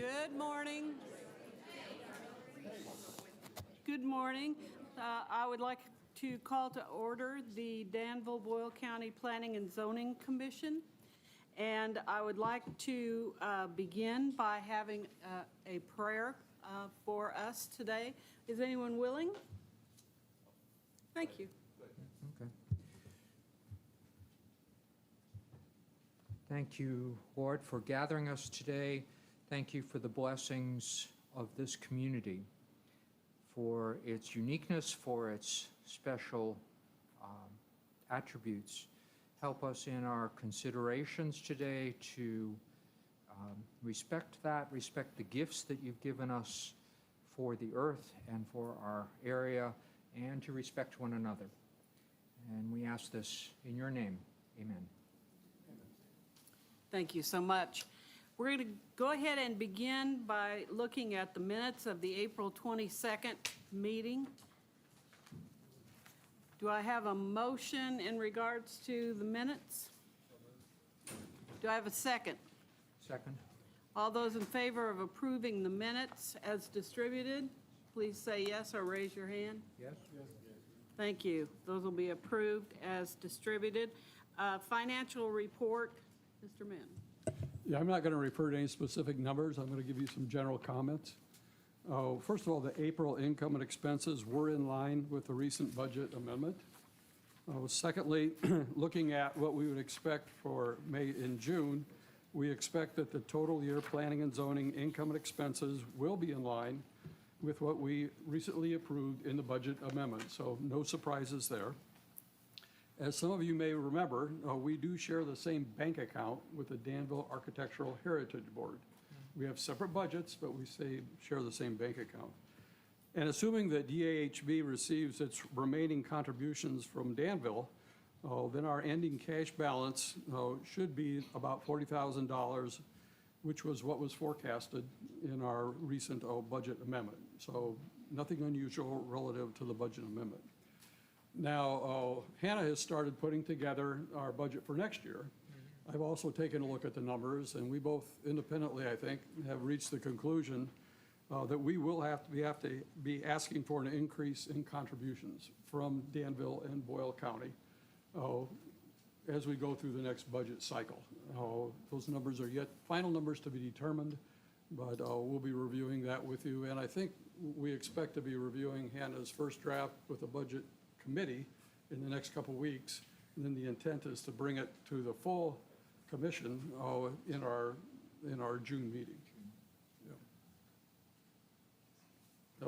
Good morning. Good morning. I would like to call to order the Danville Boyle County Planning and Zoning Commission. And I would like to begin by having a prayer for us today. Is anyone willing? Thank you. Okay. Thank you, Lord, for gathering us today. Thank you for the blessings of this community, for its uniqueness, for its special attributes. Help us in our considerations today to respect the gifts that you've given us for the earth and for our area, and to respect one another. And we ask this in your name. Amen. Thank you so much. We're going to go ahead and begin by looking at the minutes of the April 22nd meeting. Do I have a motion in regards to the minutes? Do I have a second? Second. All those in favor of approving the minutes as distributed, please say yes or raise your hand. Yes? Thank you. Those will be approved as distributed. Financial report, Mr. Mann. Yeah, I'm not going to refer to any specific numbers. I'm going to give you some general comments. First of all, the April income and expenses were in line with the recent budget amendment. Secondly, looking at what we would expect for May and June, we expect that the total year planning and zoning income and expenses will be in line with what we recently approved in the budget amendment, so no surprises there. As some of you may remember, we do share the same bank account with the Danville Architectural Heritage Board. We have separate budgets, but we share the same bank account. And assuming that DAHB receives its remaining contributions from Danville, then our ending cash balance should be about $40,000, which was what was forecasted in our recent budget amendment. So nothing unusual relative to the budget amendment. Now, Hannah has started putting together our budget for next year. I've also taken a look at the numbers, and we both independently, I think, have reached the conclusion that we will have to be asking for an increase in contributions from Danville and Boyle County as we go through the next budget cycle. Those numbers are yet final numbers to be determined, but we'll be reviewing that with you. And I think we expect to be reviewing Hannah's first draft with the budget committee in the next couple weeks. And then the intent is to bring it to the full commission in our June meeting. Yeah.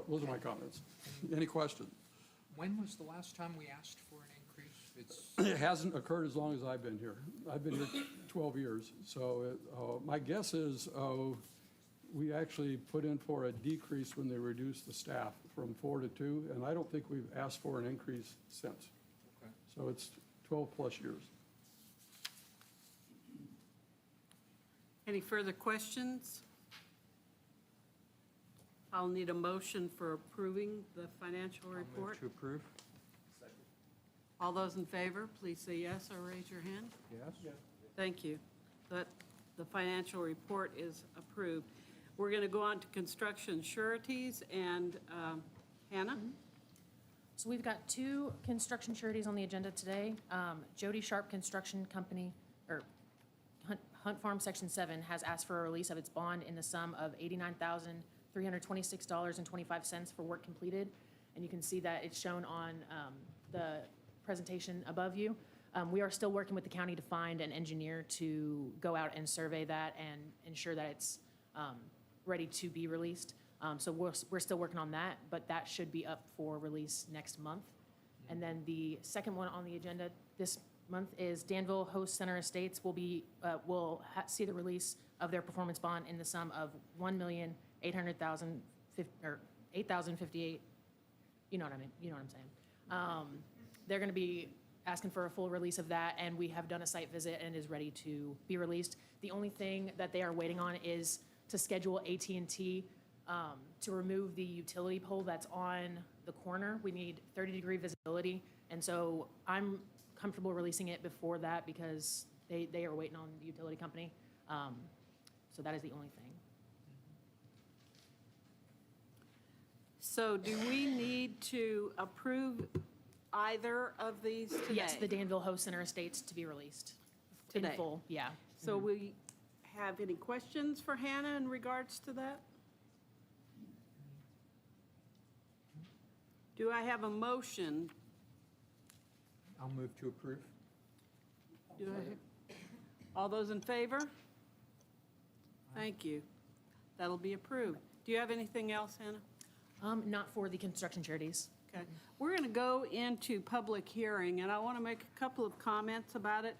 Those are my comments. Any questions? When was the last time we asked for an increase? It hasn't occurred as long as I've been here. I've been here 12 years. So my guess is we actually put in for a decrease when they reduced the staff from 4 to 2, and I don't think we've asked for an increase since. Okay. So it's 12 plus years. Any further questions? I'll need a motion for approving the financial I'll report. move to approve. All those in favor, please say yes or raise your hand. Yes? Thank you. The financial report is approved. We're going to go on to construction sureties, and Hannah? So we've got two construction sureties on the agenda today. Jody Sharp Construction Company, or Hunt Farm Section 7, has asked for a release of its bond in the sum of $89,326.25 for work completed. And you can see that it's shown on the presentation above you. We are still working with the county to find an engineer to go out and survey that and ensure that it's ready to be released. So we're still working on that, but that should be up for release next month. And then the second one on the agenda this month is Danville Host Center Estates will see the release of their performance bond in the sum of $1,800,000 or $8,058. You know what I mean? You know what I'm saying? They're going to be asking for a full release of that, and we have done a site visit and is ready to be released. The only thing that they are waiting on is to schedule AT&T to remove the utility pole that's on the corner. We need 30-degree visibility, and so I'm comfortable releasing it before that because they are waiting on the utility company. So that is the only thing. So do we need to approve either of these today? Yes, the Danville Host Center Estates to be released. In Today. full, yeah. So we have any questions for Hannah in regards to that? Do I have a motion? I'll move to approve. Do I? All those in favor? Thank you. That'll be approved. Do you have anything else, Hannah? Not for the construction charities. Okay. We're going to go into public hearing, and I want to make a couple of comments about it.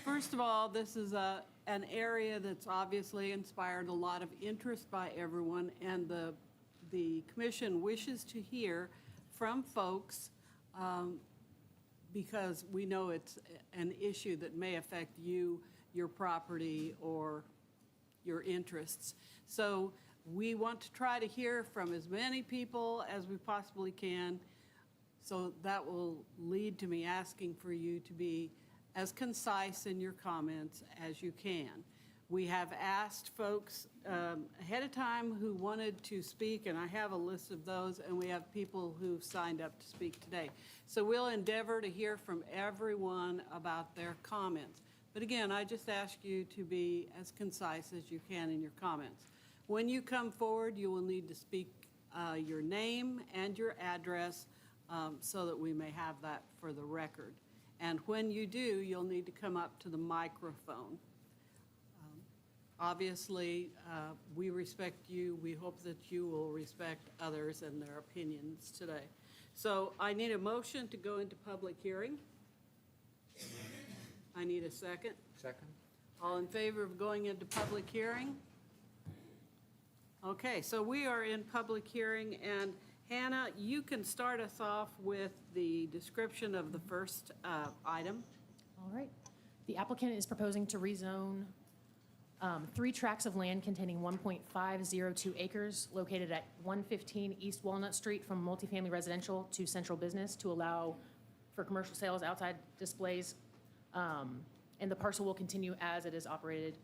First of all, this is an area that's obviously inspired a lot of interest by everyone, and the commission wishes to hear from folks because we know it's an issue that may affect you, your property, or your interests. So we want to try to hear from as many people as we possibly can. So that will lead to me asking for you to be as concise in your comments as you can. We have asked folks ahead of time who wanted to speak, and I have a list of those, and we have people who've signed up to speak today. So we'll endeavor to hear from everyone about their comments. But again, I just ask you to be as concise as you can in your comments. When you come forward, you will need to speak your name and your address so that we may have that for the record. And when you do, you'll need to come up to the microphone. Obviously, we respect you. We hope that you will respect others and their opinions today. So I need a motion to go into public hearing. I need a second. Second? All in favor of going into public hearing? Okay, so we are in public hearing, and Hannah, you can start us off with the description of the first item. All right. The applicant is proposing to rezone 3 tracts of land containing 1.502 acres located at 115 East Walnut Street from multifamily residential to central business to allow for commercial sales, outside displays, and the parcel will continue as it is operated.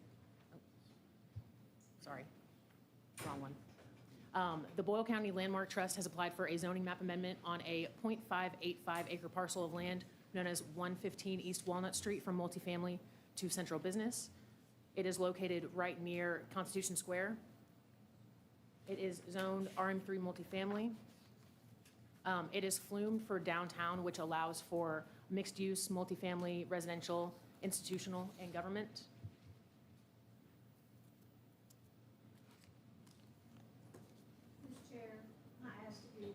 Oh, sorry, wrong one. The Boyle County Landmark Trust has applied for a zoning map amendment on a .585 acre parcel of land known as 115 East Walnut Street from multifamily to central business. It is located right near Constitution Square. It is zoned RM3 multifamily. It is flumed for downtown, which allows for mixed-use, multifamily, residential, institutional, and government. Mr. Chair, I ask that you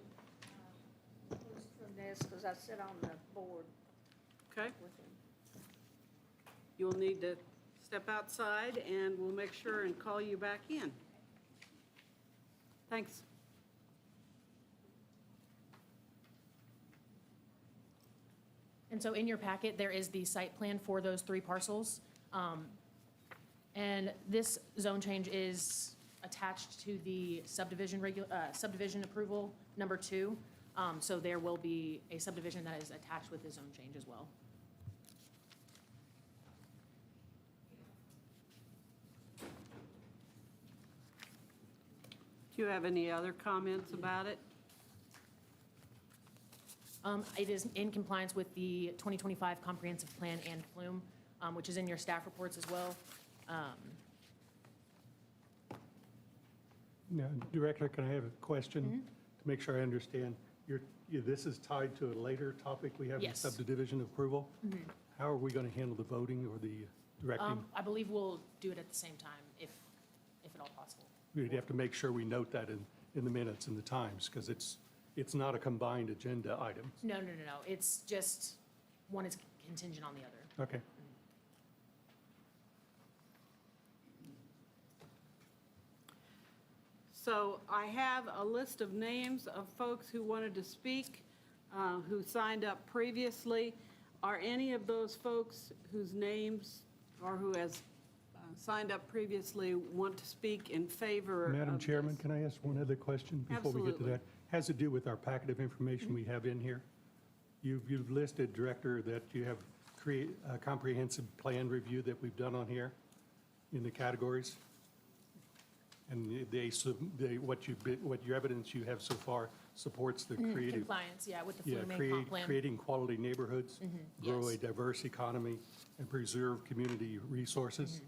list from this because I sit on the board Okay? with him. You'll need to step outside, and we'll make sure and call you back in. Thanks. And so in your packet, there is the site plan for those 3 parcels. And this zone change is attached to the subdivision approval number 2. So there will be a subdivision that is attached with the zone change as well. Do you have any other comments about it? It is in compliance with the 2025 Comprehensive Plan and Flume, which is in your staff reports as well. Now, Director, can I have a question to make sure I understand? This is tied to a later topic we have in Yes. subdivision approval? How are we going to handle the voting or the directing? I believe we'll do it at the same time, if at all possible. We'd have to make sure we note that in the minutes and the times, because it's not a combined agenda item. No. It's just, one is contingent on the other. Okay. So I have a list of names of folks who wanted to speak, who signed up previously. Are any of those folks whose names or who has signed up previously want to speak in favor of Madam this? Chairman, can I ask one other question before we get to Absolutely. that? Has to do with our packet of information we have in here. You've listed, Director, that you have create a comprehensive plan review that we've done on here in the categories. And what your evidence you have so far supports the creative, Compliance, yeah, with the yeah, Flu Main comp plan. creating quality neighborhoods, grow a yes. diverse economy, and preserve community resources.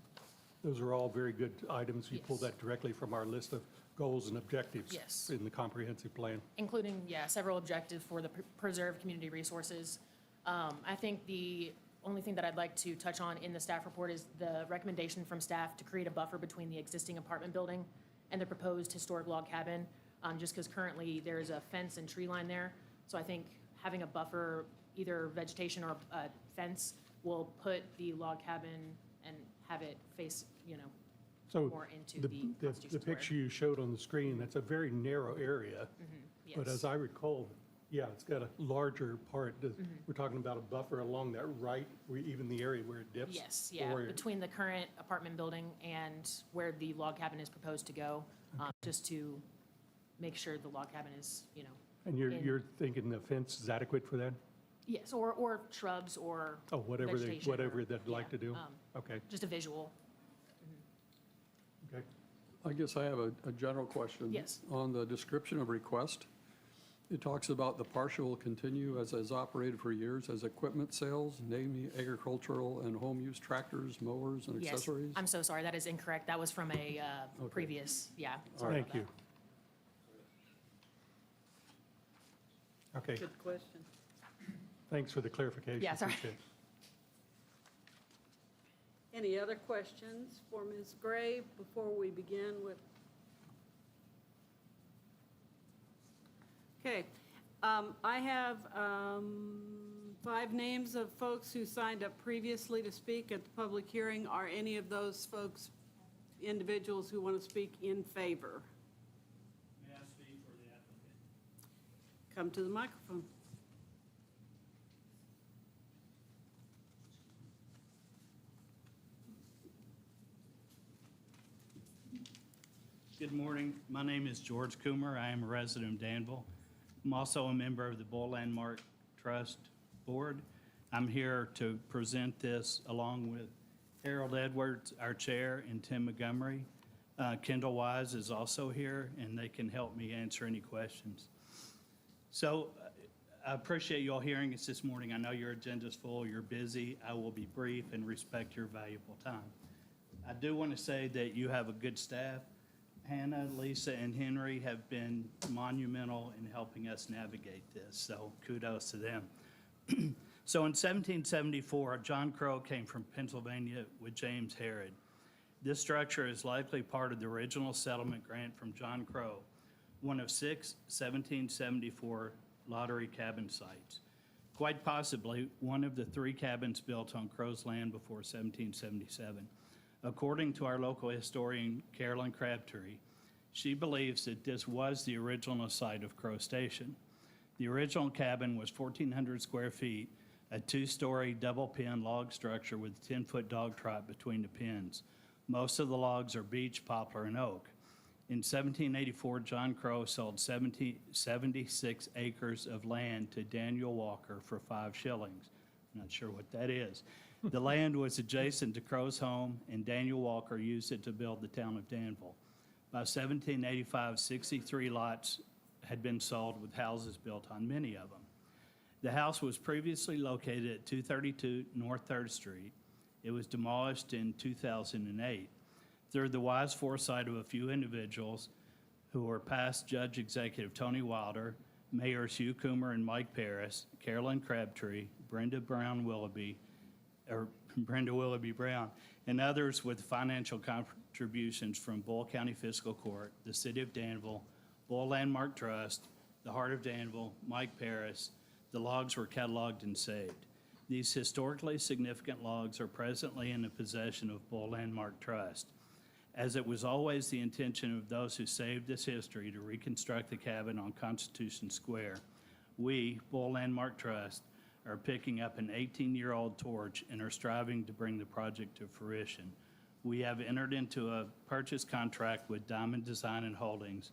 Those are all very good items. You pulled Yes. that directly from our list of goals and objectives Yes. in the comprehensive plan. Including, yeah, several objectives for the preserve community resources. I think the only thing that I'd like to touch on in the staff report is the recommendation from staff to create a buffer between the existing apartment building and the proposed historic log cabin, just because currently there's a fence and tree line there. So I think having a buffer, either vegetation or a fence, will put the log cabin and have it face, So more into the the the Constitution Square. picture you showed on the screen, that's a very narrow area. But Yes. as I recall, yeah, it's got a larger part. We're talking about a buffer along that right, even the area where it dips? Yes, yeah, Or- between the current apartment building and where the log cabin is proposed to go, just to make sure the log cabin is, And you're, in- you're thinking the fence is adequate for that? yes, or shrubs or Oh, whatever vegetation or- they'd like to yeah, do? Okay, just a visual. okay. I guess I have a general question. Yes. On the description of request, it talks about the partial will continue as has operated for years as equipment sales, namely agricultural and home use tractors, mowers, and Yes, accessories. I'm so sorry, that is incorrect. That was from a previous, yeah. sorry about Thank you. Okay, Good question. thanks for the clarification. Yeah, sorry. Appreciate it. Any other questions for Ms. Gray before we begin with? Okay, I have 5 names of folks who signed up previously to speak at the public hearing. Are any of those folks individuals who want to speak in favor? May I speak for the applicant? Come to the microphone. Good morning. My name is George Coomer. I am a resident of Danville. I'm also a member of the Boyle Landmark Trust Board. I'm here to present this along with Harold Edwards, our chair, and Tim Montgomery. Kendall Wise is also here, and they can help me answer any questions. So I appreciate you all hearing us this morning. I know your agenda's full, you're busy. I will be brief and respect your valuable time. I do want to say that you have a good staff. Hannah, Lisa, and Henry have been monumental in helping us navigate this, so kudos to them. So in 1774, John Crow came from Pennsylvania with James Herod. This structure is likely part of the original settlement grant from John Crow, one of 6 1774 lottery cabin sites. Quite possibly one of the 3 cabins built on Crow's land before 1777. According to our local historian, Carolyn Crabtree, she believes that this was the original site of Crow Station. The original cabin was 1,400 square feet, a 2-story double-pen log structure with a 10-foot dog trot between the pens. Most of the logs are beech, poplar, and oak. In 1784, John Crow sold 76 acres of land to Daniel Walker for 5 shillings. Not sure what that is. The land was adjacent to Crow's home, and Daniel Walker used it to build the town of Danville. By 1785, 63 lots had been sold with houses built on many of them. The house was previously located at 232 North 3rd Street. It was demolished in 2008. Through the wise foresight of a few individuals who were past Judge Executive Tony Wilder, Mayors Hugh Coomer and Mike Paris, Carolyn Crabtree, Brenda Willoughby Brown, and others with financial contributions from Boyle County Fiscal Court, the City of Danville, Boyle Landmark Trust, the Heart of Danville, Mike Paris, the logs were cataloged and saved. These historically significant logs are presently in the possession of Boyle Landmark Trust. As it was always the intention of those who saved this history to reconstruct the cabin on Constitution Square, we, Boyle Landmark Trust, are picking up an 18-year-old torch and are striving to bring the project to fruition. We have entered into a purchase contract with Diamond Design and Holdings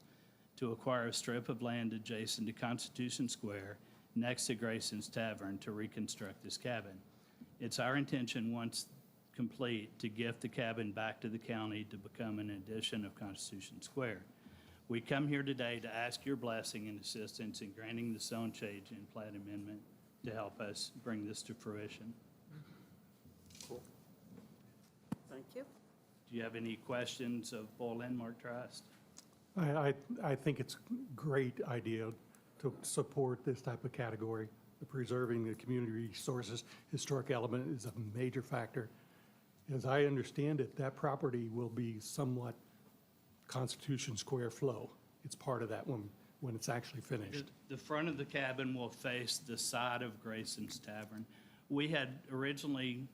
to acquire a strip of land adjacent to Constitution Square next to Grayson's Tavern to reconstruct this cabin. It's our intention, once complete, to gift the cabin back to the county to become an addition of Constitution Square. We come here today to ask your blessing and assistance in granting the zone change and plat amendment to help us bring this to fruition. Thank you. Do you have any questions of Boyle Landmark Trust? I think it's a great idea to support this type of category. The preserving the community resources, historic element is a major factor. As I understand it, that property will be somewhat Constitution Square flow. It's part of that when it's actually finished. The front of the cabin will face the side of Grayson's Tavern. We had originally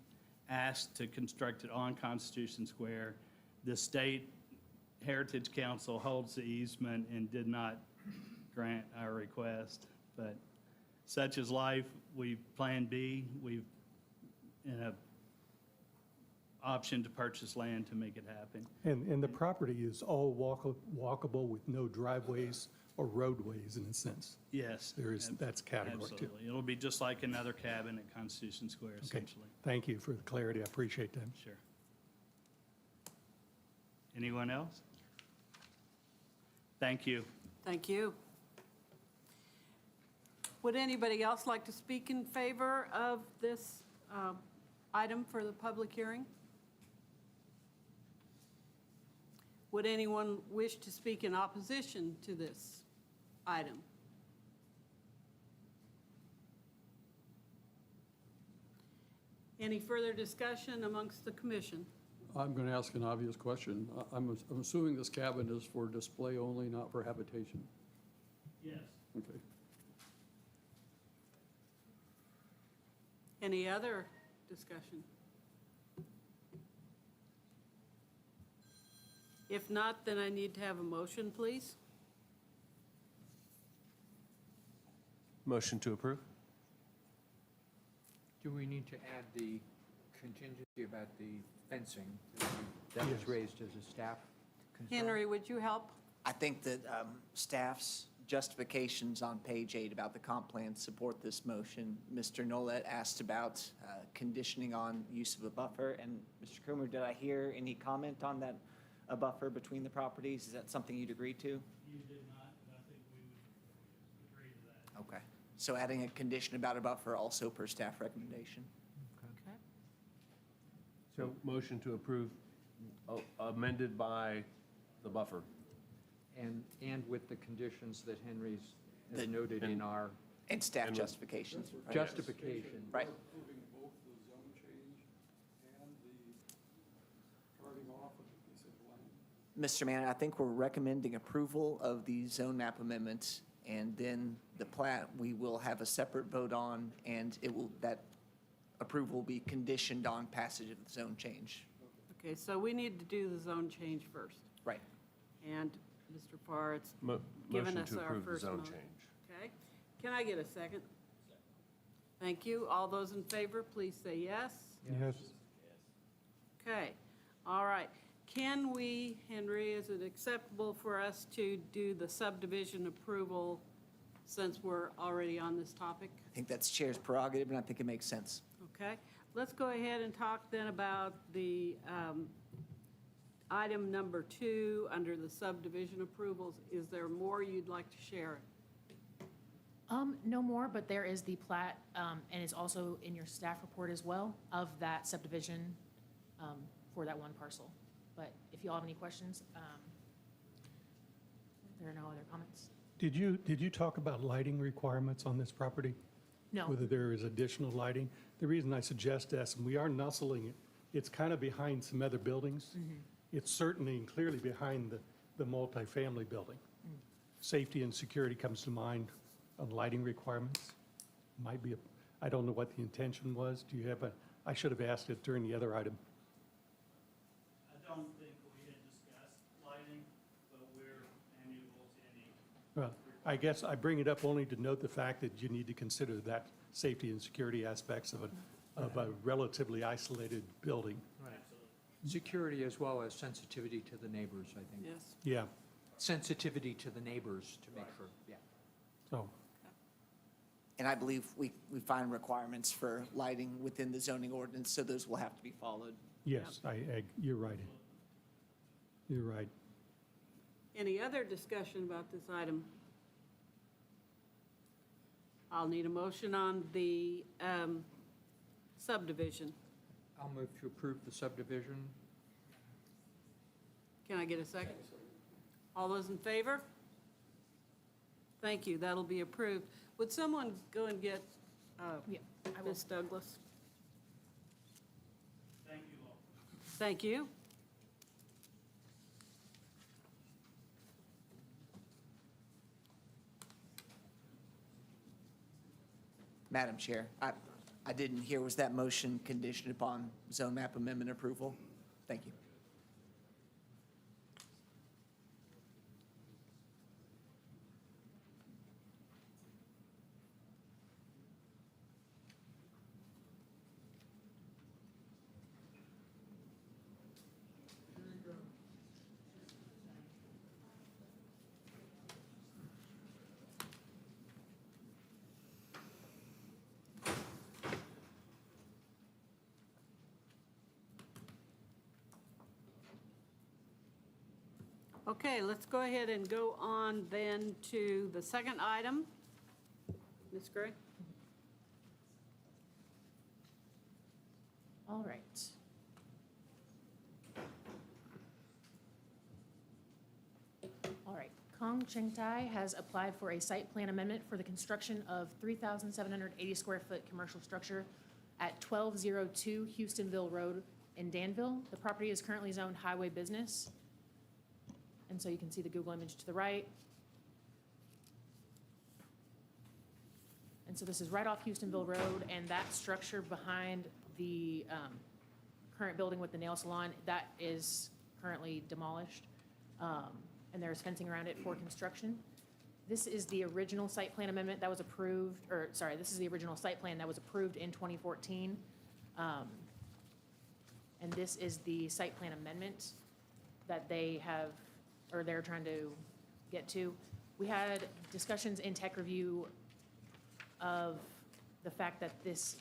asked to construct it on Constitution Square. The State Heritage Council holds the easement and did not grant our request, but such is life. We Plan B, we've in a option to purchase land to make it happen. And the property is all walkable with no driveways or roadways in a sense. Yes. That's category two. Absolutely. It'll be just like another cabin at Constitution Square, Okay, essentially. thank you for the clarity. I appreciate that. Sure. Anyone else? Thank you. Thank you. Would anybody else like to speak in favor of this item for the public hearing? Would anyone wish to speak in opposition to this item? Any further discussion amongst the commission? I'm going to ask an obvious question. I'm assuming this cabin is for display only, not for habitation. Yes. Okay. Any other discussion? If not, then I need to have a motion, please. Motion to approve? Do we need to add the contingency about the fencing that was Yes. raised as a staff concern? Henry, would you help? I think that staff's justifications on page 8 about the comp plan support this motion. Mr. Nolet asked about conditioning on use of a buffer, and Mr. Coomer, did I hear any comment on that, a buffer between the properties? Is that something you'd agree to? You did not, but I think we would agree to that. Okay. So adding a condition about a buffer also per staff recommendation. Okay. So, Motion to approve amended by the buffer. and with the conditions that Henry's has The- noted in our And staff And- justifications. right? justification. Right. Approving both the zone change and the carving off of a piece of land. Mr. Mann, I think we're recommending approval of the zone map amendments, and then the plat, we will have a separate vote on, and that approval will be conditioned on passage of the zone change. Okay, so we need to do the zone change first. Right. And Mr. Farr, it's given Motion us to our approve the first zone motion. change. Okay. Can I get a second? Thank you. All those in favor, please say yes. Yes. Okay, all right. Can we, Henry, is it acceptable for us to do the subdivision approval since we're already on this topic? I think that's chair's prerogative, and I think it makes sense. Okay, let's go ahead and talk then about the item number 2 under the subdivision approvals. Is there more you'd like to share? No more, but there is the plat, and it's also in your staff report as well, of that subdivision for that one parcel. But if you all have any questions, there are no other comments. Did you talk about lighting requirements on this property? No. Whether there is additional lighting? The reason I suggest this, and we are nuzzling it, it's kind of behind some other buildings. It's certainly and clearly behind the multifamily building. Safety and security comes to mind on lighting requirements. Might be, I don't know what the intention was. Do you have I should have asked it during the other item. I don't think we had discussed lighting, but we're amenable to any. Well, I guess I bring it up only to note the fact that you need to consider that safety and security aspects of a relatively isolated building. Security as well as sensitivity to the neighbors, I think. Yes. Yeah, Sensitivity to the neighbors to make sure, yeah. so, And I believe we find requirements for lighting within the zoning ordinance, so those will have to be followed. Yes, you're right. You're right. Any other discussion about this item? I'll need a motion on the subdivision. I'll move to approve the subdivision. Can I get a second? All those in favor? Thank you, that'll be approved. Would someone go and get Yeah, I will. Ms. Douglas? Thank you all. Thank you. Madam Chair, I didn't hear, was that motion conditioned upon zone map amendment approval? Thank you. Okay, let's go ahead and go on then to the second item. Ms. Gray? All right. All right. Kong Cheng Tai has applied for a site plan amendment for the construction of 3,780 square foot commercial structure at 1202 Houstonville Road in Danville. The property is currently zoned highway business. And so you can see the Google image to the right. And so this is right off Houstonville Road, and that structure behind the current building with the nail salon, that is currently demolished. And there's fencing around it for construction. This is the original site plan amendment that was approved, or sorry, this is the original site plan that was approved in 2014. And this is the site plan amendment that they have, or they're trying to get to. We had discussions in tech review of the fact that this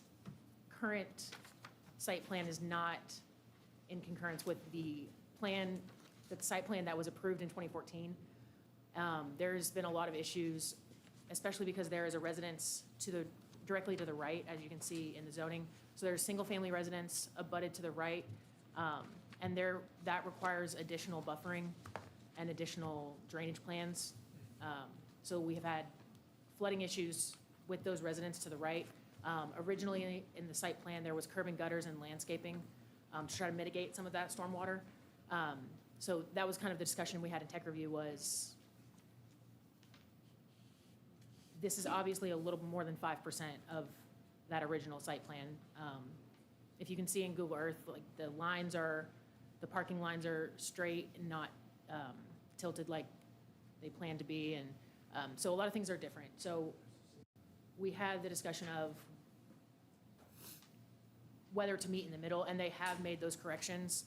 current site plan is not in concurrence with the plan, the site plan that was approved in 2014. There's been a lot of issues, especially because there is a residence directly to the right, as you can see in the zoning. So there's single-family residence abutted to the right, and that requires additional buffering and additional drainage plans. So we have had flooding issues with those residents to the right. Originally, in the site plan, there was curb and gutters and landscaping to try to mitigate some of that stormwater. So that was kind of the discussion we had in tech review was, this is obviously a little more than 5% of that original site plan. If you can see in Google Earth, like the parking lines are straight and not tilted like they plan to be. And so a lot of things are different. So we had the discussion of whether to meet in the middle, and they have made those corrections.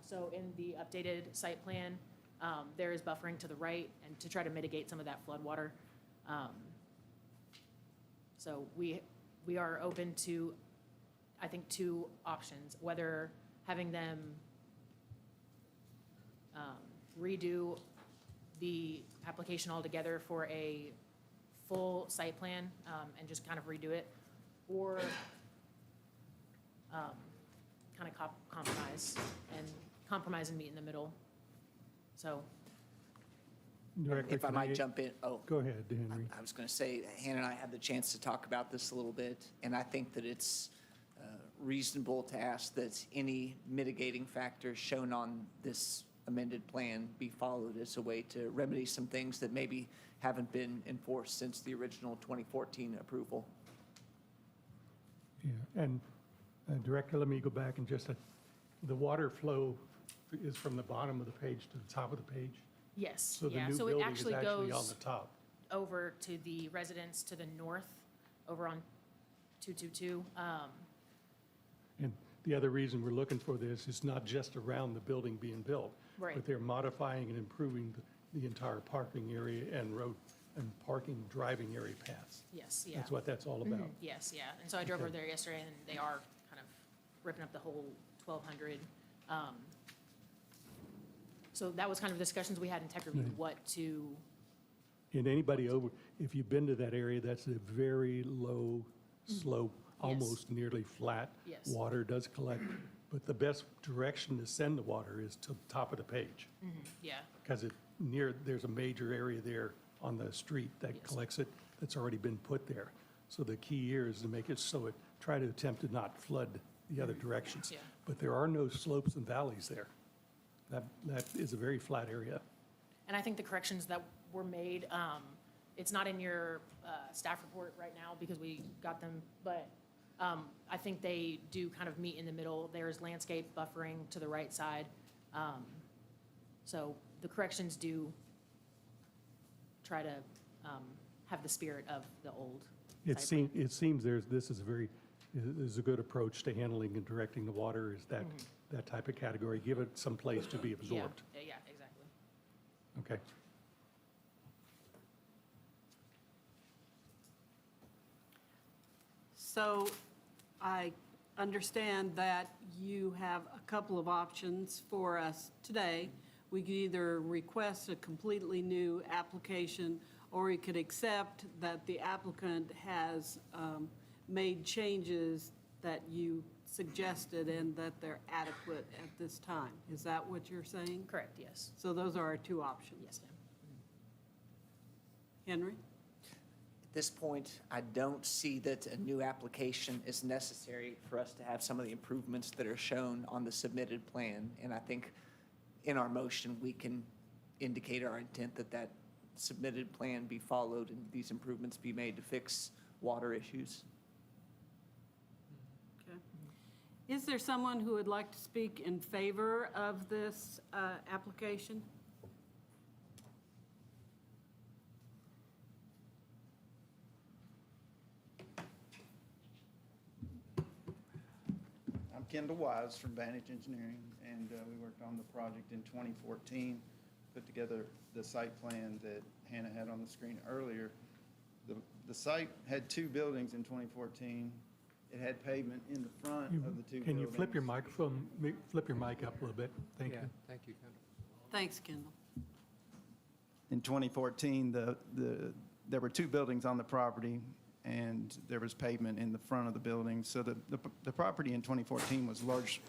So in the updated site plan, there is buffering to the right and to try to mitigate some of that flood water. So we are open to, I think, two options, whether having them redo the application altogether for a full site plan and just kind of redo it, or kind of compromise and meet in the middle. So, Director, If I can might jump in, Go ahead, Henry. I was going to say, Hannah and I had the chance to talk about this a little bit, and I think that it's reasonable to ask that any mitigating factors shown on this amended plan be followed as a way to remedy some things that maybe haven't been enforced since the original 2014 approval. Yeah, and Director, let me go back and just, the water flow is from the bottom of the page to the top of the page? yes, So the yeah. new So it building is actually actually on goes the top? over to the residence to the north, over on 222. And the other reason we're looking for this is not just around the building being built. Right. But they're modifying and improving the entire parking area and road and parking driving area paths. Yes, yeah. That's what that's all about. Yes, yeah. And so I drove over Okay. there yesterday, and they are kind of ripping up the whole 1,200 So that was kind of discussions we had in tech review, what to, And anybody over, if you've been to that area, that's a very low slope, almost nearly flat. Yes. Water does collect, but the best direction to send the water is to the top of the page. yeah, Because there's a major area there on the street that Yes. collects it, that's already been put there. So the key here is to make it so try to attempt to not flood the other directions. Yeah. But there are no slopes and valleys there. That is a very flat area. and I think the corrections that were made, it's not in your staff report right now because we got them, but I think they do kind of meet in the middle. There's landscape buffering to the right side. So the corrections do try to have the spirit of the old It site plan. seems this is a good approach to handling and directing the water, is that type of category. Give it some place to be absorbed. Yeah, exactly. Okay. So I understand that you have a couple of options for us today. We could either request a completely new application, or we could accept that the applicant has made changes that you suggested and that they're adequate at this time. Is that what you're saying? Correct, yes. So those are our two options. Yes, ma'am. Henry? At this point, I don't see that a new application is necessary for us to have some of the improvements that are shown on the submitted plan. And I think in our motion, we can indicate our intent that that submitted plan be followed and these improvements be made to fix water issues. Okay. Is there someone who would like to speak in favor of this application? I'm Kendall Wise from Vantage Engineering, and we worked on the project in 2014, put together the site plan that Hannah had on the screen earlier. The site had two buildings in 2014. It had pavement in the front of the two buildings. Can you flip your microphone, flip your mic up a little bit? Thank you. Yeah, thank you, Kendall. Thanks, Kendall. In 2014, there were two buildings on the property, and there was pavement in the front of the building. So the property in 2014 was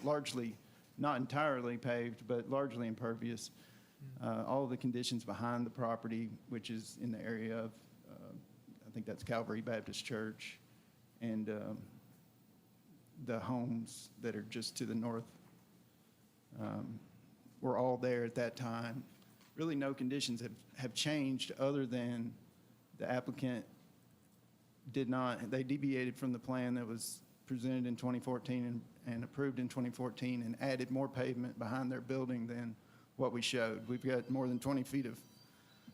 largely, not entirely paved, but largely impervious. All of the conditions behind the property, which is in the area of, I think that's Calvary Baptist Church, and the homes that are just to the north, were all there at that time. Really, no conditions have changed other than the applicant they deviated from the plan that was presented in 2014 and approved in 2014 and added more pavement behind their building than what we showed. We've got more than 20 feet of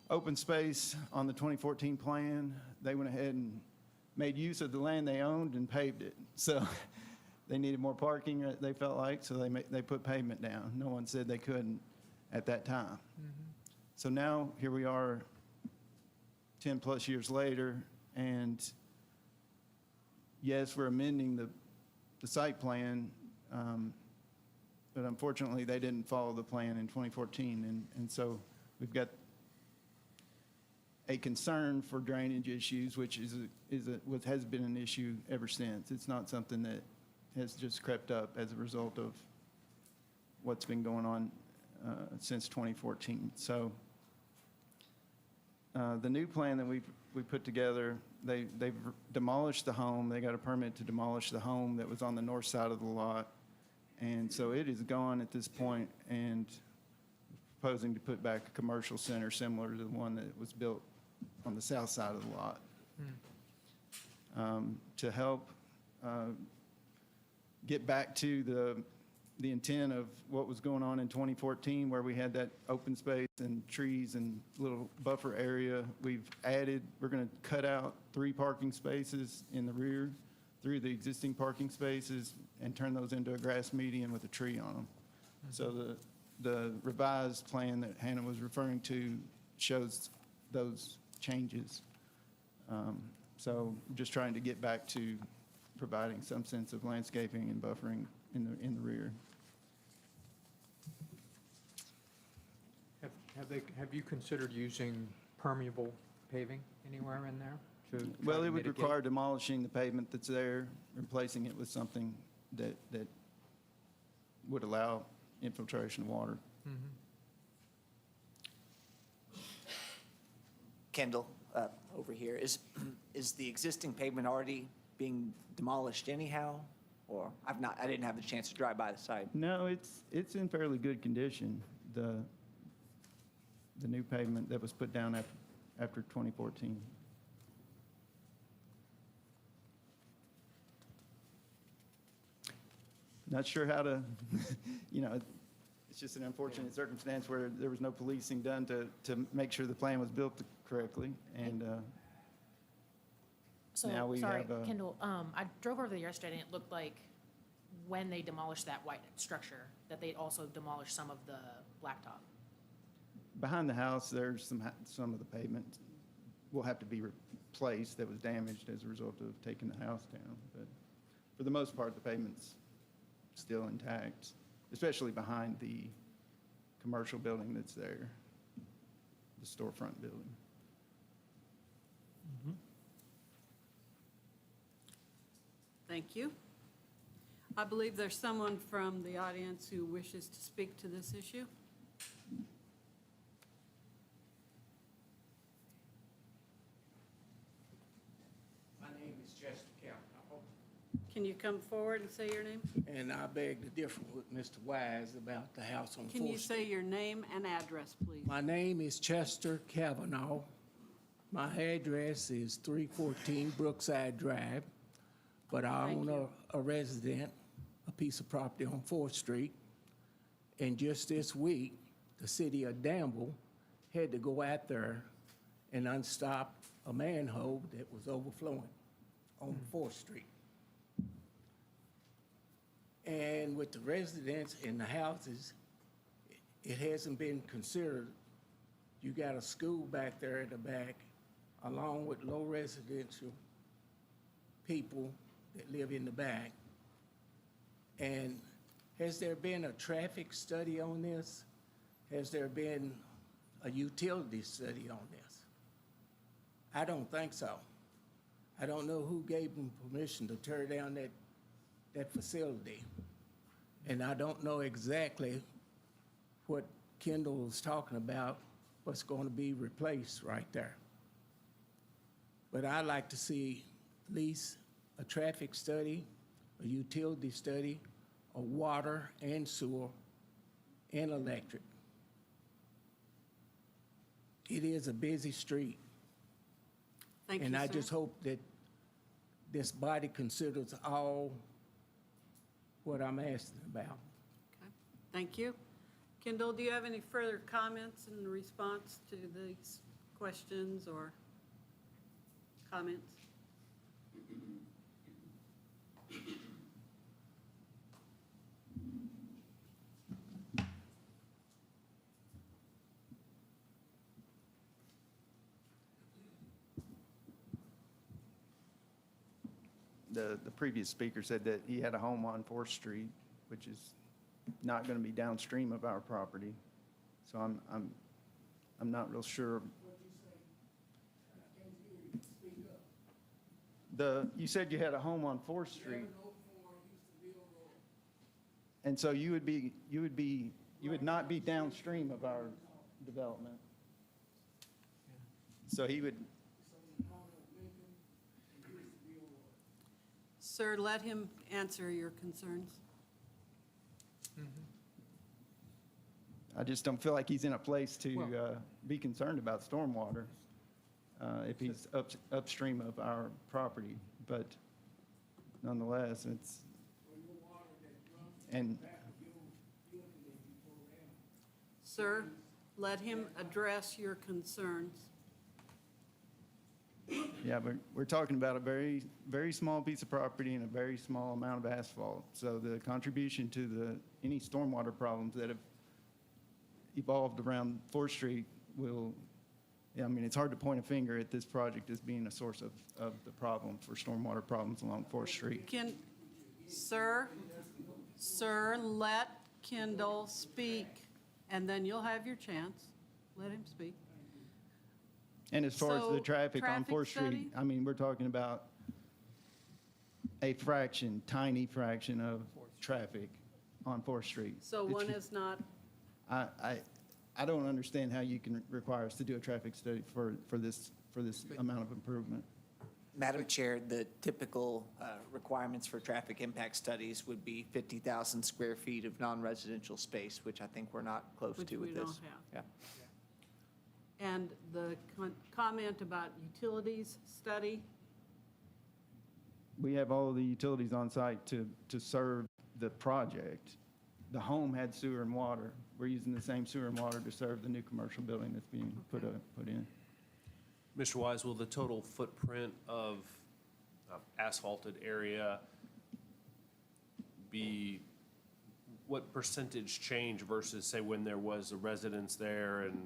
open space on the 2014 plan. They went ahead and made use of the land they owned and paved it. So they needed more parking, they felt like, so they put pavement down. No one said they couldn't at that time. So now, here we are 10-plus years later, and yes, we're amending the site plan, but unfortunately, they didn't follow the plan in 2014, and so we've got a concern for drainage issues, which has been an issue ever since. It's not something that has just crept up as a result of what's been going on since 2014. So the new plan that we put together, they've demolished the home. They got a permit to demolish the home that was on the north side of the lot. And so it is gone at this point, and proposing to put back a commercial center similar to the one that was built on the south side of the lot. To help get back to the intent of what was going on in 2014, where we had that open space and trees and little buffer area. We're going to cut out 3 parking spaces in the rear, 3 of the existing parking spaces, and turn those into a grass median with a tree on them. So the revised plan that Hannah was referring to shows those changes. So just trying to get back to providing some sense of landscaping and buffering in the rear. Have you considered using permeable paving anywhere in there to try Well, to it would mitigate? require demolishing the pavement that's there, replacing it with something that would allow infiltration of water. Mhm. Kendall, over here, is the existing pavement already being demolished anyhow? Or I didn't have the chance to drive by the site. No, it's in fairly good condition, the new pavement that was put down after 2014. Not sure how to, it's just an unfortunate circumstance where there was no policing done to make sure the plan was built correctly, and So, Now we sorry, have a- Kendall, I drove over there yesterday and it looked like when they demolished that white structure, that they also demolished some of the blacktop. behind the house, there's some of the pavement will have to be replaced that was damaged as a result of taking the house down. But for the most part, the pavement's still intact, especially behind the commercial building that's there, the storefront building. Thank you. I believe there's someone from the audience who wishes to speak to this issue. My name is Chester Cavanaugh, Can you come forward and say your name? and I beg to differ with Mr. Wise about the house on Can you 4th say Street. your name and address, please? My name is Chester Cavanaugh. My address is 314 Brookside Drive, but I Thank own you. a resident, a piece of property on 4th Street. And just this week, the city of Danville had to go out there and unstop a manhole that was overflowing on 4th Street. And with the residents and the houses, it hasn't been considered. You got a school back there at the back, along with low residential people that live in the back. And has there been a traffic study on this? Has there been a utility study on this? I don't think so. I don't know who gave them permission to tear down that facility. And I don't know exactly what Kendall was talking about, what's going to be replaced right there. But I'd like to see at least a traffic study, a utility study, a water and sewer and electric. It is a busy street. Thank you, And I sir. just hope that this body considers all what I'm asking about. Okay. Thank you. Kendall, do you have any further comments in response to these questions or comments? The previous speaker said that he had a home on 4th Street, which is not going to be downstream of our property. So I'm not real sure. You said you had a home on 4th Street. And so you would not be downstream of our development. So he would, Sir, let him answer your concerns. I just don't feel like he's in a place to be concerned about stormwater if he's upstream of our property. But nonetheless, and Sir, let him address your concerns. yeah, but we're talking about a very, very small piece of property and a very small amount of asphalt. So the contribution to any stormwater problems that have evolved around 4th Street it's hard to point a finger at this project as being a source of the problem for stormwater problems along 4th Street. Sir, let Kendall speak, and then you'll have your chance. let him speak. And as far as So, the traffic on traffic 4th Street, study? I mean, we're talking about a fraction, tiny fraction of traffic on 4th Street. So It's- one is not, I don't understand how you can require us to do a traffic study for this amount of improvement. Madam Chair, the typical requirements for traffic impact studies would be 50,000 square feet of non-residential space, which I think we're not close which to we with don't this. have. Yeah. And the comment about utilities study, We have all of the utilities on site to serve the project. The home had sewer and water. We're using the same sewer and water to serve the new commercial building that's being put in. Mr. Wise, will the total footprint of asphalted area be, what percentage change versus, say, when there was a residence there and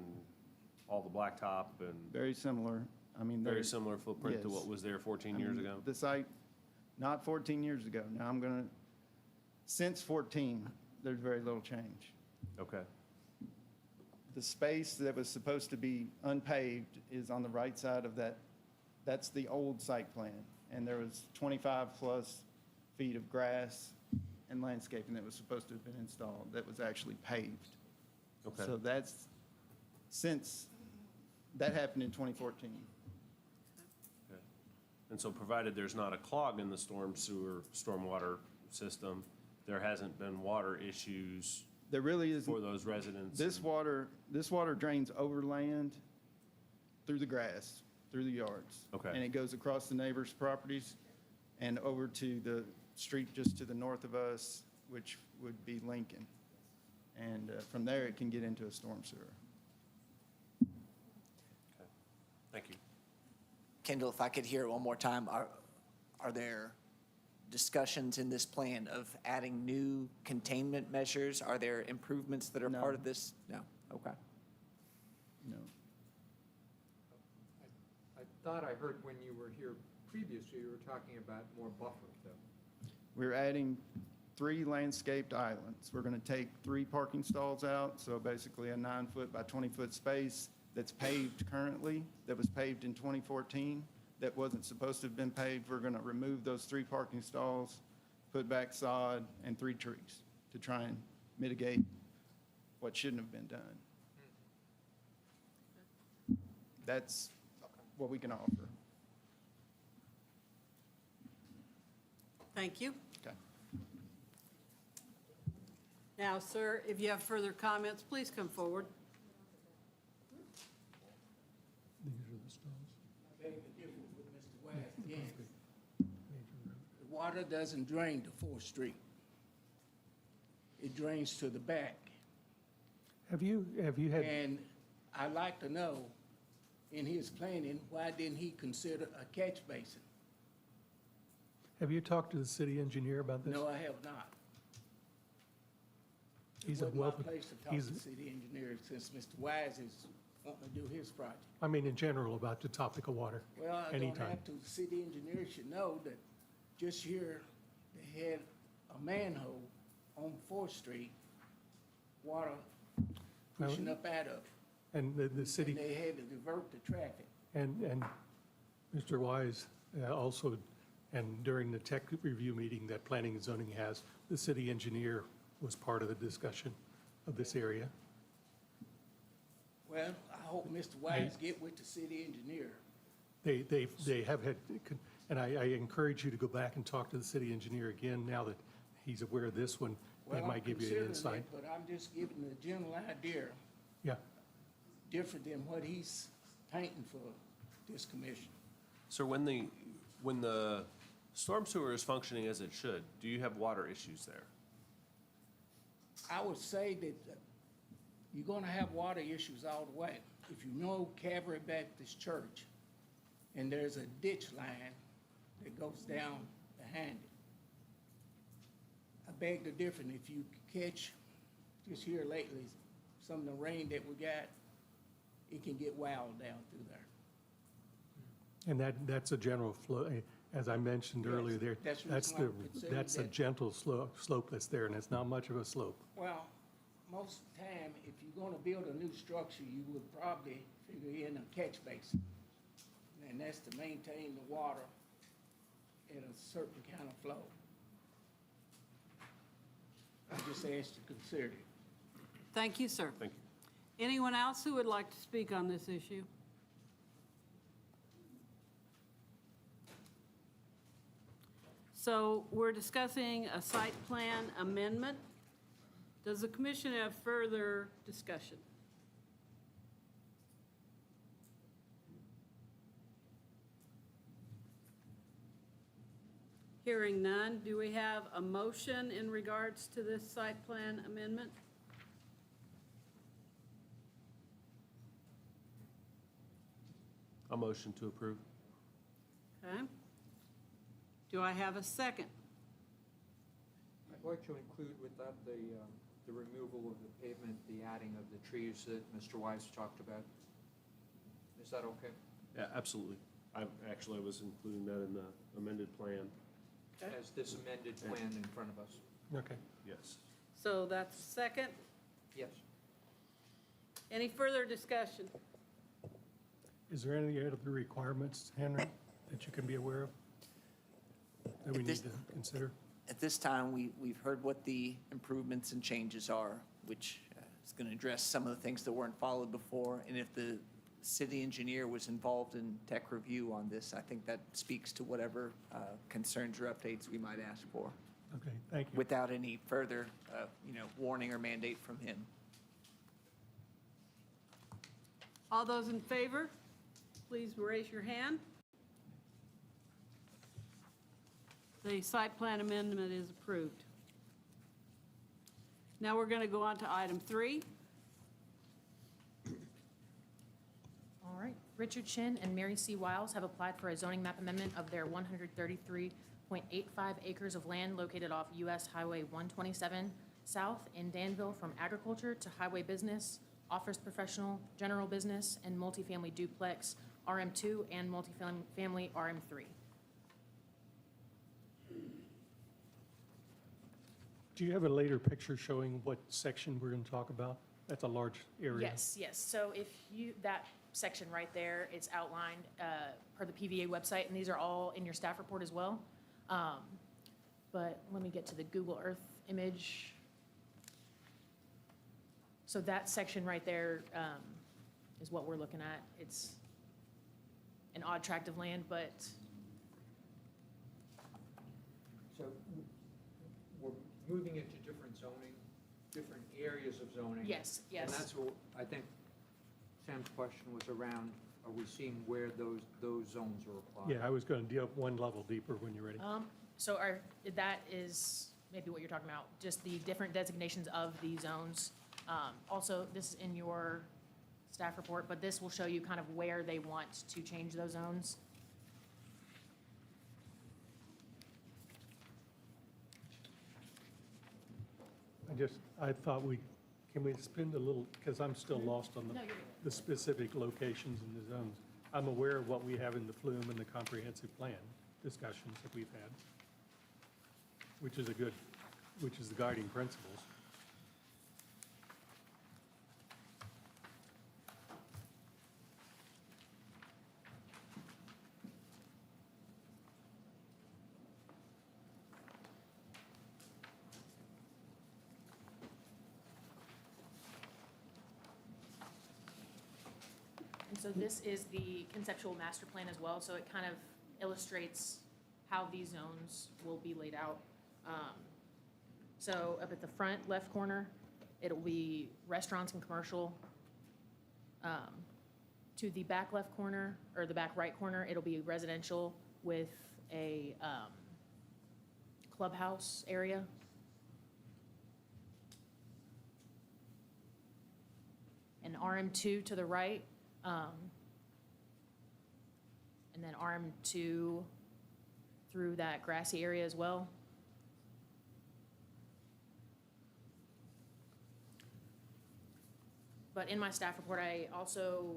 all the blacktop and Very similar. I mean, very there's- similar footprint to yes. what was there 14 I years mean, ago? The site, not 14 years ago. Now, since 14, there's very little change. Okay. The space that was supposed to be unpaved is on the right side of that. That's the old site plan. And there was 25-plus feet of grass and landscaping that was supposed to have been installed that was actually paved. Okay. So that happened in 2014. Okay. And so provided there's not a clog in the stormwater system, there hasn't been water issues There really isn't. for those residents? This water drains over land, through the grass, through the yards. Okay. And it goes across the neighbors' properties and over to the street just to the north of us, which would be Lincoln. And from there, it can get into a storm sewer. Okay. Thank you. Kendall, if I could hear it one more time, are there discussions in this plan of adding new containment measures? Are there improvements that are No. part of this? No, okay. No. I thought I heard when you were here previously, you were talking about more buffer, though. We're adding 3 landscaped islands. We're going to take 3 parking stalls out, so basically a 9-foot by 20-foot space that's paved currently, that was paved in 2014, that wasn't supposed to have been paved. We're going to remove those 3 parking stalls, put back sod and 3 trees to try and mitigate what shouldn't have been done. That's what we can offer. thank you. Okay. Now, sir, if you have further comments, please come forward. These are the stalls. I beg to differ with Mr. West again. The water doesn't drain to 4th Street. It drains to the back. Have you had, And I'd like to know, in his planning, why didn't he consider a catch basin? have you talked to the city engineer about this? No, I have not. He's a It wasn't my wealth of- place to talk he's- to the city engineer since Mr. Wise is wanting to do his project. I mean, in general, about the topic of water. Well, I don't Anytime. have to, the city engineer should know that just here, they had a manhole on 4th Street, water pushing up out of it. And the And city, they had to divert the traffic. and Mr. Wise also, and during the tech review meeting that planning and zoning has, the city engineer was part of the discussion of this area. Well, I hope Mr. Wise get with the city engineer. They have had, and I encourage you to go back and talk to the city engineer again now that he's aware of this one. That Well, I'm might give you an considering insight. it, but I'm just giving the general idea, Yeah. different than what he's painting for this commission. So when the storm sewer is functioning as it should, do you have water issues there? I would say that you're gonna have water issues all the way. If you know Calvary Baptist Church, and there's a ditch line that goes down behind it. I beg to differ, if you catch, just here lately, some of the rain that we got, it can get wild down through there. And that's a general flow, as I mentioned Yes, earlier there. that's the That's reason why I'm considering that's a that. gentle slope that's there, and it's not much of a slope. Well, most of the time, if you're gonna build a new structure, you would probably figure in a catch basin. And that's to maintain the water at a certain kind of flow. I just asked you to consider it. Thank you, sir. Thank you. Anyone else who would like to speak on this issue? So we're discussing a site plan amendment. Does the commission have further discussion? Hearing none, do we have a motion in regards to this site plan amendment? A motion to approve. Okay. Do I have a second? I'd like to include with that the removal of the pavement, the adding of the trees that Mr. Wise talked about. Is that okay? Yeah, absolutely. I was including that in the amended plan. As this amended plan in front of us? Okay. Yes. So that's second. Yes. Any further discussion? Is there any other requirements, Henry, that you can be aware of that we need to consider? At this time, we've heard what the improvements and changes are, which is going to address some of the things that weren't followed before. And if the city engineer was involved in tech review on this, I think that speaks to whatever concerns or updates we might ask for, Okay, thank you. without any further, warning or mandate from him. All those in favor, please raise your hand. The site plan amendment is approved. Now we're going to go on to item 3. All right. Richard Chin and Mary C. Wiles have applied for a zoning map amendment of their 133.85 acres of land located off US Highway 127 South in Danville from agriculture to highway business, office professional, general business, and multifamily duplex RM2 and multifamily RM3. Do you have a later picture showing what section we're going to talk about? That's a large area. Yes, yes. So if you, that section right there, it's outlined per the PVA website, and these are all in your staff report as well. But let me get to the Google Earth image. So that section right there is what we're looking at. It's an odd tract of land, but So we're moving into different zoning, different areas of zoning. yes, yes. And that's what, I think Sam's question was around, are we seeing where those zones are applied? Yeah, I was going to deal one level deeper when you're ready. So that is maybe what you're talking about, just the different designations of the zones. Also, this is in your staff report, but this will show you kind of where they want to change those zones. I thought can we spend a little, because I'm still lost on No, you're good. the specific locations in the zones. I'm aware of what we have in the flume and the comprehensive plan discussions that we've had, which is the guiding principles. And so this is the conceptual master plan as well, so it kind of illustrates how these zones will be laid out. So up at the front left corner, it'll be restaurants and commercial. To the back left corner, or the back right corner, it'll be residential with a clubhouse area. And RM2 to the right, and then RM2 through that grassy area as well. But in my staff report, I also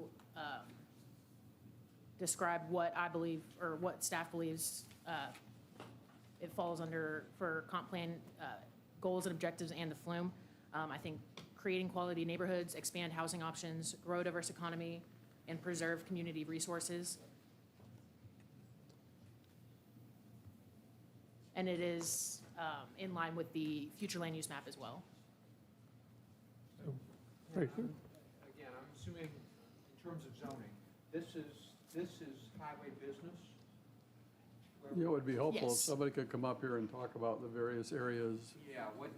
describe what I believe, or what staff believes it falls under for comp plan goals and objectives and the flume. I think creating quality neighborhoods, expand housing options, grow a diverse economy, and preserve community resources. And it is in line with the future land use map as well. Very good. Again, I'm assuming in terms of zoning, this is highway business? Yeah, it would be helpful if Yes. somebody could come up here and talk about the various areas. Yeah, what,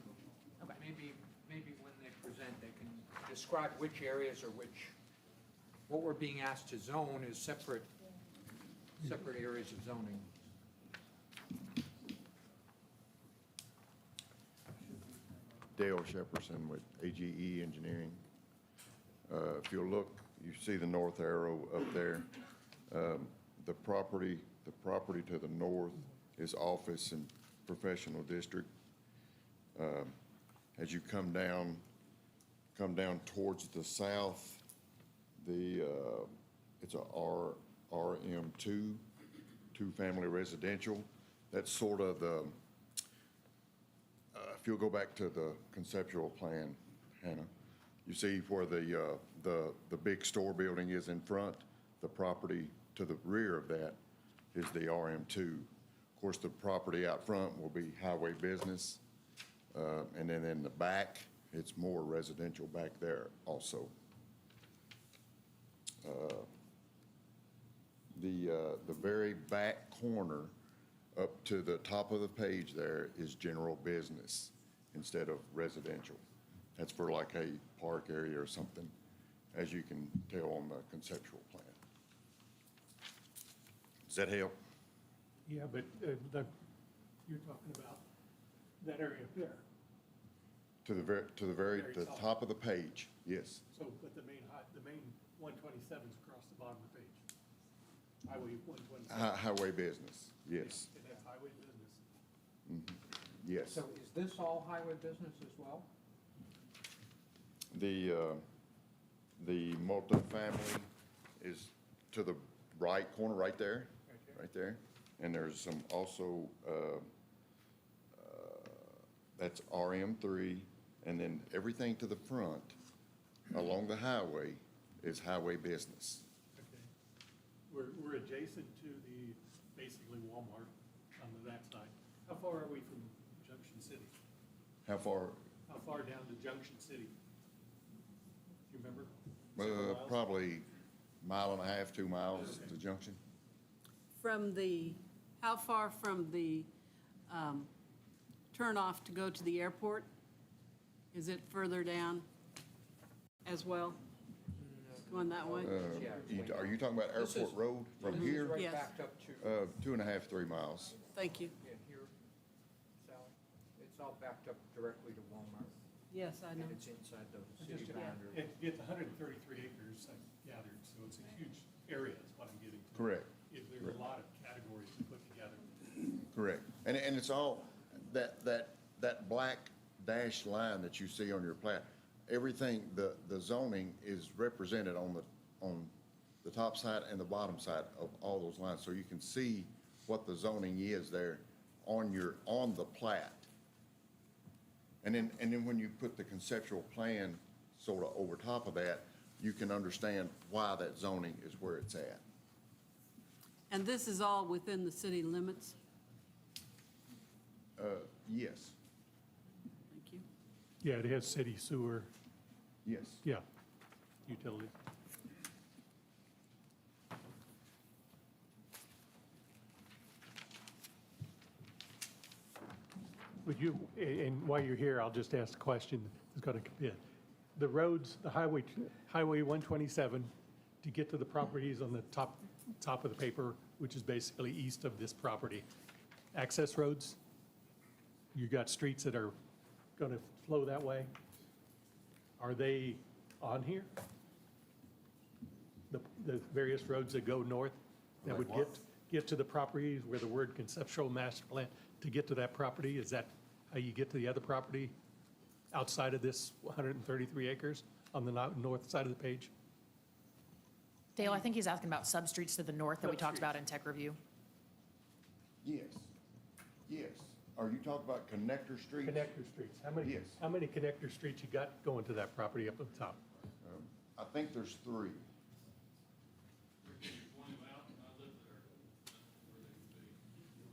Okay. maybe when they present, they can describe which areas or what we're being asked to zone is separate areas of zoning. Dale Shepperson with AGE Engineering. If you'll look, you see the north arrow up there. The property to the north is office and professional district. As you come down towards the south, it's a RM2, two-family residential. That's sort of the, if you'll go back to the conceptual plan, Hannah, you see where the big store building is in front, the property to the rear of that is the RM2. Of course, the property out front will be highway business, and then in the back, it's more residential back there also. The very back corner up to the top of the page there is general business instead of residential. That's for like a park area or something, as you can tell on the conceptual plan. Does that help? Yeah, but you're talking about that area up there. To the top of the page, yes. So, but the main 127's across the bottom of the page. Highway 127. Highway business, yes, And that's highway business. yes. So is this all highway business as well? The multifamily is to the right corner, right there, right there. And there's some also, that's RM3, and then everything to the front along the highway is highway business. Okay. We're adjacent to the, basically Walmart on that side. How far are we from Junction City? How far? How far down to Junction City? Do you remember? Several miles? Probably 1.5 to 2 miles to Junction. How far from the turnoff to go to the airport? Is it further down as well? Going that way? Are you talking about This is- Airport Road from This is here? right Yes. backed up to, 2.5, 3 miles. Thank you. yeah, here, Sally. It's all backed up directly to Walmart, Yes, I know. and it's inside the city Just boundary. It's 133 acres, I gathered, so it's a huge area is what I'm getting to. Correct. There's a lot of categories to put together. Correct. And it's all, that black dashed line that you see on your plat, everything, the zoning is represented on the top side and the bottom side of all those lines. So you can see what the zoning is there on the plat. And then when you put the conceptual plan sort of over top of that, you can understand why that zoning is where it's at. And this is all within the city limits? Yes, Thank you. Yeah, it has city sewer, yes. yeah, utilities. Would you, and while you're here, I'll just ask a question that's going to come in. The roads, the highway 127, to get to the properties on the top of the paper, which is basically east of this property, access roads, you got streets that are going to flow that way. Are they on here? The various roads that go north that would get to the properties where the word conceptual master plan, to get to that property, is that how you get to the other property outside of this 133 acres on the north side of the page? Dale, I think he's asking about substreets to the north that we talked about in tech review. Yes, yes. Are you talking about connector streets? Connector streets. Yes. How many connector streets you got going to that property up at the top? I think there's 3.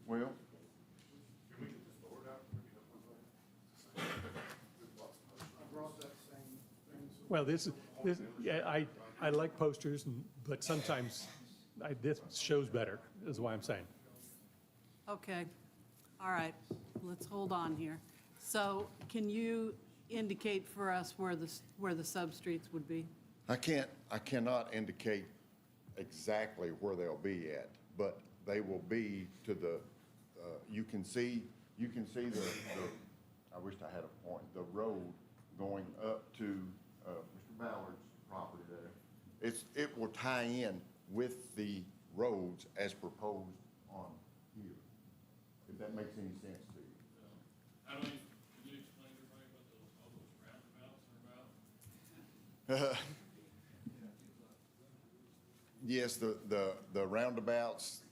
Well, Well, yeah, I like posters, but sometimes this shows better, is why I'm saying. Okay, all right, let's hold on here. So can you indicate for us where the substreets would be? I cannot indicate exactly where they'll be at, but they will be to the, you can see the, I wished I had a point, the road going up to Mr. Ballard's property there. It will tie in with the roads as proposed on here, if that makes any sense to you. I don't, can you explain to everybody what all those roundabouts are about? Yes, the roundabouts,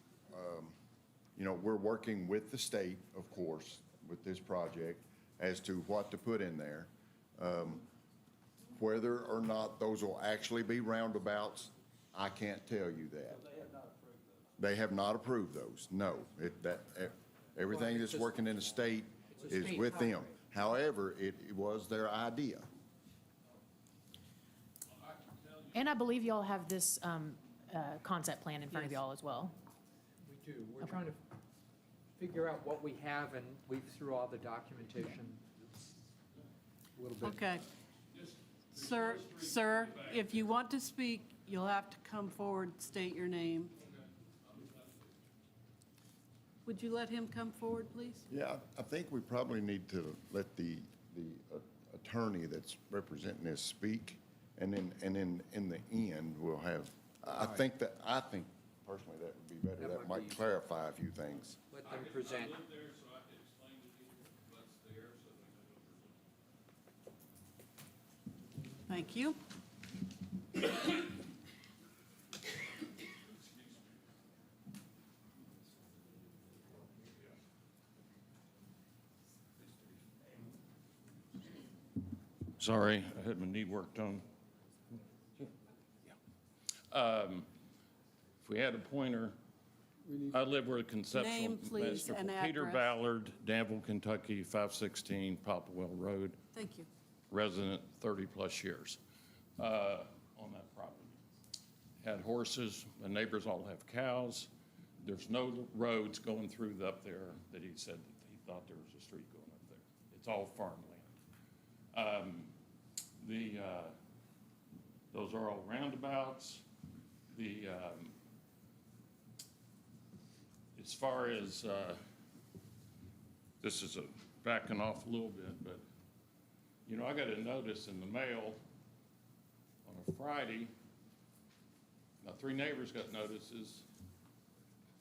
you know, we're working with the state, of course, with this project as to what to put in there. Whether or not those will actually be roundabouts, I can't tell you that. They have not approved those, no. Everything that's working in the state is with them. However, it was their idea. And I believe y'all have this concept plan in front of y'all as well. We do. We're trying to figure out what we have, and weave through all the documentation. A little bit. Okay. Sir, if you want to speak, you'll have to come forward, state your name. Would you let him come forward, please? Yeah, I think we probably need to let the attorney that's representing this speak, and then in the end, we'll have, I think personally that would be better. That That would might be- clarify a few things. Let them present. I lived there, so I could explain to people what's there, so they know what they're looking Thank you. Sorry, I had my knee worked on. If we had a pointer, I live where the conceptual Name, please, master, and Peter address. Ballard, Danville, Kentucky, 516 Popwell Road, Thank you. resident 30-plus years on that property. Had horses, the neighbors all have cows. There's no roads going through up there that he said that he thought there was a street going up there. It's all farmland. Those are all roundabouts. As far as, this is backing off a little bit, but, you know, I got a notice in the mail on a Friday. Now, 3 neighbors got notices.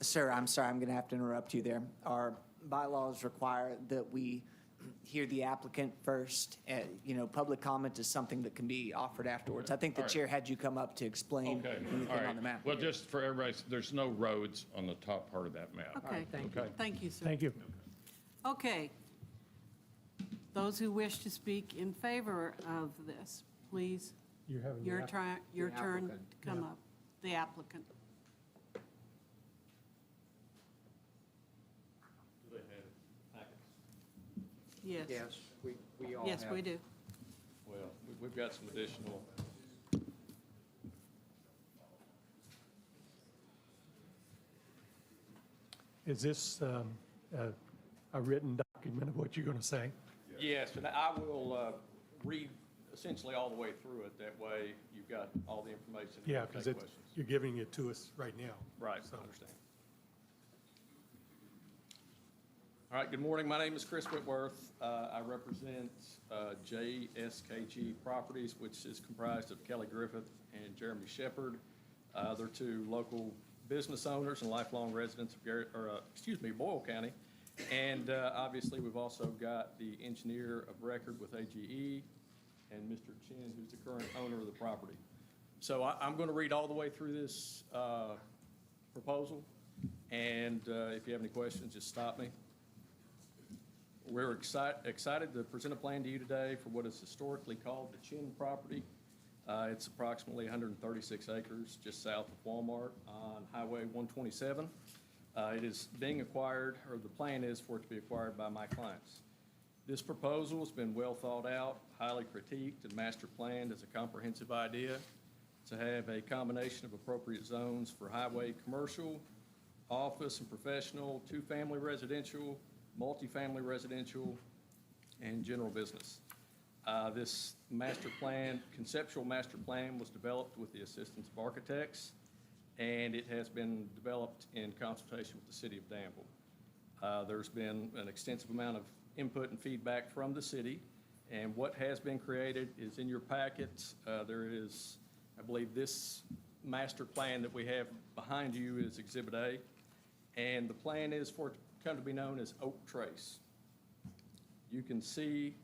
Sir, I'm sorry, I'm going to have to interrupt you there. Our bylaws require that we hear the applicant first. You know, public comment is something that can be offered afterwards. I think the All right. chair had you come up to explain Okay, anything all on right. the map. Well, just for everybody, there's no roads on the top part of that map. Okay. Thank you. Okay. Thank you, sir. Thank you. Okay. Those who wish to speak in favor of this, please, You're having your the turn, your The turn applicant. to come Yeah. up. The applicant. Yes. Yes, we all have. Yes, we do. Well, we've got some additional. Is this a written document of what you're going to say? Yes, and I will read essentially all the way through it. That way, you've got all the information. and Yeah, you can because take questions. you're giving it to us right now. Right, So- I understand. All right, good morning. My name is Chris Whitworth. I represent JSKG Properties, which is comprised of Kelly Griffith and Jeremy Shepard. They're 2 local business owners and lifelong residents of Boyle County. And obviously, we've also got the engineer of record with AGE and Mr. Chin, who's the current owner of the property. So I'm going to read all the way through this proposal, and if you have any questions, just stop me. We're excited to present a plan to you today for what is historically called the Chin property. It's approximately 136 acres just south of Walmart on Highway 127. It is being acquired, or the plan is for it to be acquired by my clients. This proposal has been well thought out, highly critiqued, and master planned as a comprehensive idea to have a combination of appropriate zones for highway commercial, office and professional, two-family residential, multifamily residential, and general business. This master plan, conceptual master plan, was developed with the assistance of architects, and it has been developed in consultation with the city of Danville. There's been an extensive amount of input and feedback from the city, and what has been created is in your packet. There is, I believe, this master plan that we have behind you is Exhibit A, and the plan is for it to come to be known as Oak Trace. You can see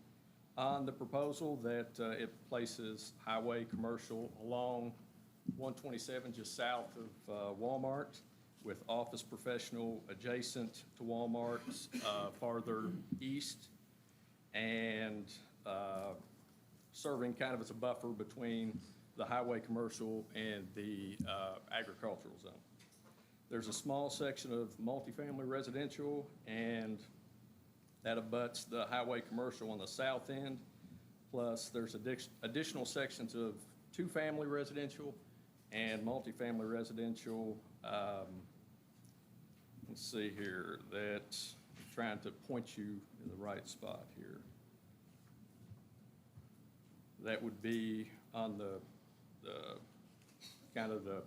on the proposal that it places highway commercial along 127 just south of Walmart, with office professional adjacent to Walmart farther east, and serving kind of as a buffer between the highway commercial and the agricultural zone. There's a small section of multifamily residential, and that abuts the highway commercial on the south end. Plus, there's additional sections of two-family residential and multifamily residential. Let's see here, I'm trying to point you in the right spot here. That would be on the kind of the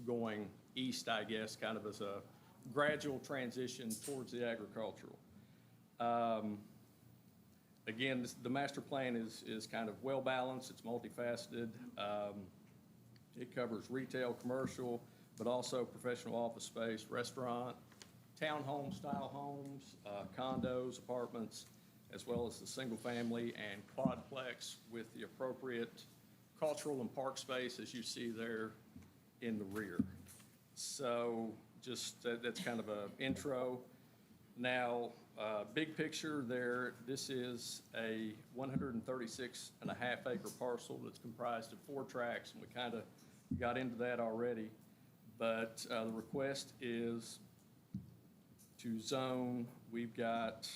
going east, I guess, kind of as a gradual transition towards the agricultural. Again, the master plan is kind of well-balanced, it's multifaceted. It covers retail, commercial, but also professional office space, restaurant, townhome-style homes, condos, apartments, as well as the single-family and quadplex with the appropriate cultural and park space, as you see there in the rear. So just that's kind of an intro. Now, big picture there, this is a 136.5-acre parcel that's comprised of 4 tracts, and we kind of got into that already. But the request is to zone. We've got,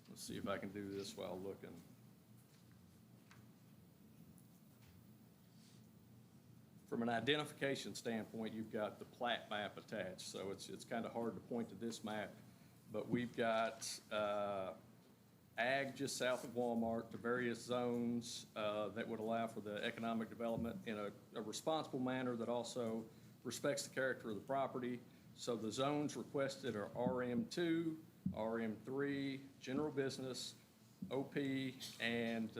let's see if I can do this while looking. From an identification standpoint, you've got the plat map attached, so it's kind of hard to point to this map. But we've got ag just south of Walmart to various zones that would allow for the economic development in a responsible manner that also respects the character of the property. So the zones requested are RM2, RM3, general business, OP, and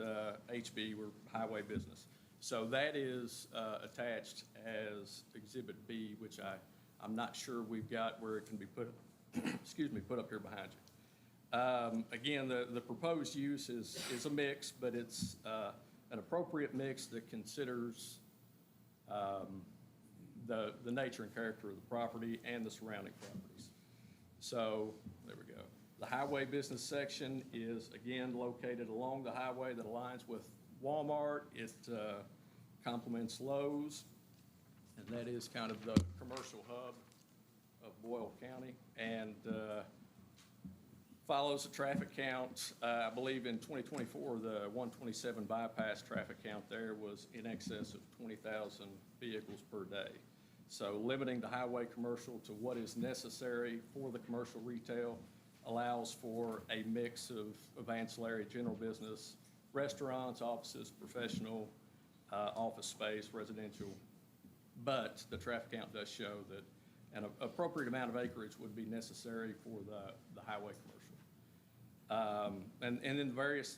HB, or highway business. So that is attached as Exhibit B, which I'm not sure we've got where it can be put, excuse me, put up here behind you. Again, the proposed use is a mix, but it's an appropriate mix that considers the nature and character of the property and the surrounding properties. So there we go. The highway business section is, again, located along the highway that aligns with Walmart. It complements Lowe's, and that is kind of the commercial hub of Boyle County, and follows a traffic count. I believe in 2024, the 127 bypass traffic count there was in excess of 20,000 vehicles per day. So limiting the highway commercial to what is necessary for the commercial retail allows for a mix of ancillary general business, restaurants, offices, professional, office space, residential. But the traffic count does show that an appropriate amount of acreage would be necessary for the highway commercial. And then the various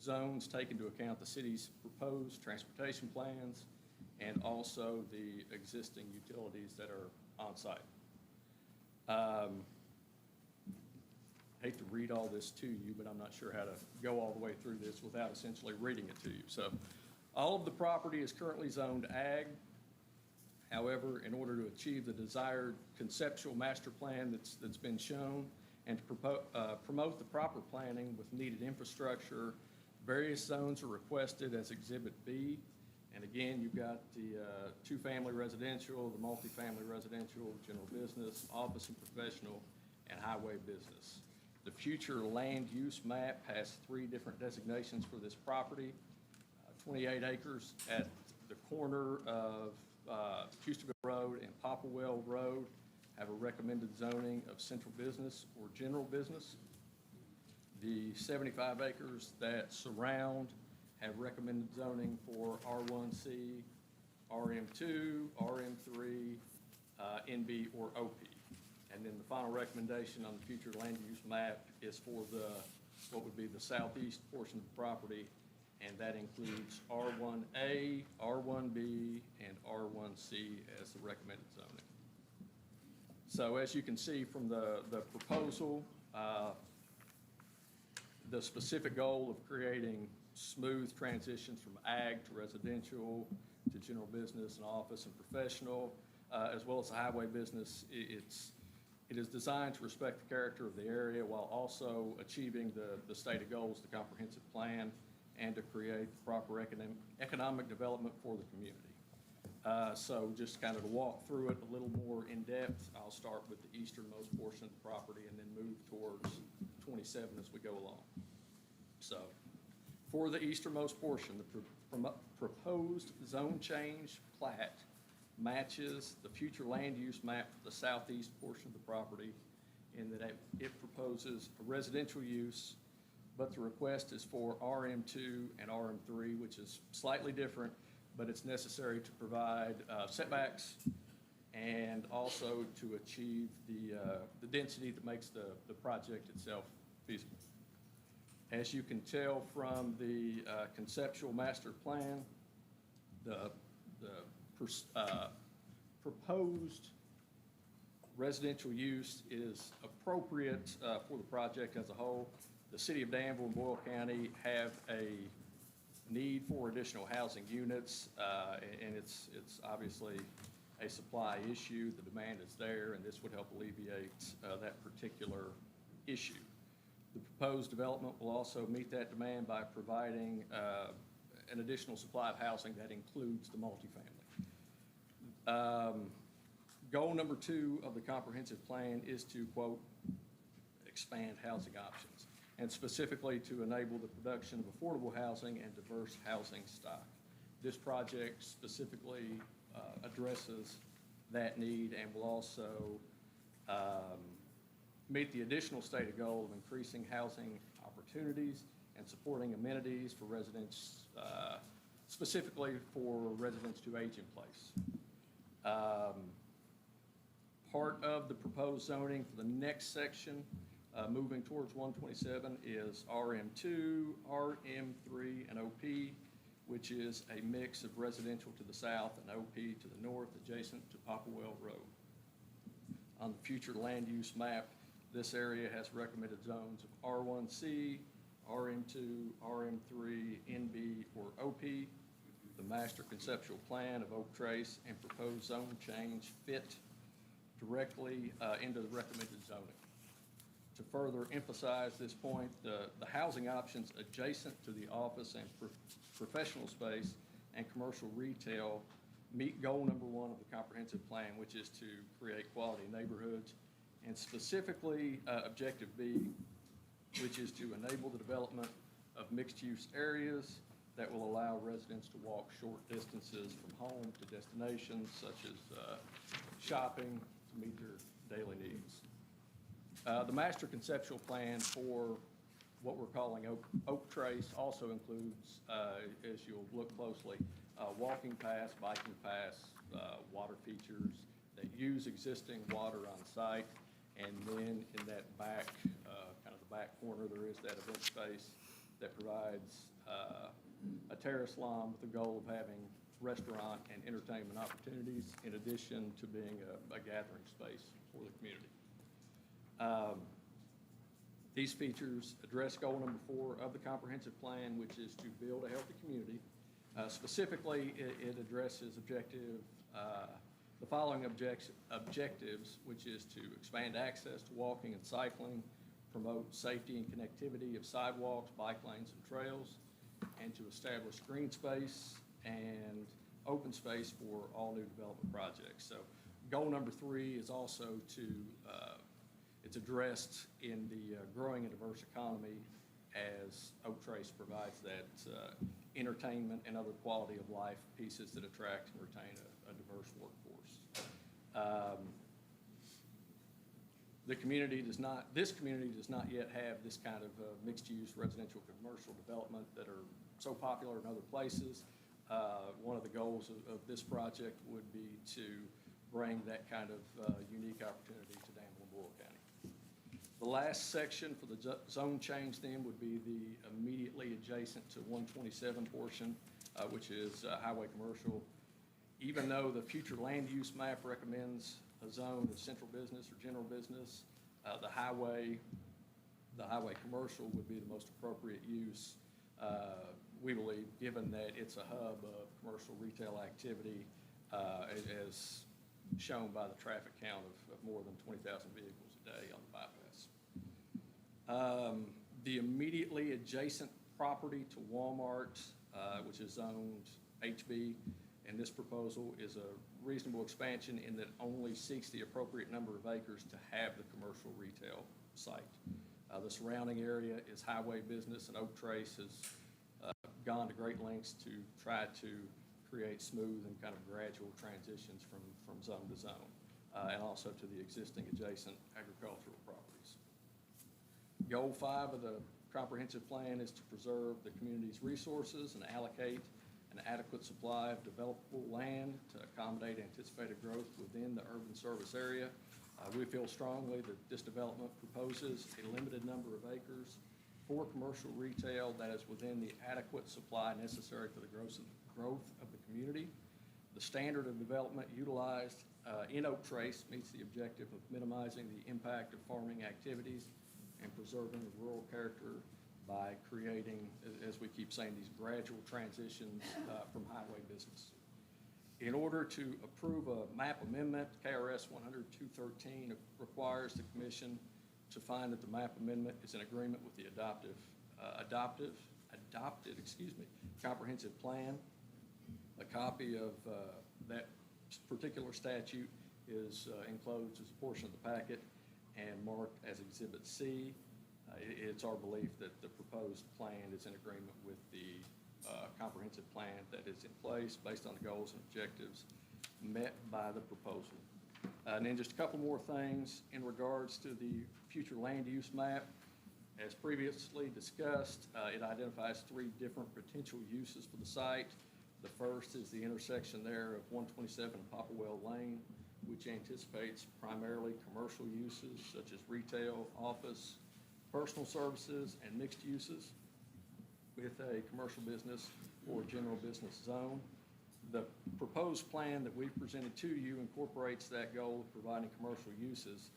zones take into account the city's proposed transportation plans and also the existing utilities that are on site. Hate to read all this to you, but I'm not sure how to go all the way through this without essentially reading it to you. So all of the property is currently zoned ag. However, in order to achieve the desired conceptual master plan that's been shown and to promote the proper planning with needed infrastructure. Various zones are requested as Exhibit B. And again, you've got the two-family residential, the multifamily residential, general business, office and professional, and highway business. The future land use map has 3 different designations for this property. 28 acres at the corner of Houstonville Road and Popplewell Road have a recommended zoning of central business or general business. The 75 acres that surround have recommended zoning for R1C, RM2, RM3, NB, or OP. And then the final recommendation on the future land use map is for what would be the southeast portion of the property, and that includes R1A, R1B, and R1C as the recommended zoning. So as you can see from the proposal, the specific goal of creating smooth transitions from ag to residential to general business and office and professional, as well as the highway business, it is designed to respect the character of the area while also achieving the stated goals, the comprehensive plan, and to create the proper economic development for the community. So just kind of to walk through it a little more in depth, I'll start with the easternmost portion of the property and then move towards 27 as we go along. So for the easternmost portion, the proposed zone change plat matches the future land use map for the southeast portion of the property in that it proposes a residential use, but the request is for RM2 and RM3, which is slightly different, but it's necessary to provide setbacks and also to achieve the density that makes the project itself feasible. As you can tell from the conceptual master plan, the proposed residential use is appropriate for the project as a whole. The city of Danville and Boyle County have a need for additional housing units, and it's obviously a supply issue. The demand is there, and this would help alleviate that particular issue. The proposed development will also meet that demand by providing an additional supply of housing that includes the multifamily. Goal number 2 of the comprehensive plan is to, quote, expand housing options, and specifically to enable the production of affordable housing and diverse housing stock. This project specifically addresses that need and will also meet the additional stated goal of increasing housing opportunities and supporting amenities for residents, specifically for residents to age in place. Part of the proposed zoning for the next section, moving towards 127, is RM2, RM3, and OP, which is a mix of residential to the south and OP to the north, adjacent to Popplewell Road. On the future land use map, this area has recommended zones of R1C, RM2, RM3, NB, or OP. The master conceptual plan of Oak Trace and proposed zone change fit directly into the recommended zoning. To further emphasize this point, the housing options adjacent to the office and professional space and commercial retail meet goal number 1 of the comprehensive plan, which is to create quality neighborhoods, and specifically objective B, which is to enable the development of mixed-use areas that will allow residents to walk short distances from home to destinations such as shopping to meet their daily needs. The master conceptual plan for what we're calling Oak Trace also includes, as you'll look closely, walking paths, biking paths, water features that use existing water on site. And then in that back, kind of the back corner, there is that event space that provides a terrace lawn with the goal of having restaurant and entertainment opportunities in addition to being a gathering space for the community. These features address goal number 4 of the comprehensive plan, which is to build a healthy community. Specifically, it addresses the following objectives, which is to expand access to walking and cycling, promote safety and connectivity of sidewalks, bike lanes, and trails, and to establish green space and open space for all new development projects. So goal number 3 is also to, it's addressed in the growing and diverse economy as Oak Trace provides that entertainment and other quality of life pieces that attract and retain a diverse workforce. This community does not yet have this kind of mixed-use residential commercial development that are so popular in other places. One of the goals of this project would be to bring that kind of unique opportunity to Danville and Boyle County. The last section for the zone change then would be the immediately adjacent to 127 portion, which is highway commercial. Even though the future land use map recommends a zone of central business or general business, the highway commercial would be the most appropriate use, we believe, given that it's a hub of commercial retail activity, as shown by the traffic count of more than 20,000 vehicles a day on the bypass. The immediately adjacent property to Walmart, which is zoned HB, in this proposal is a reasonable expansion in that it only seeks the appropriate number of acres to have the commercial retail site. The surrounding area is highway business, and Oak Trace has gone to great lengths to try to create smooth and kind of gradual transitions from zone to zone, and also to the existing adjacent agricultural properties. Goal 5 of the comprehensive plan is to preserve the community's resources and allocate an adequate supply of developable land to accommodate anticipated growth within the urban service area. We feel strongly that this development proposes a limited number of acres for commercial retail that is within the adequate supply necessary for the growth of the community. The standard of development utilized in Oak Trace meets the objective of minimizing the impact of farming activities and preserving the rural character by creating, as we keep saying, these gradual transitions from highway business. In order to approve a map amendment, KRS 100-213 requires the commission to find that the map amendment is in agreement with the adopted comprehensive plan. A copy of that particular statute is enclosed as a portion of the packet and marked as Exhibit C. It's our belief that the proposed plan is in agreement with the comprehensive plan that is in place based on the goals and objectives met by the proposal. And then just a couple more things in regards to the future land use map. As previously discussed, it identifies 3 different potential uses for the site. The first is the intersection there of 127 and Popplewell Lane, which anticipates primarily commercial uses such as retail, office, personal services, and mixed uses with a commercial business or general business zone. The proposed plan that we've presented to you incorporates that goal of providing commercial uses,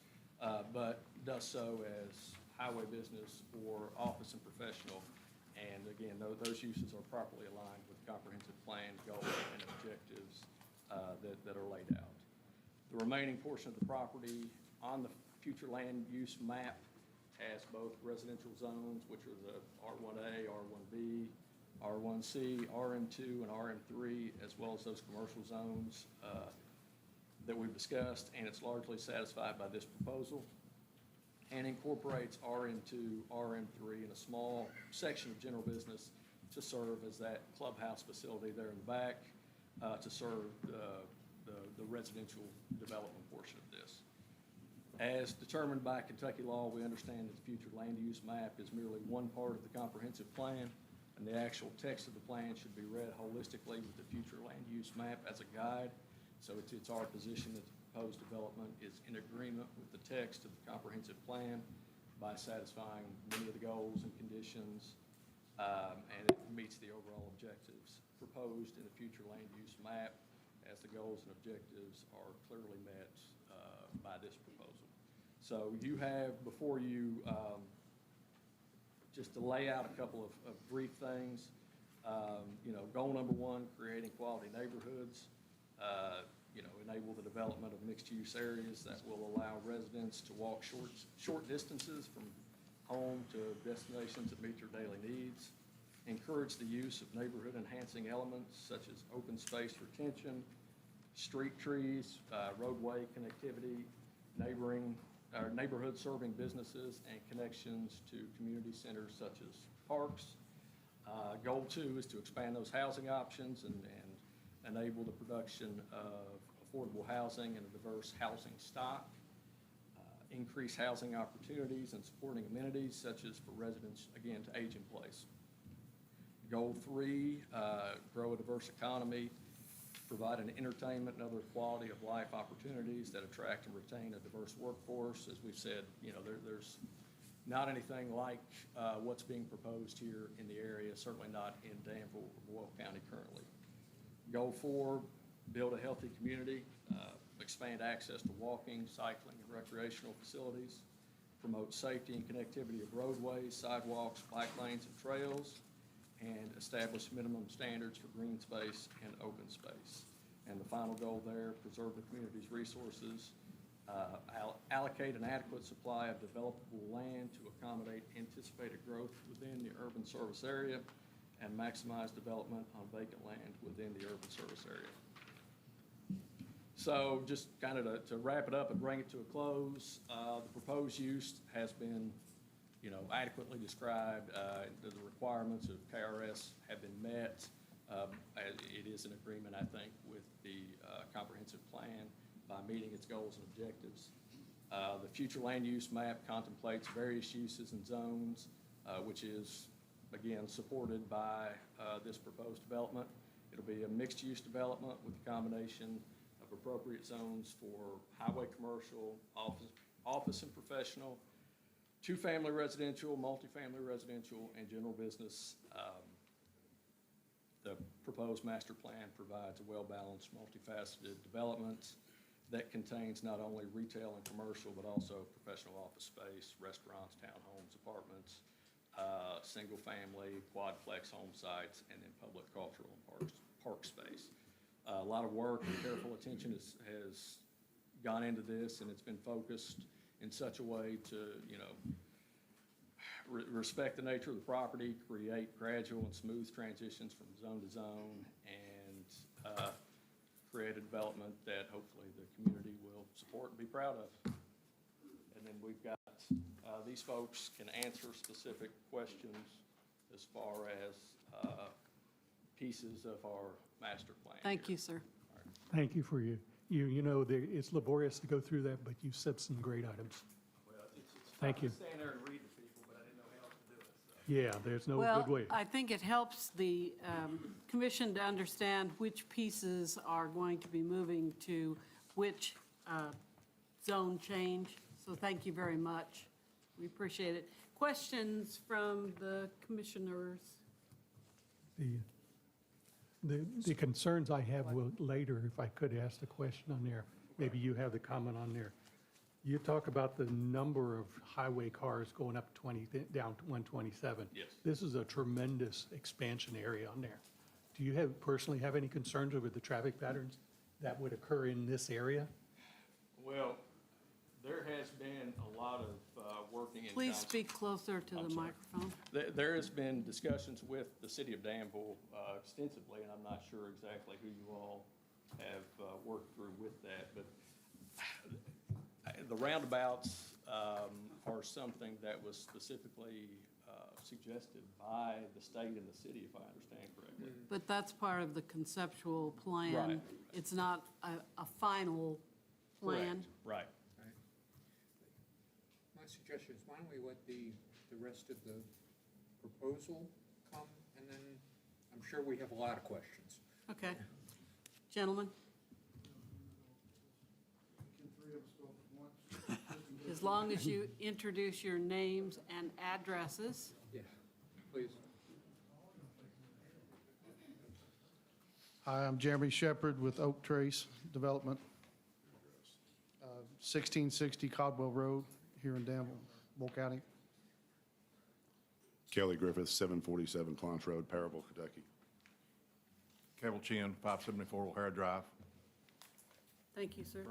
but does so as highway business or office and professional. And again, those uses are properly aligned with comprehensive plan goals and objectives that are laid out. The remaining portion of the property on the future land use map has both residential zones, which are the R1A, R1B, R1C, RM2, and RM3, as well as those commercial zones that we've discussed, and it's largely satisfied by this proposal, and incorporates RM2, RM3, and a small section of general business to serve as that clubhouse facility there in the back to serve the residential development portion of this. As determined by Kentucky law, we understand that the future land use map is merely one part of the comprehensive plan, and the actual text of the plan should be read holistically with the future land use map as a guide. So it's our position that the proposed development is in agreement with the text of the comprehensive plan by satisfying many of the goals and conditions, and it meets the overall objectives proposed in the future land use map, as the goals and objectives are clearly met by this proposal. So you have before you, just to lay out a couple of brief things, goal number 1, creating quality neighborhoods, enable the development of mixed-use areas that will allow residents to walk short distances from home to destinations that meet their daily needs, encourage the use of neighborhood-enhancing elements such as open space retention, street trees, roadway connectivity, neighborhood-serving businesses, and connections to community centers such as parks. Goal 2 is to expand those housing options and enable the production of affordable housing and a diverse housing stock. Increase housing opportunities and supporting amenities such as for residents, again, to age in place. Goal 3, grow a diverse economy, provide an entertainment and other quality of life opportunities that attract and retain a diverse workforce. As we've said, there's not anything like what's being proposed here in the area, certainly not in Danville or Boyle County currently. Goal 4, build a healthy community, expand access to walking, cycling, and recreational facilities, promote safety and connectivity of roadways, sidewalks, bike lanes, and trails, and establish minimum standards for green space and open space. And the final goal there, preserve the community's resources, allocate an adequate supply of developable land to accommodate anticipated growth within the urban service area, and maximize development on vacant land within the urban service area. So just kind of to wrap it up and bring it to a close, the proposed use has been, adequately described. The requirements of KRS have been met. It is an agreement, I think, with the comprehensive plan by meeting its goals and objectives. The future land use map contemplates various uses and zones, which is, again, supported by this proposed development. It'll be a mixed-use development with a combination of appropriate zones for highway commercial, office and professional, two-family residential, multifamily residential, and general business. The proposed master plan provides a well-balanced, multifaceted development that contains not only retail and commercial, but also professional office space, restaurants, townhomes, apartments, single-family, quadplex home sites, and then public cultural and park space. A lot of work and careful attention has gone into this, and it's been focused in such a way to, respect the nature of the property, create gradual and smooth transitions from zone to zone, and create a development that hopefully the community will support and be proud of. And then we've got, these folks can answer specific questions as far as pieces of our master plan. Thank you, sir. Thank you for it's laborious to go through that, but you said some great items. Well, it's Thank you. to stand there and read to people, but I didn't know how else to do it. So. Yeah, there's no good way. Well, I think it helps the commission to understand which pieces are going to be moving to which zone change. So thank you very much. We appreciate it. Questions from the commissioners? The concerns I have will later, if I could ask the question on there, maybe you have the comment on there. You talk about the number of highway cars going up down to 127. Yes. This is a tremendous expansion area on there. Do you personally have any concerns over the traffic patterns that would occur in this area? Well, there has been a lot of working in Please council. speak closer to the I'm sorry. microphone. There has been discussions with the city of Danville extensively, and I'm not sure exactly who you all have worked through with that, but the roundabouts are something that was specifically suggested by the state and the city, if I understand correctly. But that's part of the conceptual plan. Right. It's not a final plan. Correct. Right. My suggestion is, why don't we let the rest of the proposal come, and then I'm sure we have a lot of questions. Okay. Gentlemen? As long as you introduce your names and addresses. Yeah, please. Hi, I'm Jeremy Shepherd with Oak Trace Development, 1660 Caldwell Road here in Danville, Boyle County. Kelly Griffith, 747 Clance Road, Parable, Kentucky. Cable Chin, 574 O'Hara Drive. Thank you, sir.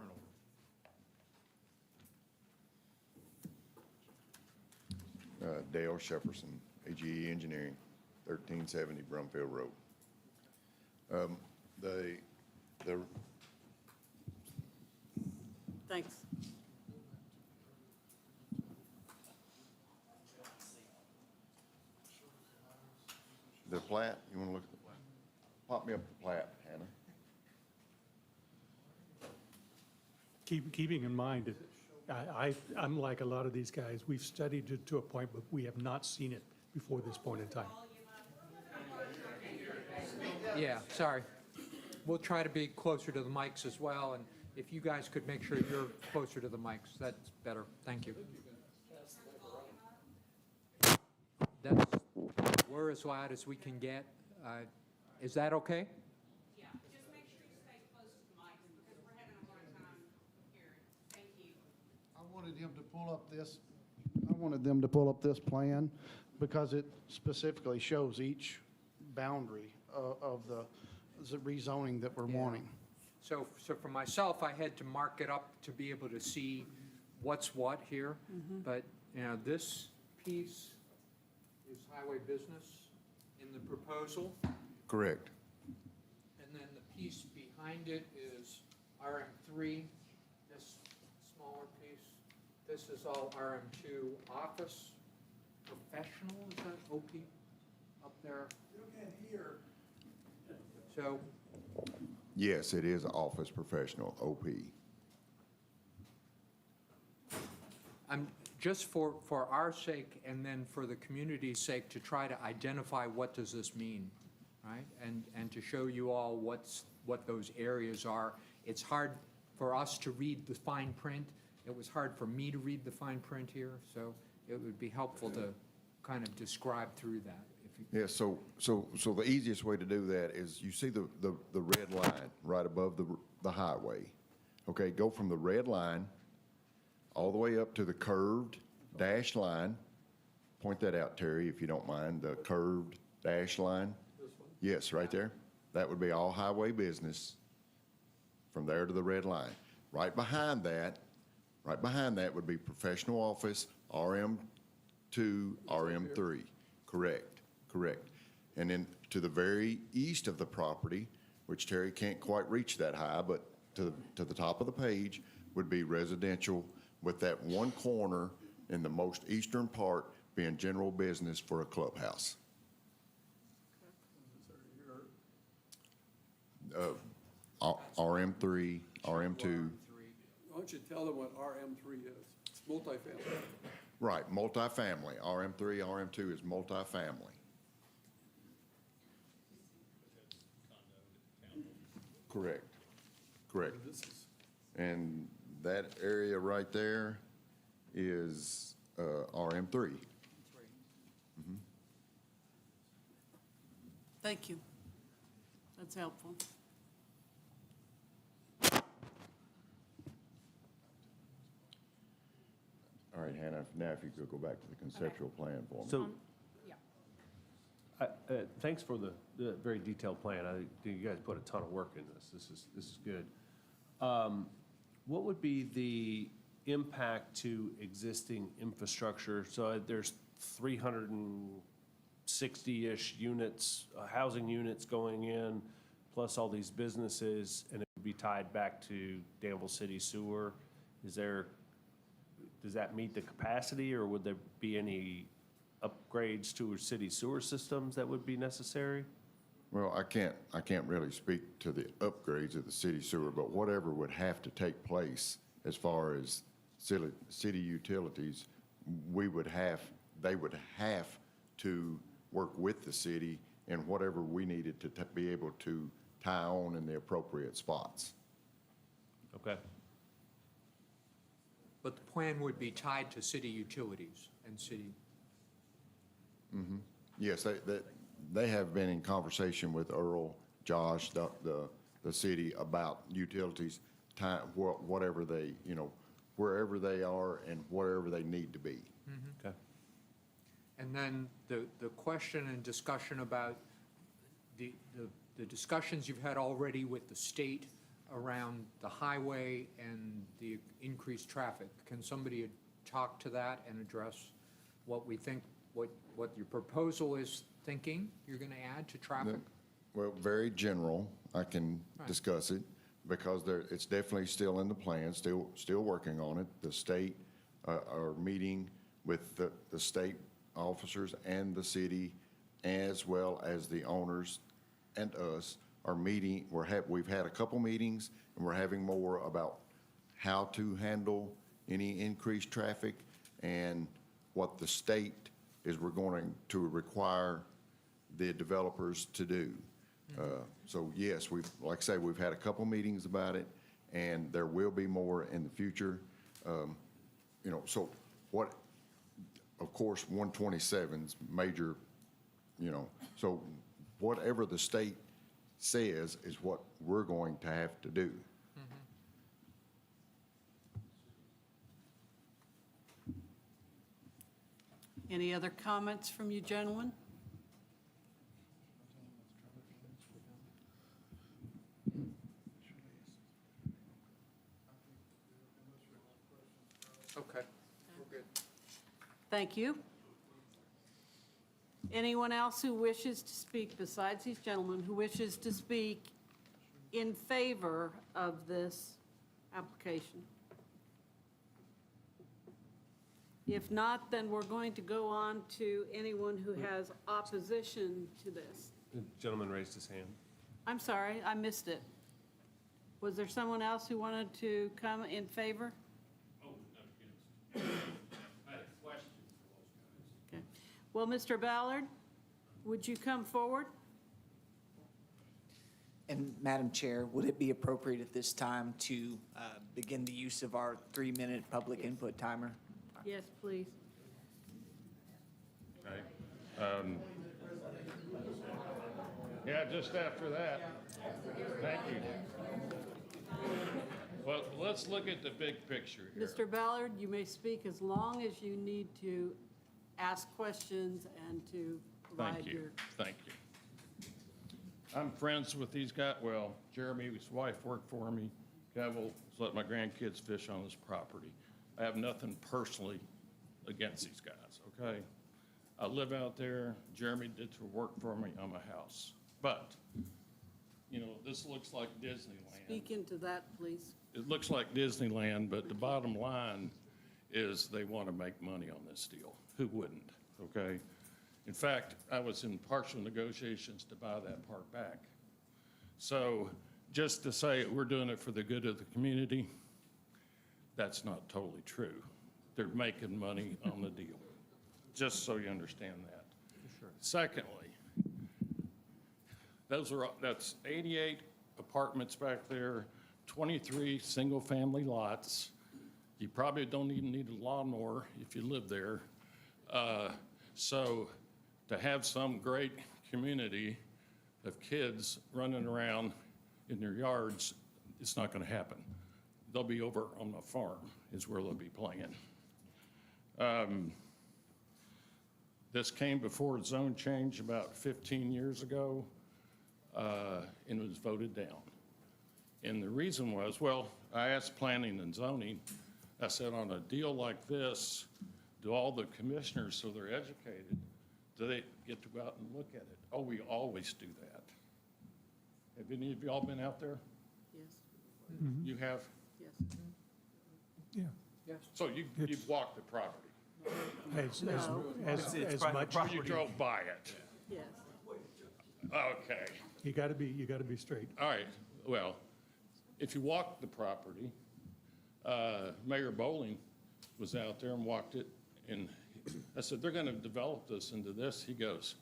Dale Shepperson, AGE Engineering, 1370 Brumfield Road. The Thanks. The plat, you want to look at the plat? Pop me up the plat, Hannah. Keeping in mind, I'm like a lot of these guys, we've studied it to a point, but we have not seen it before this point in time. Yeah, sorry. We'll try to be closer to the mics as well, and if you guys could make sure you're closer to the mics, that's better. Thank you. We're as loud as we can get. Is that okay? Yeah, just make sure you stay close to the mic because we're having a hard time hearing. Thank you. I wanted them to pull up this plan because it specifically shows each boundary of the rezoning that we're wanting. So for myself, I had to mark it up to be able to see what's what here. But, you know, this piece is highway business in the proposal. Correct. And then the piece behind it is RM3, this smaller piece. This is all RM2 office, professional, is that OP up there? You can hear. So, Yes, it is office professional, OP. I'm just for our sake and then for the community's sake to try to identify what does this mean, right? And to show you all what those areas are. It's hard for us to read the fine print. It was hard for me to read the fine print here, so it would be helpful to kind of describe through that. Yeah, so the easiest way to do that is you see the red line right above the highway. Okay, go from the red line all the way up to the curved dashed line. Point that out, Terry, if you don't mind, the curved dashed line. This one? Yes, right there. That would be all highway business from there to the red line. Right behind that would be professional office, RM2, RM3. Correct. And then to the very east of the property, which Terry can't quite reach that high, but to the top of the page would be residential with that one corner in the most eastern part being general business for a clubhouse. RM3, RM2. Why don't you tell them what RM3 is? It's multifamily. Right, multifamily. RM3, RM2 is multifamily. Correct. And that area right there is RM3. Thank you. That's helpful. All right, Hannah, now if you could go back to the conceptual plan for me. So, Yeah. thanks for the very detailed plan. I think you guys put a ton of work in this. This is good. What would be the impact to existing infrastructure? So there's 360-ish units, housing units going in, plus all these businesses, and it would be tied back to Danville City Sewer. Does that meet the capacity, or would there be any upgrades to our city sewer systems that would be necessary? Well, I can't really speak to the upgrades of the city sewer, but whatever would have to take place as far as city utilities, they would have to work with the city in whatever we needed to be able to tie on in the appropriate spots. Okay. But the plan would be tied to city utilities and city. Yes, they have been in conversation with Earl, Josh, the city about utilities, whatever they, wherever they are and wherever they need to be. Okay. And then the question and discussion about the discussions you've had already with the state around the highway and the increased traffic. Can somebody talk to that and address what we think, what your proposal is thinking you're going to add to traffic? Well, very general, I can Right. discuss it, because it's definitely still in the plan, still working on it. The state are meeting with the state officers and the city, as well as the owners and us are meeting. We've had a couple meetings, and we're having more about how to handle any increased traffic and what the state we're going to require the developers to do. So yes, like I say, we've had a couple meetings about it, and there will be more in the future. So what, of course, 127's major, so whatever the state says is what we're going to have to do. Any other comments from you gentlemen? Okay, we're good. Thank you. Anyone else who wishes to speak besides these gentlemen, who wishes to speak in favor of this application? If not, then we're going to go on to anyone who has opposition to this. The gentleman raised his hand. I'm sorry, I missed it. Was there someone else who wanted to come in favor? Oh, not against. I had a question for those guys. Okay. Well, Mr. Ballard, would you come forward? And Madam Chair, would it be appropriate at this time to begin the use of our 3-minute public input timer? Yes, please. Okay. Yeah, just after that. Thank you. Well, let's look at the big picture here. Mr. Ballard, you may speak as long as you need to ask questions and to provide Thank your... you, thank you. I'm friends with these guys, well, Jeremy, his wife worked for me. Cavill let my grandkids fish on his property. I have nothing personally against these guys, okay? I live out there. Jeremy did some work for me on my house. But, this looks like Disneyland. Speak into that, please. It looks like Disneyland, but the bottom line is they want to make money on this deal. Who wouldn't, okay? In fact, I was in partial negotiations to buy that park back. So just to say we're doing it for the good of the community, that's not totally true. They're making money on the deal, just so you understand that. Sure. Secondly, that's 88 apartments back there, 23 single-family lots. You probably don't even need a lawnmower if you live there. So to have some great community of kids running around in their yards, it's not going to happen. They'll be over on the farm is where they'll be playing. This came before zone change about 15 years ago, and was voted down. And the reason was, well, I asked planning and zoning, I said, on a deal like this, do all the commissioners, so they're educated, do they get to go out and look at it? Oh, we always do that. Have any of y'all been out there? Yes, You have? yes. Yeah. Yes. So you've walked the property? No. As much, You drove by it? Yes. Okay. you gotta be straight. All right, well, if you walk the property, Mayor Bowling was out there and walked it, and I said, they're gonna develop this into this. He goes,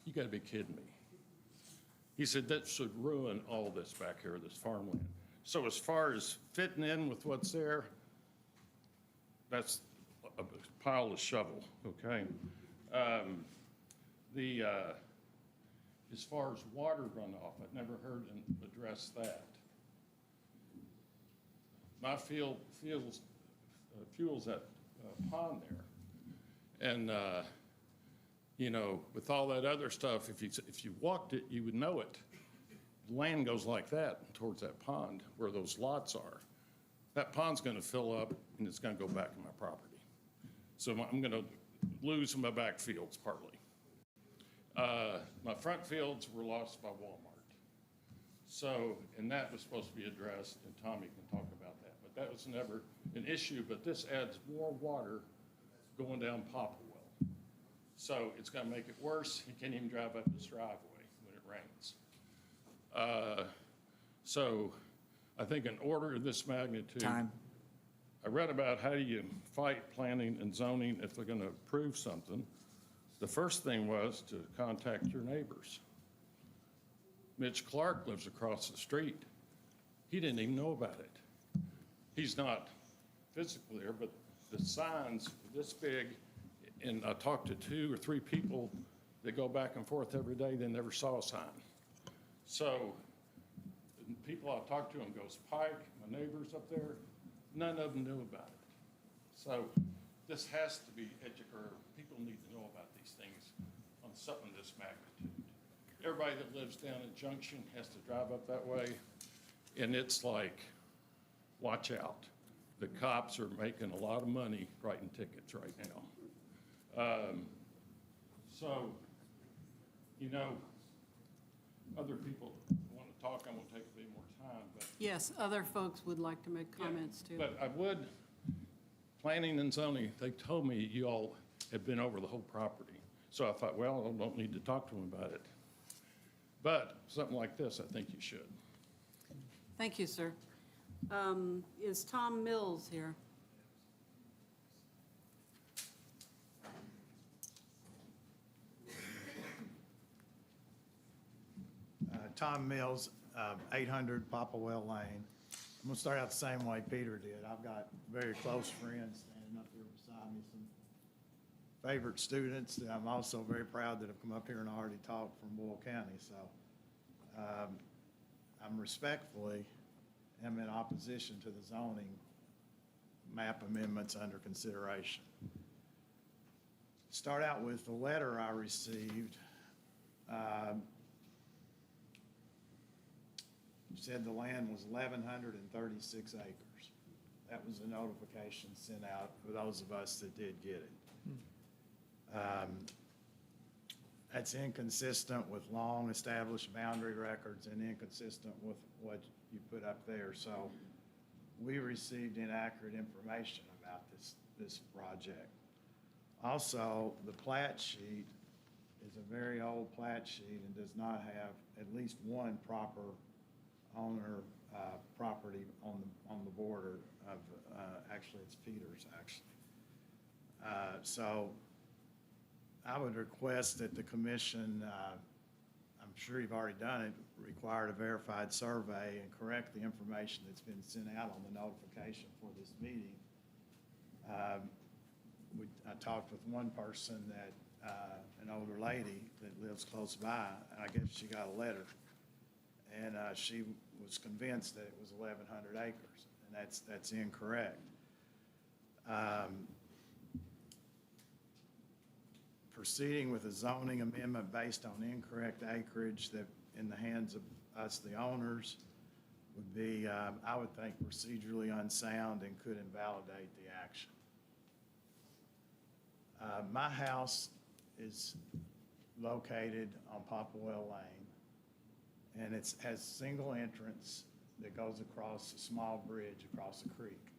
you gotta be kidding me. He said, that should ruin all this back here, this farmland. So as far as fitting in with what's there, that's a pile of shovel, okay? As far as water runoff, I've never heard him address that. My fuels that pond there. And, with all that other stuff, if you walked it, you would know it. Land goes like that towards that pond where those lots are. That pond's gonna fill up and it's gonna go back in my property. So I'm gonna losing my back fields partly. My front fields were lost by Walmart. So, and that was supposed to be addressed, and Tommy can talk about that. But that was never an issue, but this adds more water going down Popplewell. So it's gonna make it worse. He can't even drive up his driveway when it rains. So I think an order of this magnitude. Time. I read about how do you fight planning and zoning if they're gonna approve something. The first thing was to contact your neighbors. Mitch Clark lives across the street. He didn't even know about it. He's not physically there, but the signs this big, and I talked to 2 or 3 people that go back and forth every day, they never saw a sign. So the people I talked to on Ghost Pike, my neighbors up there, none of them knew about it. So this has to be or people need to know about these things on something this magnitude. Everybody that lives down in Junction has to drive up that way, and it's like, watch out. The cops are making a lot of money writing tickets right now. So, you know, other people want to talk, I'm gonna take a bit more time, but. Yes, other folks would like to make comments too. But I would, planning and zoning, they told me you all had been over the whole property. So I thought, well, I don't need to talk to them about it. But something like this, I think you should. Thank you, sir. Is Tom Mills here? Tom Mills, 800 Popplewell Lane. I'm going to start out the same way Peter did. I've got very close friends standing up here beside me, some favorite students that I'm also very proud that have come up here and already talked from Boyle County. So I'm respectfully am in opposition to the zoning map amendments under consideration. Start out with the letter I received. Said the land was 1,136 acres. That was a notification sent out for those of us that did get it. That's inconsistent with long-established boundary records and inconsistent with what you put up there. So we received inaccurate information about this project. Also, the plat sheet is a very old plat sheet and does not have at least one proper owner property on the border of, actually it's Peters, actually. So I would request that the commission, I'm sure you've already done it, required a verified survey and correct the information that's been sent out on the notification for this meeting. I talked with one person that, an older lady that lives close by, and I guess she got a letter. And she was convinced that it was 1,100 acres, and that's incorrect. Proceeding with a zoning amendment based on incorrect acreage that in the hands of us, the owners, would be, I would think, procedurally unsound and could invalidate the action. My house is located on Popplewell Lane, and it has single entrance that goes across a small bridge across the creek.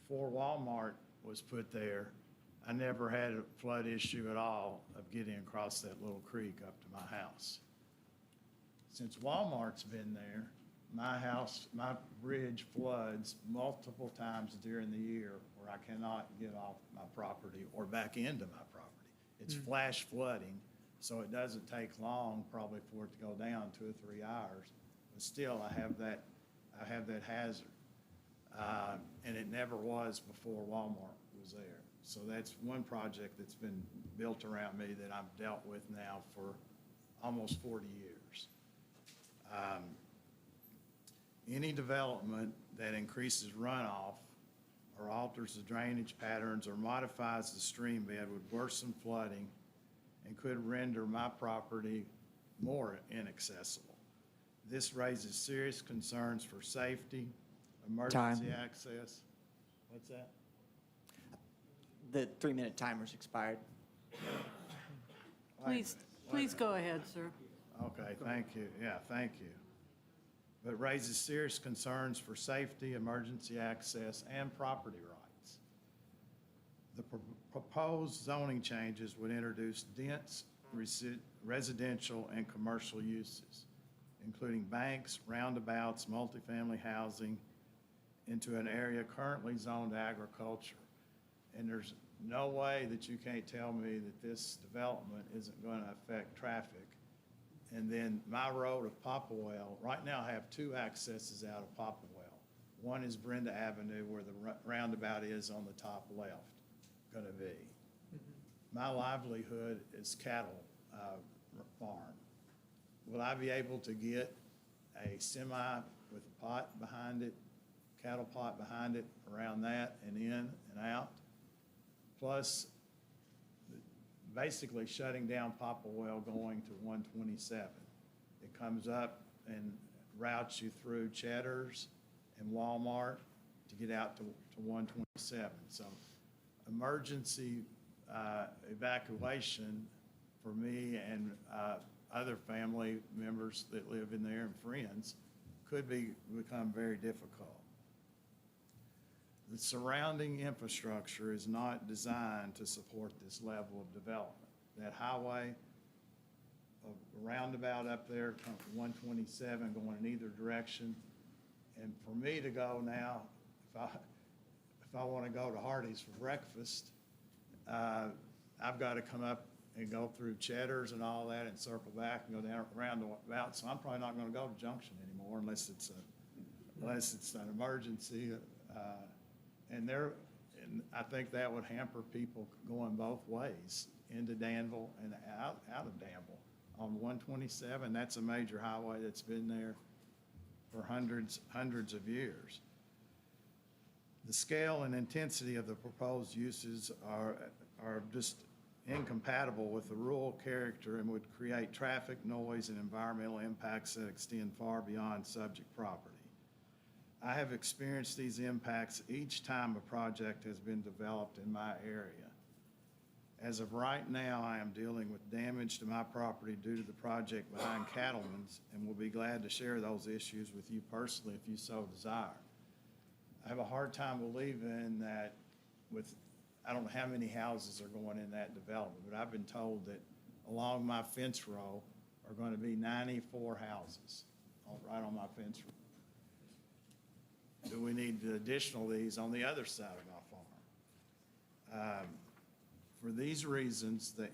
Before Walmart was put there, I never had a flood issue at all of getting across that little creek up to my house. Since Walmart's been there, my house, my bridge floods multiple times during the year where I cannot get off my property or back into my property. It's flash flooding, so it doesn't take long probably for it to go down 2 or 3 hours. But still, I have that hazard. And it never was before Walmart was there. So that's one project that's been built around me that I've dealt with now for almost 40 years. Any development that increases runoff or alters the drainage patterns or modifies the stream bed would worsen flooding and could render my property more inaccessible. This raises serious concerns for safety, emergency access. What's that? The 3-minute timer's expired. Please go ahead, sir. Okay, thank you. Yeah, thank you. But raises serious concerns for safety, emergency access, and property rights. The proposed zoning changes would introduce dense residential and commercial uses, including banks, roundabouts, multifamily housing, into an area currently zoned agriculture. And there's no way that you can't tell me that this development isn't going to affect traffic. And then my road of Popplewell, right now I have 2 accesses out of Popplewell. One is Brenda Avenue where the roundabout is on the top left, going to be. My livelihood is cattle farm. Will I be able to get a semi with a pot behind it, cattle pot behind it, around that and in and out? Plus, basically shutting down Popplewell going to 127. It comes up and routes you through Cheddar's and Walmart to get out to 127. So emergency evacuation for me and other family members that live in there and friends could become very difficult. The surrounding infrastructure is not designed to support this level of development. That highway, a roundabout up there, 127 going in either direction. And for me to go now, if I want to go to Hardee's for breakfast, I've got to come up and go through Cheddar's and all that and circle back and go down around the route. So I'm probably not going to go to Junction anymore unless it's an emergency. And I think that would hamper people going both ways into Danville and out of Danville. On 127, that's a major highway that's been there for hundreds of years. The scale and intensity of the proposed uses are just incompatible with the rural character and would create traffic, noise, and environmental impacts that extend far beyond subject property. I have experienced these impacts each time a project has been developed in my area. As of right now, I am dealing with damage to my property due to the project behind Cattleman's and will be glad to share those issues with you personally if you so desire. I have a hard time believing that I don't know how many houses are going in that development, but I've been told that along my fence row are going to be 94 houses right on my fence row. Do we need additional these on the other side of my farm? For these reasons, the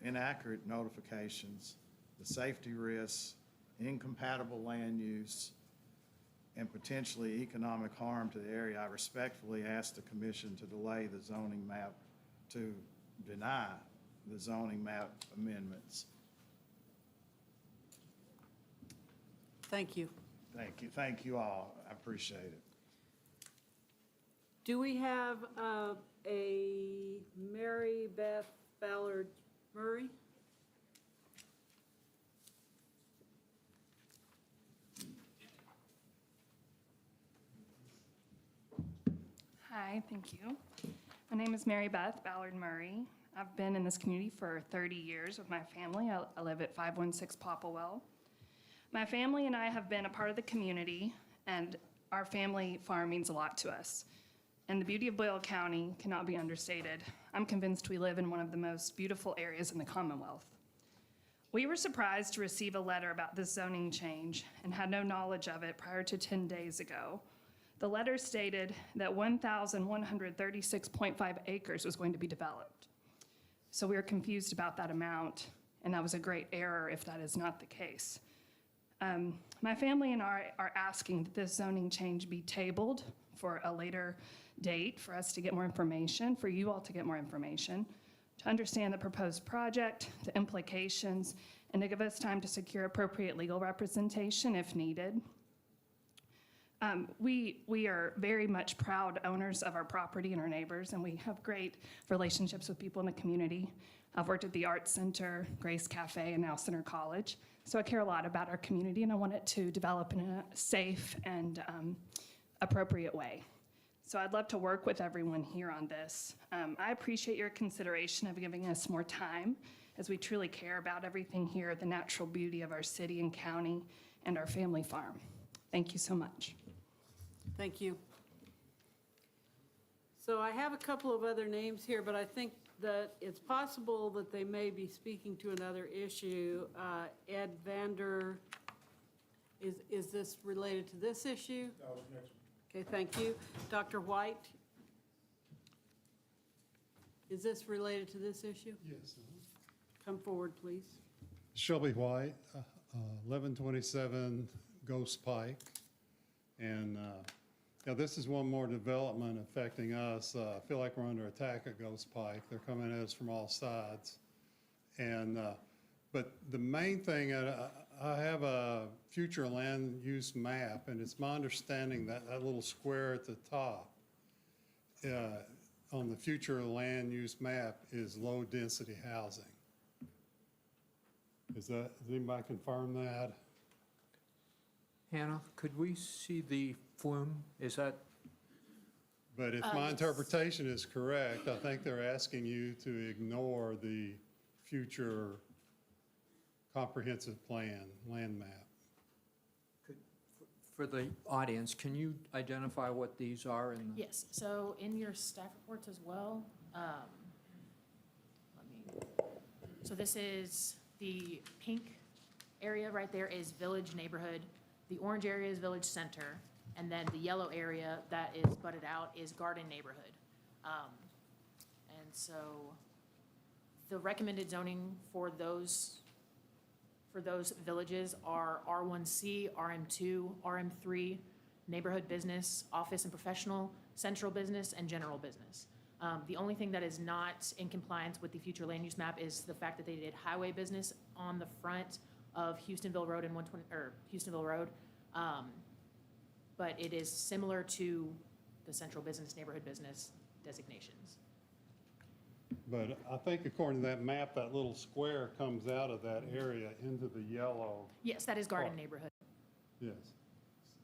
inaccurate notifications, the safety risks, incompatible land use, and potentially economic harm to the area, I respectfully ask the commission to deny the zoning map amendments. Thank you. Thank you. Thank you all. I appreciate it. Do we have a Mary Beth Ballard Murray? Hi, thank you. My name is Mary Beth Ballard Murray. I've been in this community for 30 years with my family. I live at 516 Popplewell. My family and I have been a part of the community, and our family farm means a lot to us. And the beauty of Boyle County cannot be understated. I'm convinced we live in one of the most beautiful areas in the Commonwealth. We were surprised to receive a letter about this zoning change and had no knowledge of it prior to 10 days ago. The letter stated that 1,136.5 acres was going to be developed. So we were confused about that amount, and that was a great error if that is not the case. My family and I are asking that this zoning change be tabled for a later date for us to get more information, for you all to get more information, to understand the proposed project, the implications, and to give us time to secure appropriate legal representation if needed. We are very much proud owners of our property and our neighbors, and we have great relationships with people in the community. I've worked at the Arts Center, Grace Cafe, and now Center College. So I care a lot about our community, and I want it to develop in a safe and appropriate way. So I'd love to work with everyone here on this. I appreciate your consideration of giving us more time as we truly care about everything here, the natural beauty of our city and county and our family farm. Thank you so much. Thank you. So I have a couple of other names here, but I think that it's possible that they may be speaking to another issue. Ed Vander, is this related to this issue? That was the next one. Okay, thank you. Dr. White? Is this related to this issue? Yes. Come forward, please. Shelby White, 1127 Ghost Pike. And this is one more development affecting us. I feel like we're under attack at Ghost Pike. They're coming at us from all sides. And, but the main thing, I have a future land use map, and it's my understanding that that little square at the top on the future land use map is low-density housing. Does anybody confirm that? Hannah, could we see the flume? Is that, But if my interpretation is correct, I think they're asking you to ignore the future comprehensive plan, land map. for the audience, can you identify what these are in the? Yes, so in your staff reports as well, so this is the pink area right there is village neighborhood. The orange area is village center, and then the yellow area that is budded out is garden neighborhood. And so the recommended zoning for those villages are R1C, RM2, RM3, neighborhood business, office and professional, central business, and general business. The only thing that is not in compliance with the future land use map is the fact that they did highway business on the front of Houstonville Road and Houstonville Road. But it is similar to the central business, neighborhood business designations. But I think according to that map, that little square comes out of that area into the yellow. Yes, that is garden part. neighborhood. Yes.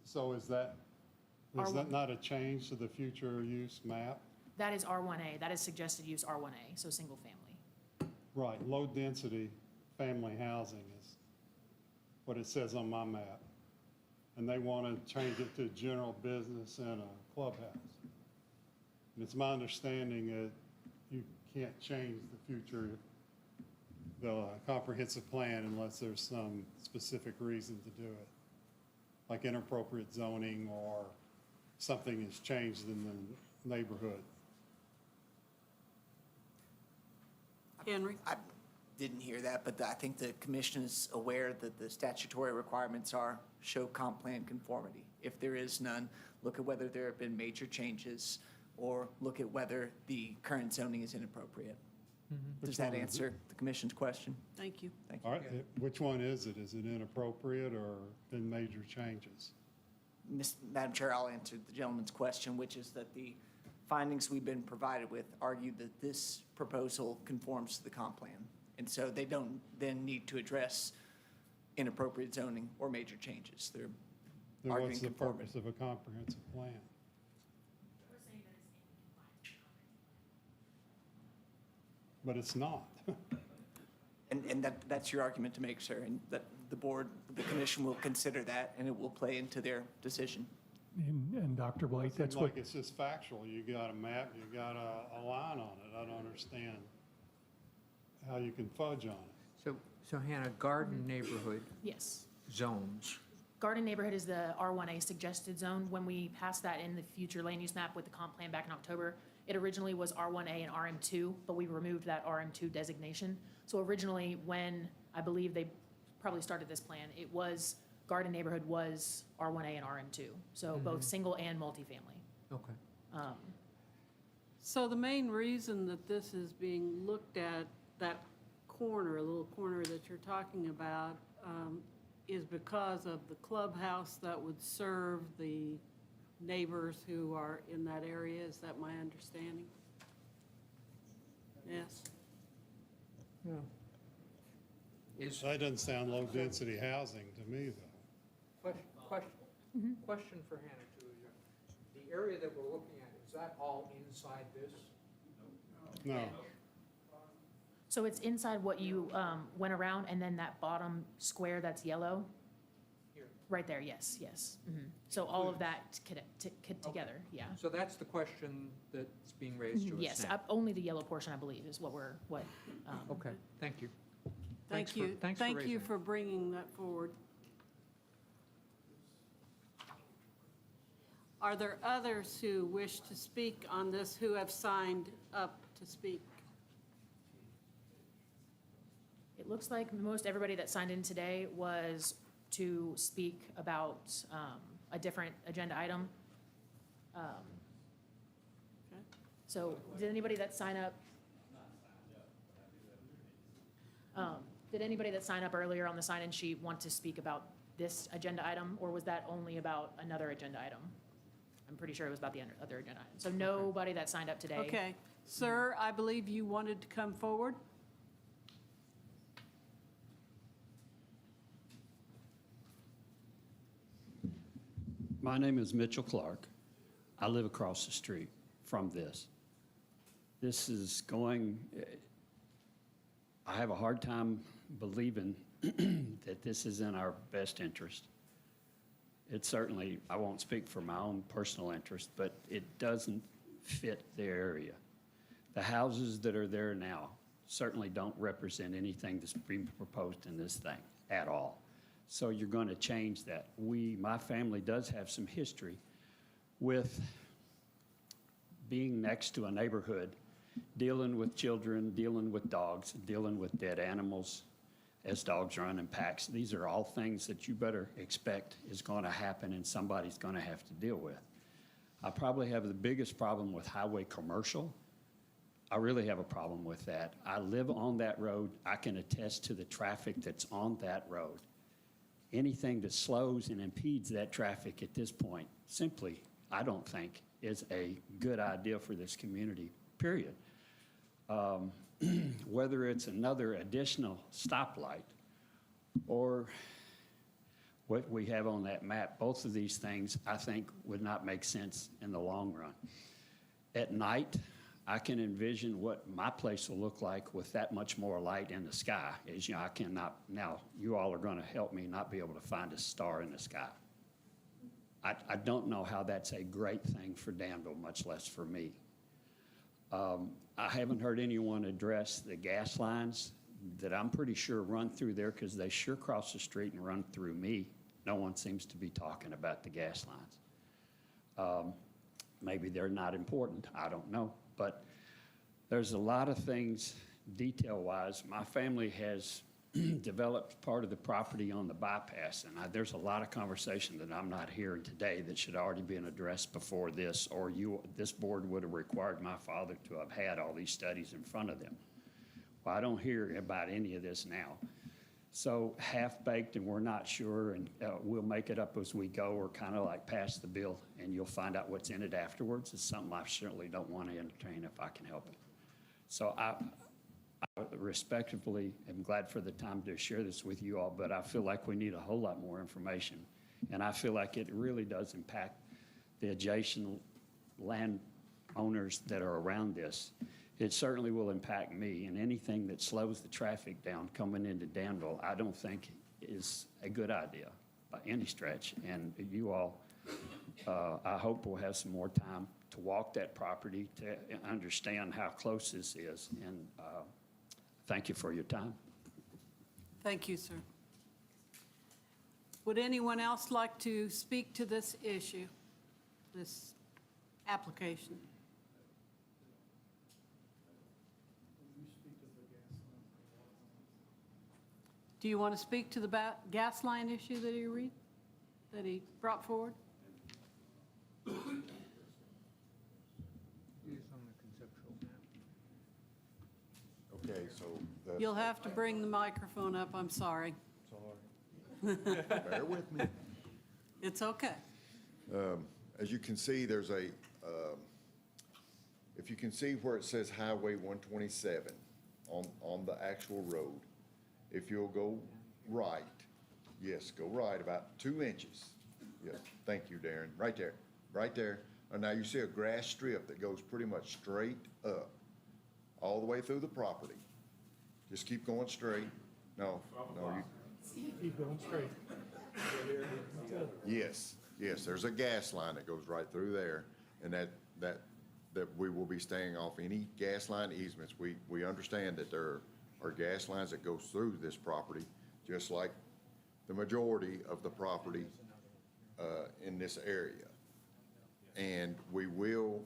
So is that not a change to the future use map? That is R1A. That is suggested use R1A, so single family. Right, low-density family housing is what it says on my map. And they want to change it to general business and a clubhouse. And it's my understanding that you can't change the future, the comprehensive plan unless there's some specific reason to do it, like inappropriate zoning or something has changed in the neighborhood. Henry? I didn't hear that, but I think the commission is aware that the statutory requirements are show comp plan conformity. If there is none, look at whether there have been major changes or look at whether the current zoning is inappropriate. Does that answer the commission's question? Thank you. Thank you. All right, which one is it? Is it inappropriate or been major changes? Madam Chair, I'll answer the gentleman's question, which is that the findings we've been provided with argue that this proposal conforms to the comp plan. And so they don't then need to address inappropriate zoning or major changes. They're Then arguing what's the conformity. purpose of a comprehensive plan? But it's not. And that's your argument to make, sir, and that the board, the commission will consider that, and it will play into their decision. And Dr. White, It that's seems what, like it's just factual. You got a map, you got a line on it. I don't understand how you can fudge on it. So Hannah, garden neighborhood Yes. zones, Garden neighborhood is the R1A suggested zone. When we passed that in the future land use map with the comp plan back in October, it originally was R1A and RM2, but we removed that RM2 designation. So originally, when I believe they probably started this plan, it was, garden neighborhood was R1A and RM2. So both single and multifamily. okay. So the main reason that this is being looked at, that corner, a little corner that you're talking about, is because of the clubhouse that would serve the neighbors who are in that area. Is that my understanding? Yes? Yeah. That doesn't sound low-density housing to me, though. Question for Hannah, too. The area that we're looking at Is that all inside this? No. So it's inside what you went around, and then that bottom square that's yellow? Here. Right there, yes, yes. Mhm. So all of that together, yeah. So that's the question that's being raised to us Yes, now. only the yellow portion, I believe, is what Okay, thank you. Thank you. Thanks for Thank raising you it. for bringing that forward. Are there others who wish to speak on this who have signed up to speak? It looks like most everybody that signed in today was to speak about a different agenda item. So did anybody that sign up? Did anybody that signed up earlier on the sign-in sheet want to speak about this agenda item, or was that only about another agenda item? I'm pretty sure it was about the other agenda item. So nobody that signed up today. Okay. Sir, I believe you wanted to come forward. My name is Mitchell Clark. I live across the street from this. This is going, I have a hard time believing that this is in our best interest. It certainly, I won't speak for my own personal interest, but it doesn't fit the area. The houses that are there now certainly don't represent anything that's being proposed in this thing at all. So you're going to change that. My family does have some history with being next to a neighborhood, dealing with children, dealing with dogs, dealing with dead animals as dogs run in packs. These are all things that you better expect is going to happen and somebody's going to have to deal with. I probably have the biggest problem with highway commercial. I really have a problem with that. I live on that road. I can attest to the traffic that's on that road. Anything that slows and impedes that traffic at this point, simply, I don't think is a good idea for this community, period. Whether it's another additional stoplight or what we have on that map, both of these things, I think, would not make sense in the long run. At night, I can envision what my place will look like with that much more light in the sky. As you know, I cannot, now you all are going to help me not be able to find a star in the sky. I don't know how that's a great thing for Danville, much less for me. I haven't heard anyone address the gas lines that I'm pretty sure run through there because they sure cross the street and run through me. No one seems to be talking about the gas lines. Maybe they're not important, I don't know. But there's a lot of things detail-wise. My family has developed part of the property on the bypass, and there's a lot of conversation that I'm not hearing today that should already been addressed before this, or this board would have required my father to have had all these studies in front of them. Well, I don't hear about any of this now. So half-baked and we're not sure, and we'll make it up as we go, or kind of like pass the bill, and you'll find out what's in it afterwards. It's something I certainly don't want to entertain if I can help it. So I respectively am glad for the time to share this with you all, but I feel like we need a whole lot more information. And I feel like it really does impact the adjacent landowners that are around this. It certainly will impact me, and anything that slows the traffic down coming into Danville, I don't think is a good idea by any stretch. And you all, I hope we'll have some more time to walk that property to understand how close this is. And thank you for your time. Thank you, sir. Would anyone else like to speak to this issue, this application? Do you want to speak to the gas line issue that he brought forward? He's on the conceptual map. Okay, so the. You'll have to bring the microphone up, I'm sorry. Bear with me. It's okay. As you can see, there's if you can see where it says Highway 127 on the actual road, if you'll go right, yes, go right about 2 inches. Yes, thank you, Darren, right there, And now you see a grass strip that goes pretty much straight up, all the way through the property. Just keep going straight. No, Keep going straight. yes, there's a gas line that goes right through there, and that we will be staying off any gas line easements. We understand that there are gas lines that go through this property, just like the majority of the property in this area. And we will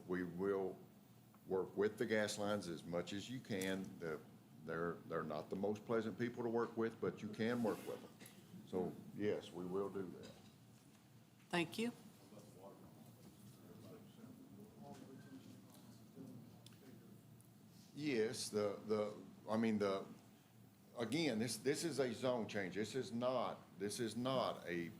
work with the gas lines as much as you can. They're not the most pleasant people to work with, but you can work with them. So, yes, we will do that. Thank you. Yes, again, this is a zone change. This is not a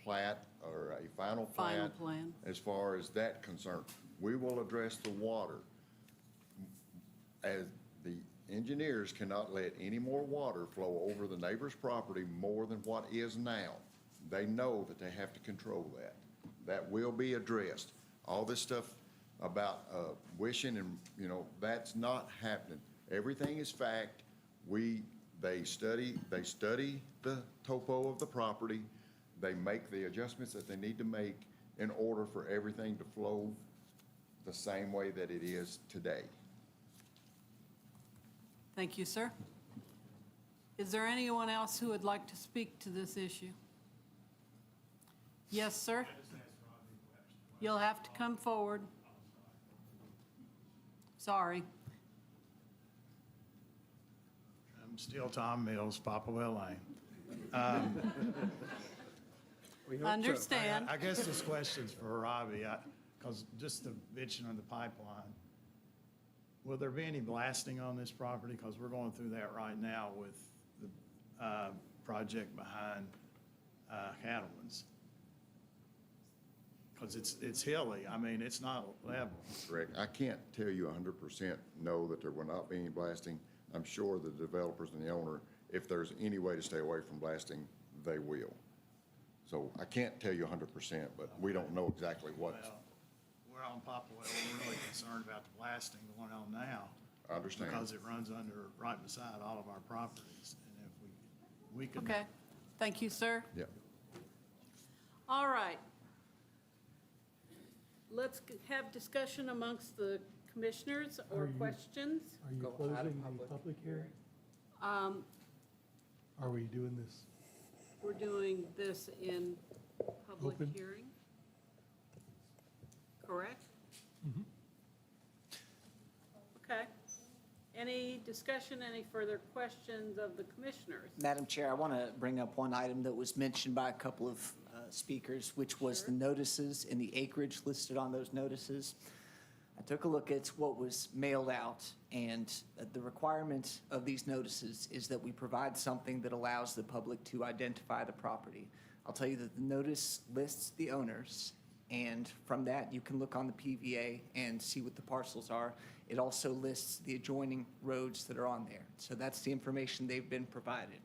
plat or a final plat. Final plan. As far as that concerned. We will address the water. As the engineers cannot let any more water flow over the neighbor's property more than what is now. They know that they have to control that. That will be addressed. All this stuff about wishing and, that's not happening. Everything is fact. They study the topo of the property. They make the adjustments that they need to make in order for everything to flow the same way that it is today. Thank you, sir. Is there anyone else who would like to speak to this issue? Yes, sir? You'll have to come forward. Sorry. I'm still Tom Mills, Popplewell Lane. Understand. I guess this question's for Robbie, because just the mention of the pipeline. Will there be any blasting on this property? Because we're going through that right now with the project behind Cattleman's. Because it's hilly. I mean, it's not level. Correct. I can't tell you 100% no that there will not be any blasting. I'm sure the developers and the owner, if there's any way to stay away from blasting, they will. So I can't tell you 100%, but we don't know exactly what. Well, we're on Popplewell, we're really concerned about the blasting going on now. I understand. Because it runs right beside all of our properties. And if we could. Okay. Thank you, sir. Yeah. All right. Let's have discussion amongst the commissioners or questions. Are you closing the public hearing? Are we doing this? We're doing this in public Open. hearing. Correct? Okay. Any discussion, any further questions of the commissioners? Madam Chair, I want to bring up one item that was mentioned by a couple of speakers, which was the notices and the acreage listed on those notices. I took a look at what was mailed out, and the requirement of these notices is that we provide something that allows the public to identify the property. I'll tell you that the notice lists the owners, and from that, you can look on the PVA and see what the parcels are. It also lists the adjoining roads that are on there. So that's the information they've been provided.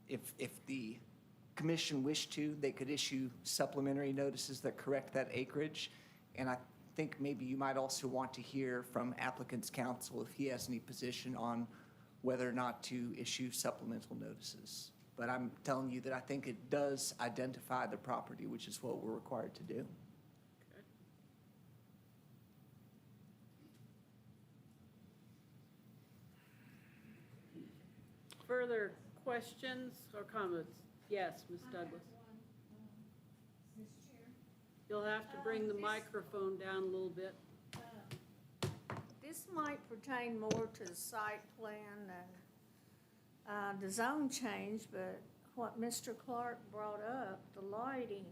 If the commission wished to, they could issue supplementary notices that correct that acreage. And I think maybe you might also want to hear from applicant's counsel if he has any position on whether or not to issue supplemental notices. But I'm telling you that I think it does identify the property, which is what we're required to do. Further questions or comments? Yes, Ms. Douglas. You'll have to bring the microphone down a little bit. This might pertain more to the site plan and the zone change, but what Mr. Clark brought up, the lighting,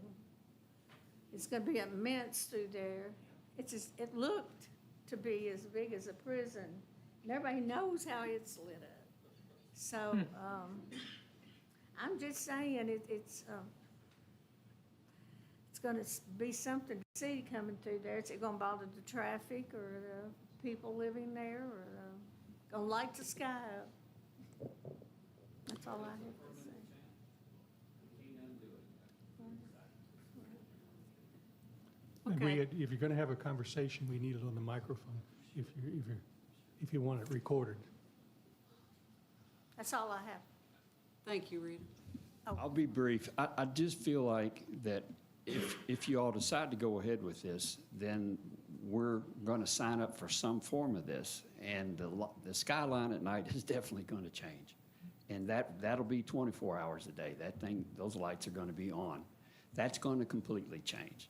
is going to be immense through there. It looked to be as big as a prison, and everybody knows how it's lit up. So I'm just saying it's going to be something to see coming through there. Is it going to bother the traffic or the people living there, or going to light the sky up? That's all I have to say. Okay. if you're going to have a conversation, we need it on the microphone, if you want it recorded. That's all I have. Thank you, Rita. I'll be brief. I just feel like that if you all decide to go ahead with this, then we're going to sign up for some form of this. And the skyline at night is definitely going to change. And that'll be 24 hours a day. Those lights are going to be on. That's going to completely change.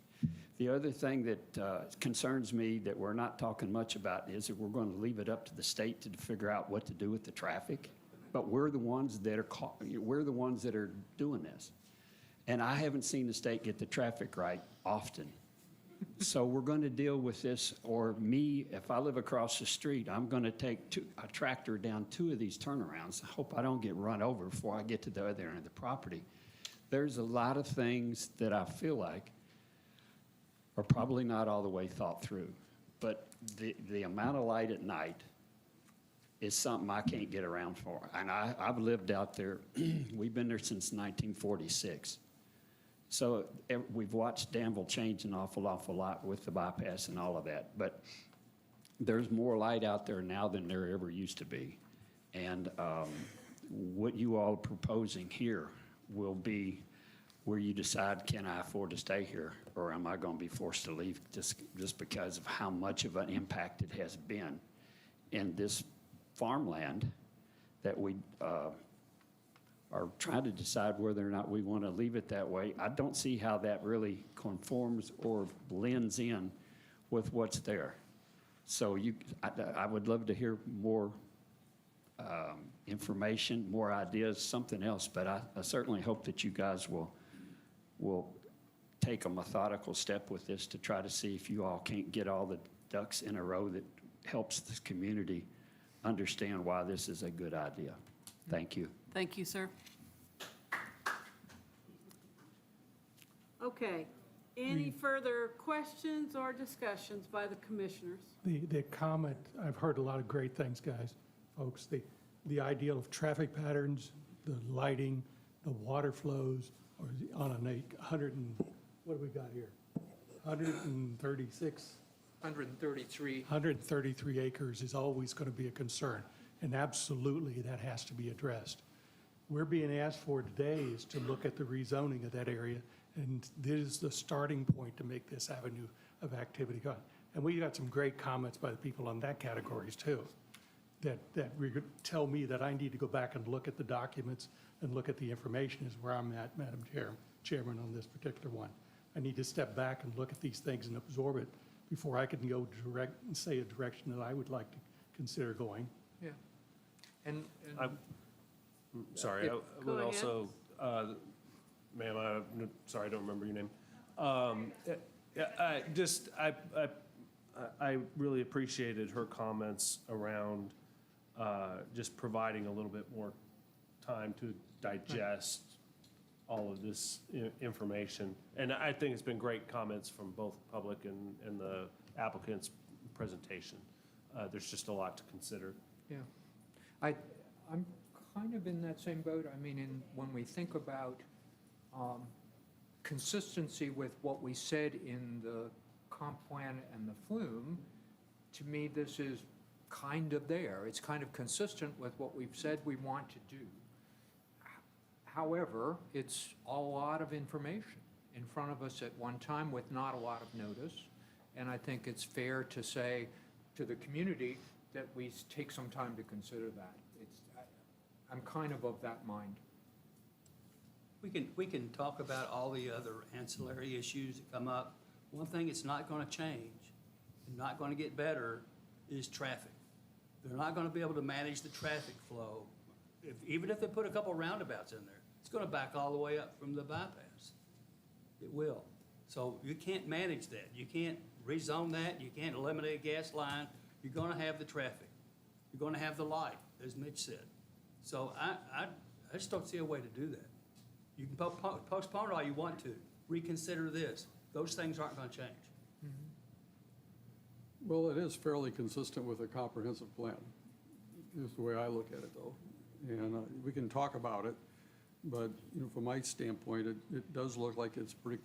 The other thing that concerns me that we're not talking much about is that we're going to leave it up to the state to figure out what to do with the traffic. But we're the ones that are doing this. And I haven't seen the state get the traffic right often. So we're going to deal with this, or me, if I live across the street, I'm going to take a tractor down 2 of these turnarounds. I hope I don't get run over before I get to the other end of the property. There's a lot of things that I feel like are probably not all the way thought through. But the amount of light at night is something I can't get around for. And I've lived out there, we've been there since 1946. So we've watched Danville change an awful lot with the bypass and all of that. But there's more light out there now than there ever used to be. And what you all are proposing here will be where you decide, can I afford to stay here, or am I going to be forced to leave just because of how much of an impact it has been in this farmland that we are trying to decide whether or not we want to leave it that way. I don't see how that really conforms or blends in with what's there. So I would love to hear more information, more ideas, something else, but I certainly hope that you guys will take a methodical step with this to try to see if you all can't get all the ducks in a row that helps this community understand why this is a good idea. Thank you. Thank you, sir. Okay. Any further questions or discussions by the commissioners? The comment, I've heard a lot of great things, guys, folks. The ideal of traffic patterns, the lighting, the water flows, or on what do we got here? 136? 133. 133 acres is always going to be a concern, and absolutely that has to be addressed. We're being asked for today is to look at the rezoning of that area, and this is the starting point to make this avenue of activity go. And we got some great comments by the people on that categories too, that tell me that I need to go back and look at the documents and look at the information is where I'm at, Madam Chairman, on this particular one. I need to step back and look at these things and absorb it before I can go direct and say a direction that I would like to consider going. Yeah. And Sorry, I would ahead. also, ma'am, I'm sorry, I don't remember your name. I really appreciated her comments around just providing a little bit more time to digest all of this information. And I think it's been great comments from both public and the applicant's presentation. There's just a lot to consider. Yeah. I'm kind of in that same boat. I mean, when we think about consistency with what we said in the comp plan and the flume, to me, this is kind of there. It's kind of consistent with what we've said we want to do. However, it's a lot of information in front of us at one time with not a lot of notice. And I think it's fair to say to the community that we take some time to consider that. I'm kind of that mind. We can talk about all the other ancillary issues that come up. One thing that's not going to change and not going to get better is traffic. They're not going to be able to manage the traffic flow. Even if they put a couple roundabouts in there, it's going to back all the way up from the bypass. It will. So you can't manage that. You can't rezone that. You can't eliminate a gas line. You're going to have the traffic. You're going to have the light, as Mitch said. So I just don't see a way to do that. You can postpone it all you want to. Reconsider this. Those things aren't going to change. Well, it is fairly consistent with a comprehensive plan, is the way I look at it, though. And we can talk about it. But, from my standpoint, it does look like it's pretty,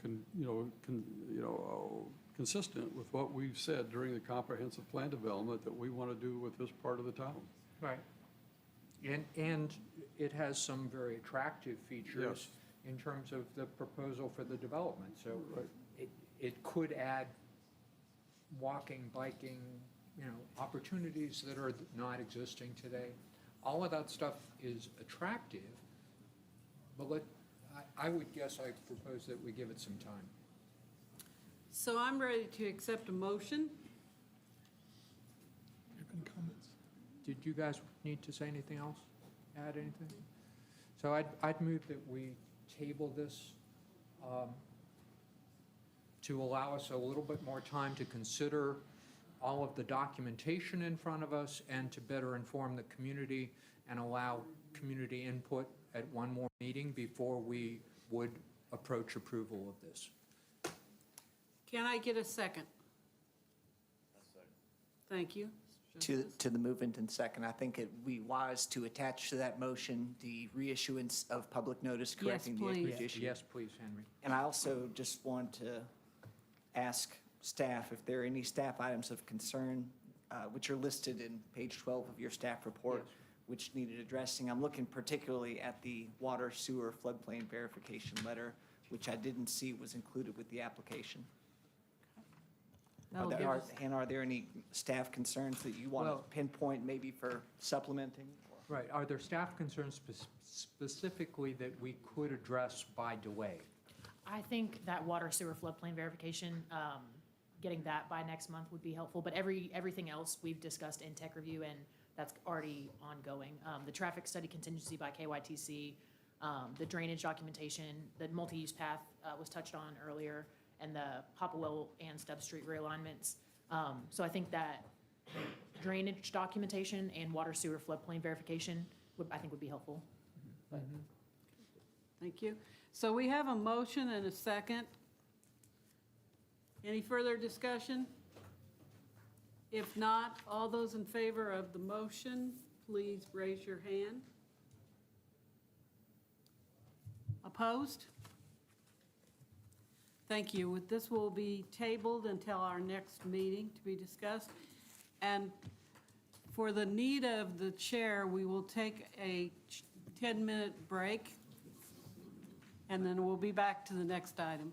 consistent with what we've said during the comprehensive plan development that we want to do with this part of the town. Right. And it has some very attractive features in terms of the proposal for the development. So it could add walking, biking, opportunities that are not existing today. All of that stuff is attractive, but I would guess I propose that we give it some time. So I'm ready to accept a motion. Did you guys need to say anything else? Add anything? So I'd move that we table this to allow us a little bit more time to consider all of the documentation in front of us and to better inform the community and allow community input at one more meeting before we would approach approval of this. Can I get a second? Thank you. To the movement and second, I think it would be wise to attach to that motion the reissuance of public notice correcting the please. acreage issue. Yes, please, Henry. And I also just want to ask staff if there are any staff items of concern, which are listed in page 12 of your staff report, Yes. which needed addressing. I'm looking particularly at the water sewer floodplain verification letter, which I didn't see was included with the application. That'll give us- And are there any staff concerns that you want Well- to pinpoint maybe for supplementing? Right, are there staff concerns specifically that we could address by delay? I think that water sewer floodplain verification, getting that by next month would be helpful, but everything else we've discussed in tech review, and that's already ongoing. The traffic study contingency by KYTC, the drainage documentation, the multi-use path was touched on earlier, and the Popplewell and Stubb Street realignments. So I think that drainage documentation and water sewer floodplain verification I think would be helpful. Thank you. So we have a motion and a second. Any further discussion? If not, all those in favor of the motion, please raise your hand. Opposed? Thank you. This will be tabled until our next meeting to be discussed. And for the need of the chair, we will take a 10-minute break, and then we'll be back to the next item.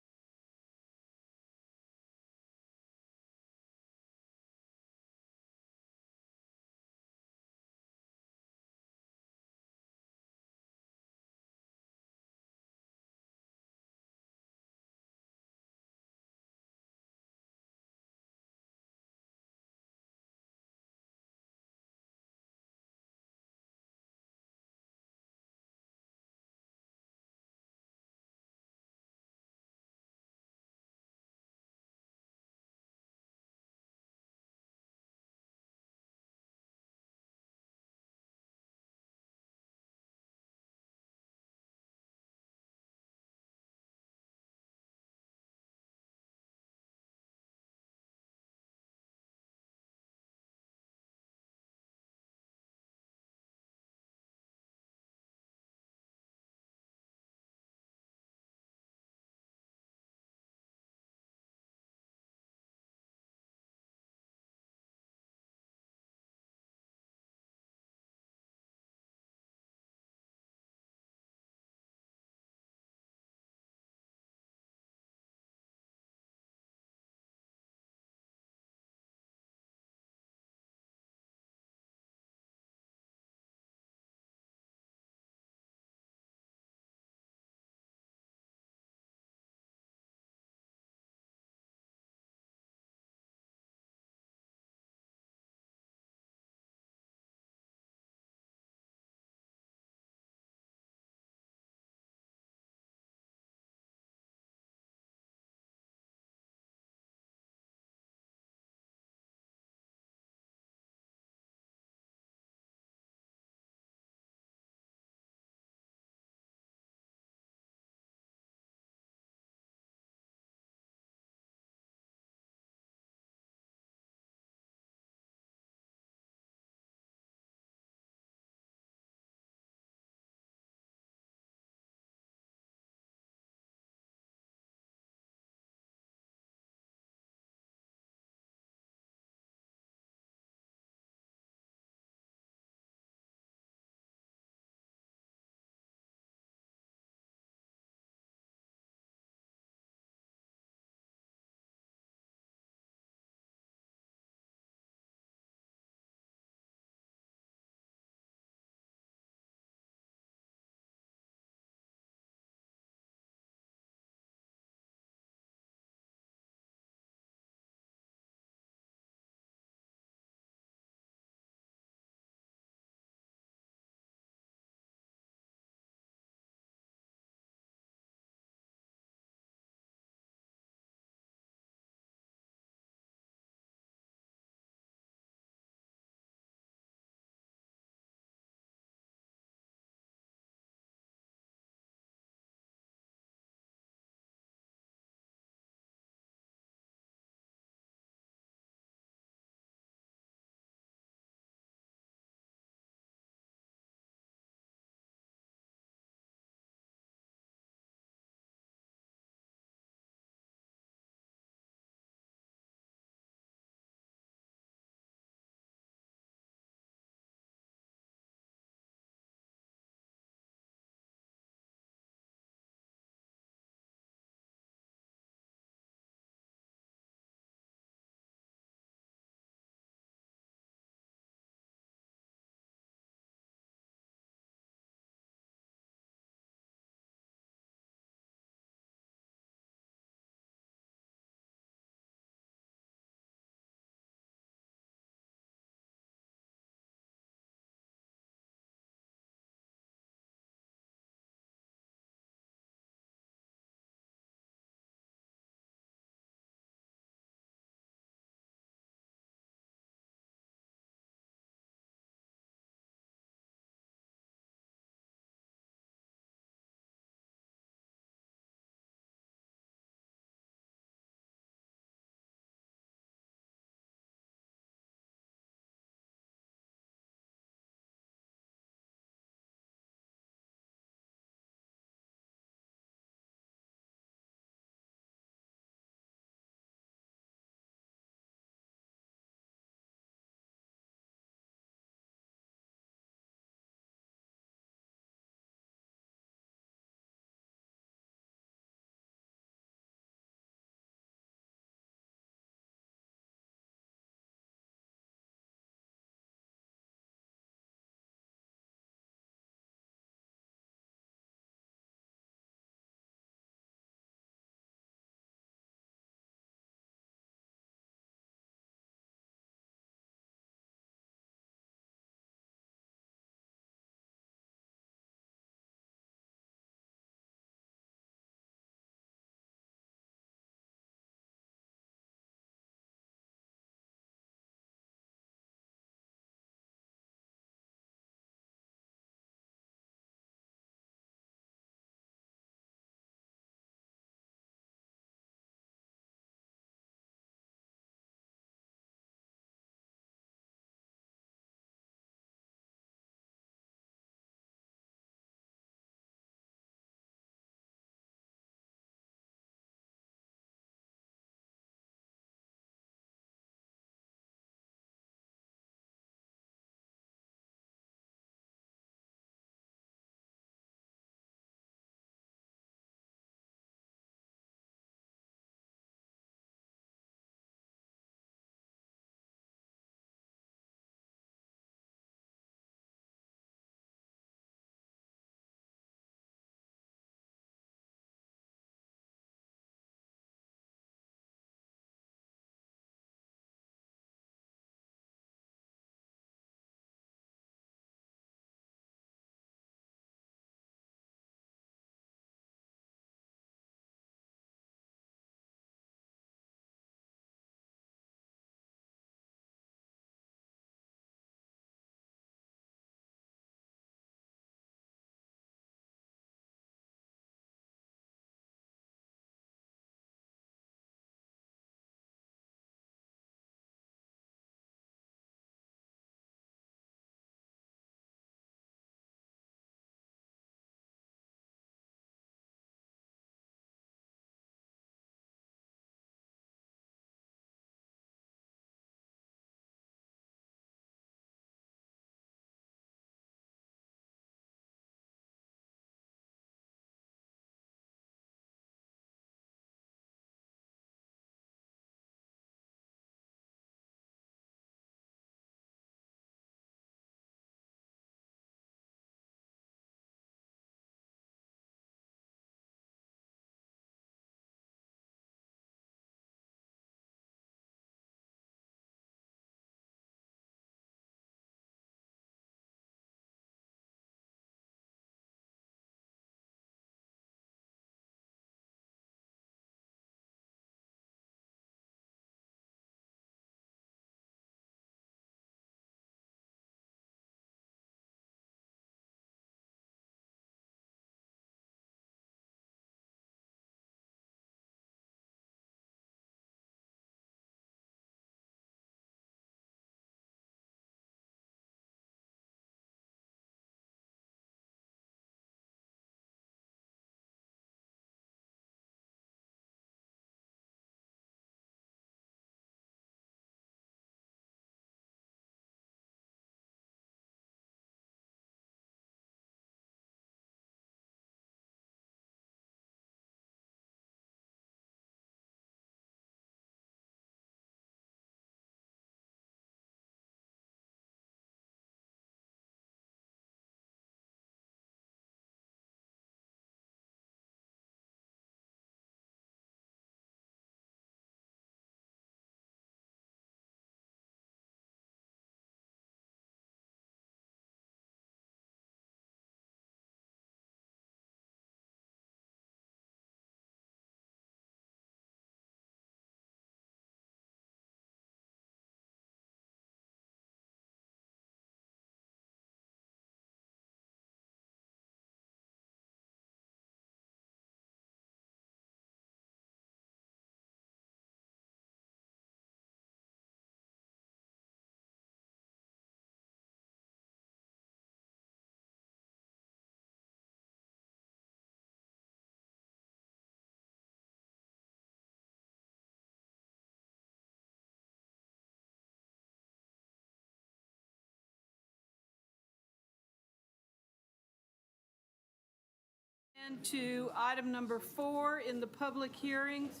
on to item number 4 in the public hearings.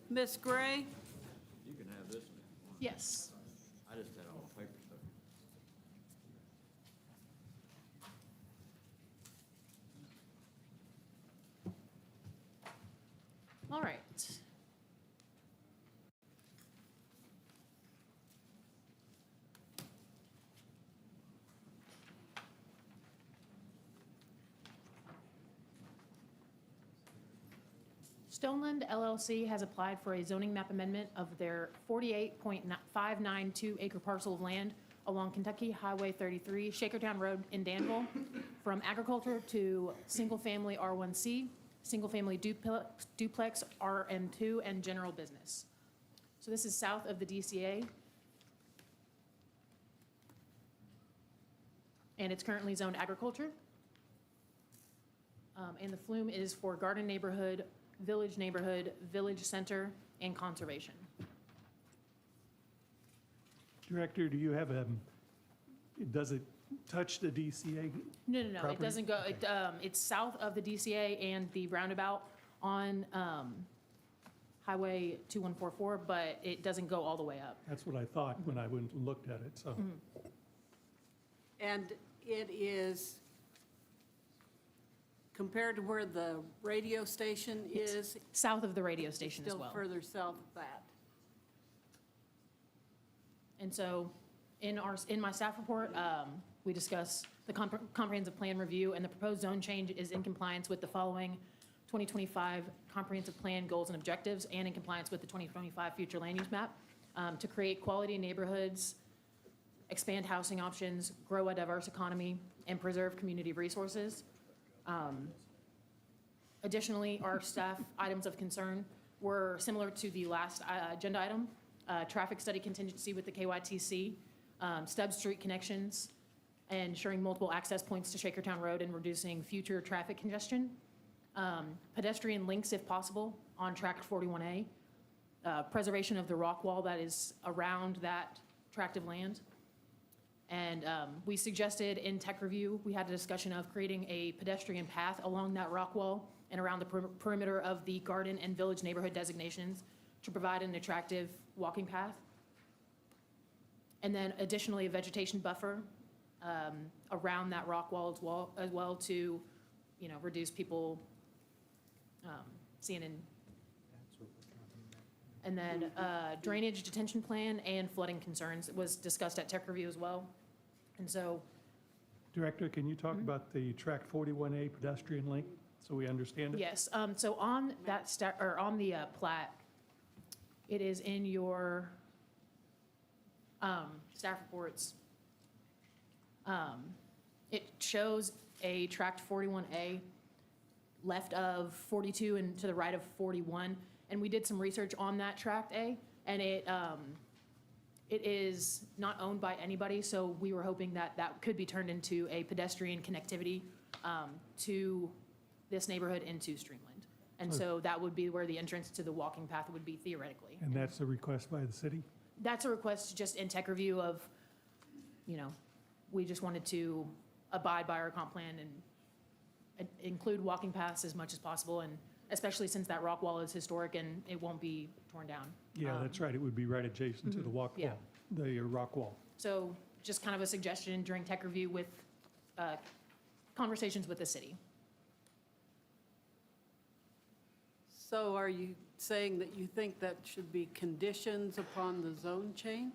Ms. Gray? You can have this one. Yes. I just had all the paper stuff. All right. Stoneland LLC has applied for a zoning map amendment of their 48.592 acre parcel of land along Kentucky Highway 33, Shakertown Road in Danville, from agriculture to single-family R1C, single-family duplex RM2, and general business. So this is south of the DCA. And it's currently zoned agriculture. And the flume is for garden neighborhood, village neighborhood, village center, and conservation. Director, do you have does it touch the DCA? No, it Property? doesn't go, it's south of the DCA and the roundabout on Highway 2144, but it doesn't go all the way up. That's what I thought when I went and looked at it, so. And it is compared to where the radio station is, South of the radio station as still well. further south of that. And so in my staff report, we discuss the comprehensive plan review, and the proposed zone change is in compliance with the following 2025 comprehensive plan goals and objectives, and in compliance with the 2025 future land use map, to create quality neighborhoods, expand housing options, grow a diverse economy, and preserve community resources. Additionally, our staff items of concern were similar to the last agenda item: traffic study contingency with the KYTC, Stubbs Street connections, and ensuring multiple access points to Shakertown Road and reducing future traffic congestion, pedestrian links if possible on Tract 41A, preservation of the rock wall that is around that tract of land. And we suggested in tech review, we had a discussion of creating a pedestrian path along that rock wall and around the perimeter of the garden and village neighborhood designations to provide an attractive walking path. And then additionally, a vegetation buffer around that rock wall as well to, reduce people seeing in. And then drainage detention plan and flooding concerns was discussed at tech review as well. And so, Director, can you talk about the Track 41A pedestrian link, so we understand it? yes, so on that on the plat, it is in your staff reports. It shows a Tract 41A left of 42 and to the right of 41. And we did some research on that Tract A, and it is not owned by anybody, so we were hoping that that could be turned into a pedestrian connectivity to this neighborhood into Streamland. And so that would be where the entrance to the walking path would be theoretically. And that's a request by the city? That's a request just in tech review of, we just wanted to abide by our comp plan and include walking paths as much as possible, and especially since that rock wall is historic and it won't be torn down. Yeah, that's right, it would be right adjacent to the walk yeah. wall, the rock wall. So just kind of a suggestion during tech review with conversations with the city. So are you saying that you think that should be conditions upon the zone change?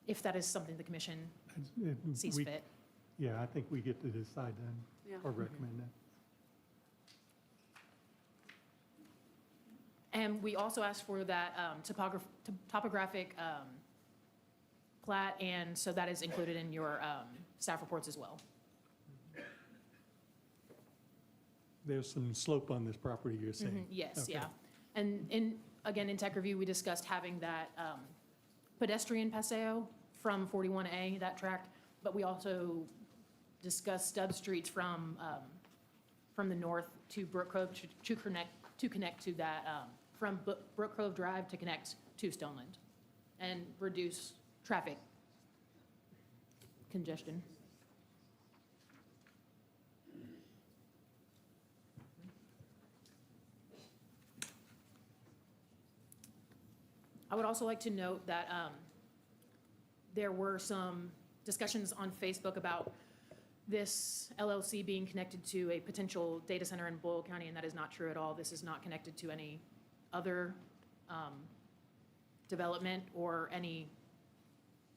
If that is something the commission sees We- fit. Yeah, I think we get to decide then, Yeah. or recommend that. And we also asked for that topographic plat, and so that is included in your staff reports as well. There's some slope on this property, you're saying? Yes, Okay. yeah. And again, in tech review, we discussed having that pedestrian paseo from 41A, that tract, but we also discussed stub streets from the north to Brook Grove to connect to that, from Brook Grove Drive to connect to Stoneland and reduce traffic congestion. I would also like to note that there were some discussions on Facebook about this LLC being connected to a potential data center in Boyle County, and that is not true at all. This is not connected to any other development or any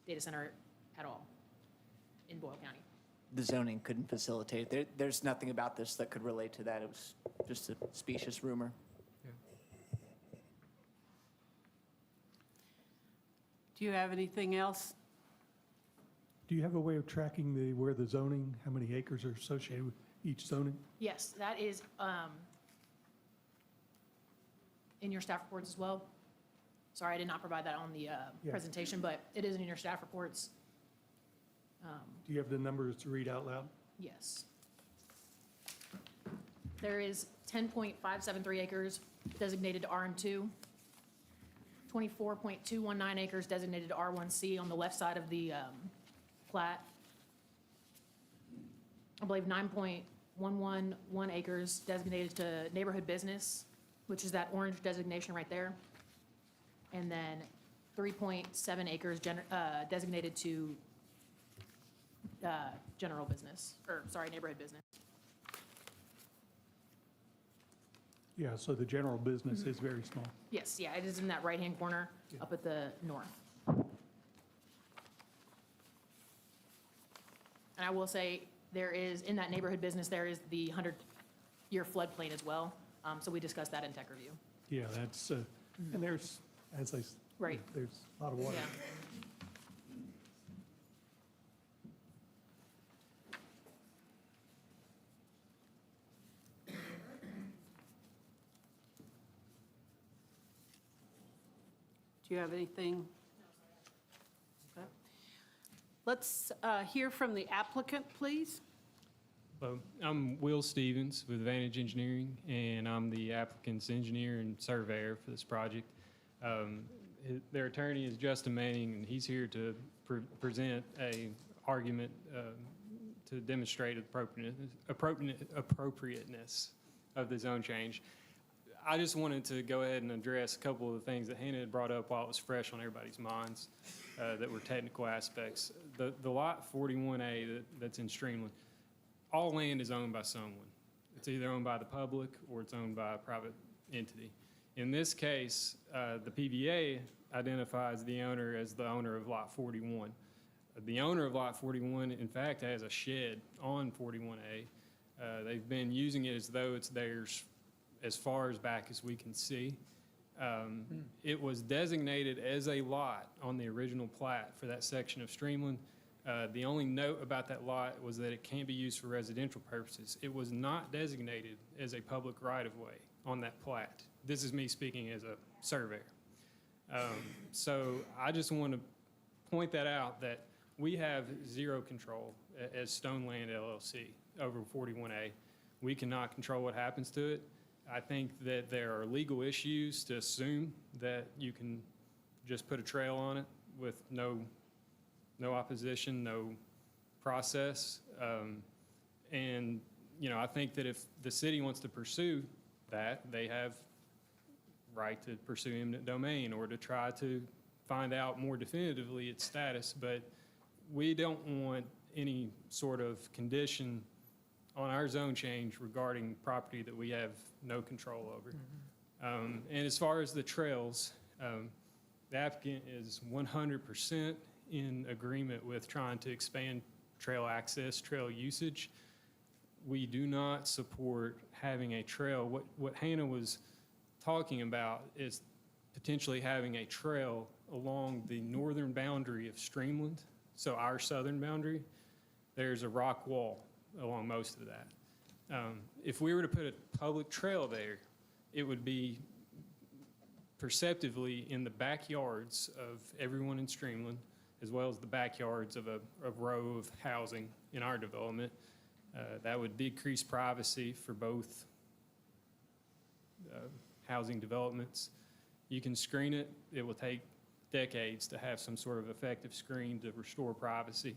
data center at all in Boyle County. The zoning couldn't facilitate it. There's nothing about this that could relate to that. It was just a specious rumor. Do you have anything else? Do you have a way of tracking where the zoning, how many acres are associated with each zoning? Yes, that is in your staff reports as well. Sorry, I did not provide that on the presentation, but it is in your staff reports. Do you have the numbers to read out loud? Yes. There is 10.573 acres designated to RM2, 24.219 acres designated to R1C on the left side of the plat. I believe 9.111 acres designated to neighborhood business, which is that orange designation right there. And then 3.7 acres designated to general business, or sorry, neighborhood business. Yeah, so the general business is very small. Yes, yeah, it is in that right-hand corner up at the north. And I will say, there is, in that neighborhood business, there is the 100-year floodplain as well. So we discussed that in tech review. Yeah, that's, and there's, as I, Right. there's a lot of water. Yeah. Do you have anything? Okay. Let's hear from the applicant, please. Hello, I'm Will Stevens with Vantage Engineering, and I'm the applicant's engineer and surveyor for this project. Their attorney is Justin Manning, and he's here to present a argument to demonstrate appropriateness of the zone change. I just wanted to go ahead and address a couple of the things that Hannah had brought up while it was fresh on everybody's minds that were technical aspects. The lot 41A that's in Streamland, all land is owned by someone. It's either owned by the public or it's owned by a private entity. In this case, the PVA identifies the owner as the owner of lot 41. The owner of lot 41, in fact, has a shed on 41A. They've been using it as though it's theirs as far as back as we can see. It was designated as a lot on the original plat for that section of Streamland. The only note about that lot was that it can't be used for residential purposes. It was not designated as a public right-of-way on that plat. This is me speaking as a surveyor. So I just want to point that out, that we have zero control as Stoneland LLC over 41A. We cannot control what happens to it. I think that there are legal issues to assume that you can just put a trail on it with no opposition, no process. And, you know, I think that if the city wants to pursue that, they have right to pursue eminent domain or to try to find out more definitively its status. But we don't want any sort of condition on our zone change regarding property that we have no control over. And as far as the trails, the applicant is 100% in agreement with trying to expand trail access, trail usage. We do not support having a trail. What Hannah was talking about is potentially having a trail along the northern boundary of Streamland, so our southern boundary. There's a rock wall along most of that. If we were to put a public trail there, it would be perceptively in the backyards of everyone in Streamland, as well as the backyards of a row of housing in our development. That would decrease privacy for both housing developments. You can screen it. It will take decades to have some sort of effective screen to restore privacy.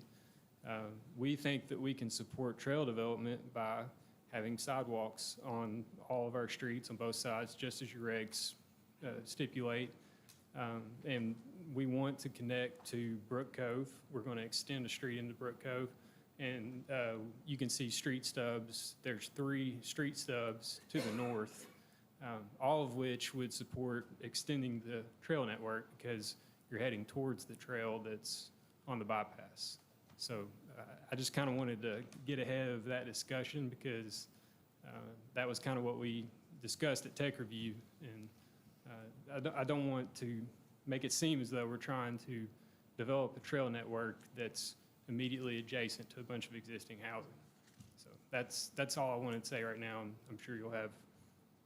We think that we can support trail development by having sidewalks on all of our streets on both sides, just as your regs stipulate. And we want to connect to Brook Cove. We're going to extend a street into Brook Cove. And you can see street stubs. There's 3 street stubs to the north, all of which would support extending the trail network because you're heading towards the trail that's on the bypass. So I just kind of wanted to get ahead of that discussion because that was kind of what we discussed at Tech Review. And I don't want to make it seem as though we're trying to develop a trail network that's immediately adjacent to a bunch of existing housing. So that's all I wanted to say right now, and I'm sure you'll have